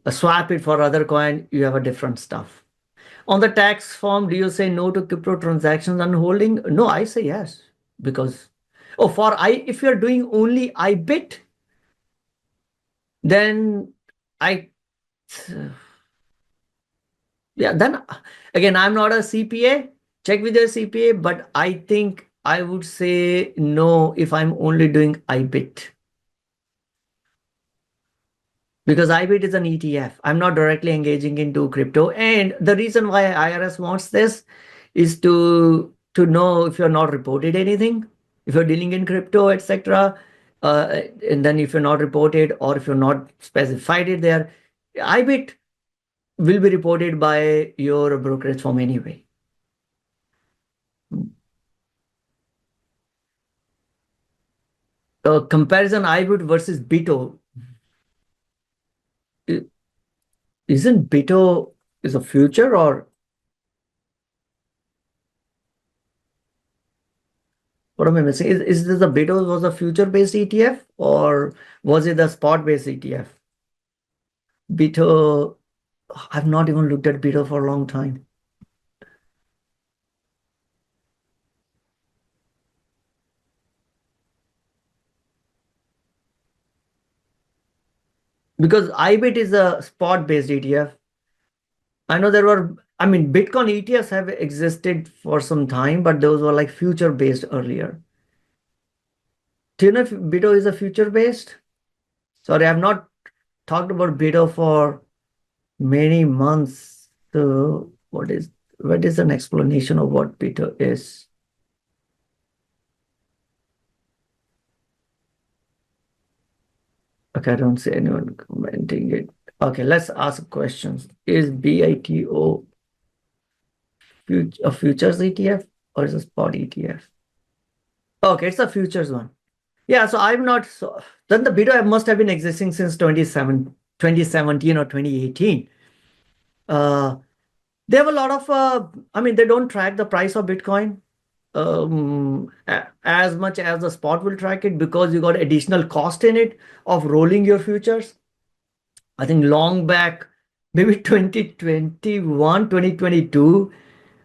swap it for other coin, you have a different stuff. On the tax form, do you say no to crypto transactions and holding? No, I say yes, because if you're doing only IBIT, then then again, I'm not a CPA. Check with your CPA, but I think I would say no if I'm only doing IBIT. Because IBIT is an ETF. I'm not directly engaging into crypto. And the reason why IRS wants this is to know if you're not reported anything, if you're dealing in crypto, etc. And then if you're not reported, or if you're not specified it there, IBIT will be reported by your brokerage firm anyway. Comparison IBIT versus BITO. Isn't BITO is a future, or what am I missing? Is this the BITO was a future-based ETF, or was it a spot-based ETF? BITO, I've not even looked at BITO for a long time. because IBIT is a spot-based ETF. I know Bitcoin ETFs have existed for some time, but those were like future-based earlier. Do you know if BITO is a future-based? Sorry, I've not talked about BITO for many months. So what is an explanation of what BITO is? Okay, I don't see anyone commenting it. Okay, let's ask questions. Is BITO a futures ETF or is it a spot ETF? Okay, it's a futures one. Yeah, so I'm not so then the BITO must have been existing since 2017 or 2018. They have a lot of they don't track the price of Bitcoin as much as the spot will track it, because you got additional cost in it of rolling your futures. I think long back, maybe 2021, 2022,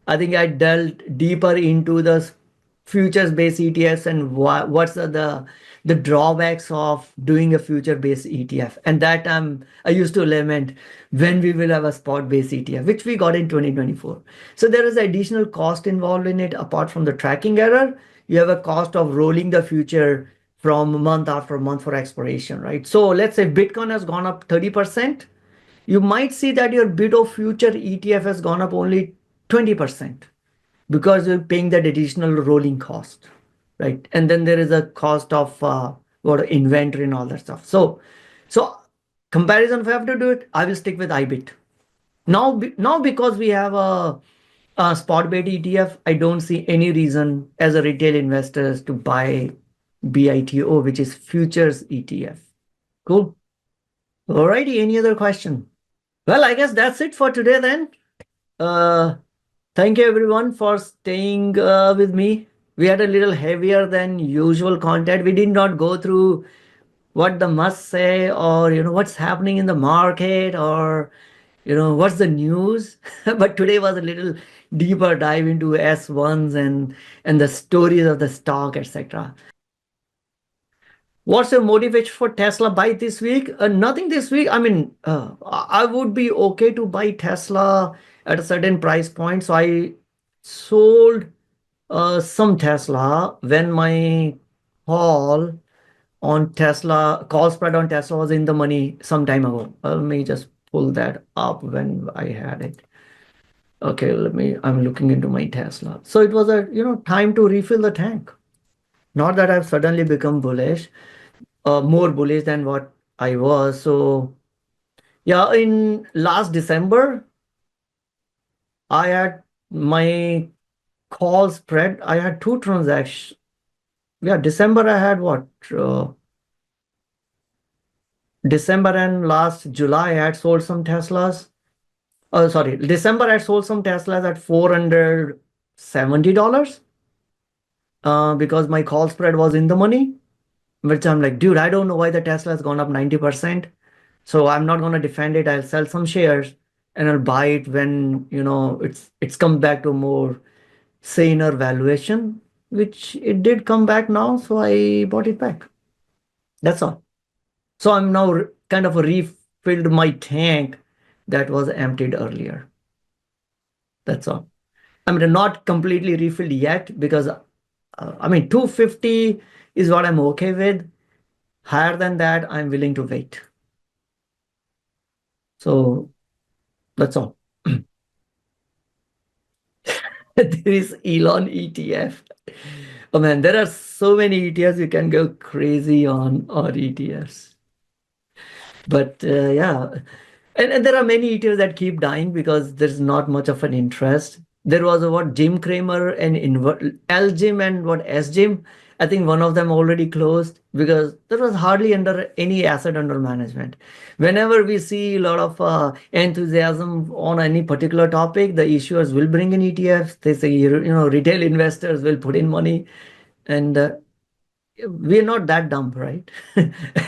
I think I delved deeper into the futures-based ETFs and what's the drawbacks of doing a future-based ETF. And that I used to lament when we will have a spot-based ETF, which we got in 2024. So there is additional cost involved in it. Apart from the tracking error, you have a cost of rolling the future from month after month for expiration, right? So let's say Bitcoin has gone up 30%. You might see that your BITO future ETF has gone up only 20%, because you're paying that additional rolling cost, right? And then there is a cost of inventory and all that stuff. So comparison, if I have to do it, I will stick with IBIT. Now because we have a spot-based ETF, I don't see any reason as a retail investors to buy BITO, which is futures ETF. Cool. Alrighty, any other question? Well, I guess that's it for today then. Thank you everyone for staying with me. We had a little heavier than usual content. We did not go through what the must say, or what's happening in the market, or what's the news. But today was a little deeper dive into S1s and the stories of the stock, etc. What's your motivation for Tesla buy this week? Nothing this week. I would be okay to buy Tesla at a certain price point. So I sold some Tesla when my call spread on Tesla was in the money some time ago. Let me just pull that up when I had it. Okay, I'm looking into my Tesla. So it was a time to refill the tank. Not that I've suddenly become bullish. More bullish than what I was. So yeah, in last December, I had my call spread. I had two transactions. Yeah, December I had what? December and last July I had sold some Teslas. Sorry, December I sold some Teslas at $470 because my call spread was in the money. Which I'm like, dude, I don't know why the Tesla has gone up 90%. So I'm not going to defend it. I'll sell some shares and I'll buy it when, it's come back to a more saner valuation, which it did come back now. So I bought it back. That's all. So I'm now kind of refilled my tank that was emptied earlier. That's all. Not completely refilled yet, because 250 is what I'm okay with. Higher than that, I'm willing to wait. So that's all. There is Elon ETF. Oh man, there are so many ETFs you can go crazy on ETFs. But yeah, and there are many ETFs that keep dying because there's not much of an interest. There was Jim Cramer and LGIM and SGIM. I think one of them already closed because there was hardly any asset under management. Whenever we see a lot of enthusiasm on any particular topic, the issuers will bring in ETFs. They say, retail investors will put in money, and we're not that dumb, right?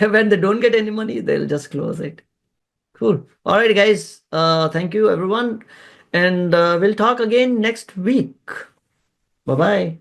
When they don't get any money, they'll just close it. Cool. All right, guys. Thank you, everyone. And we'll talk again next week. Bye-bye.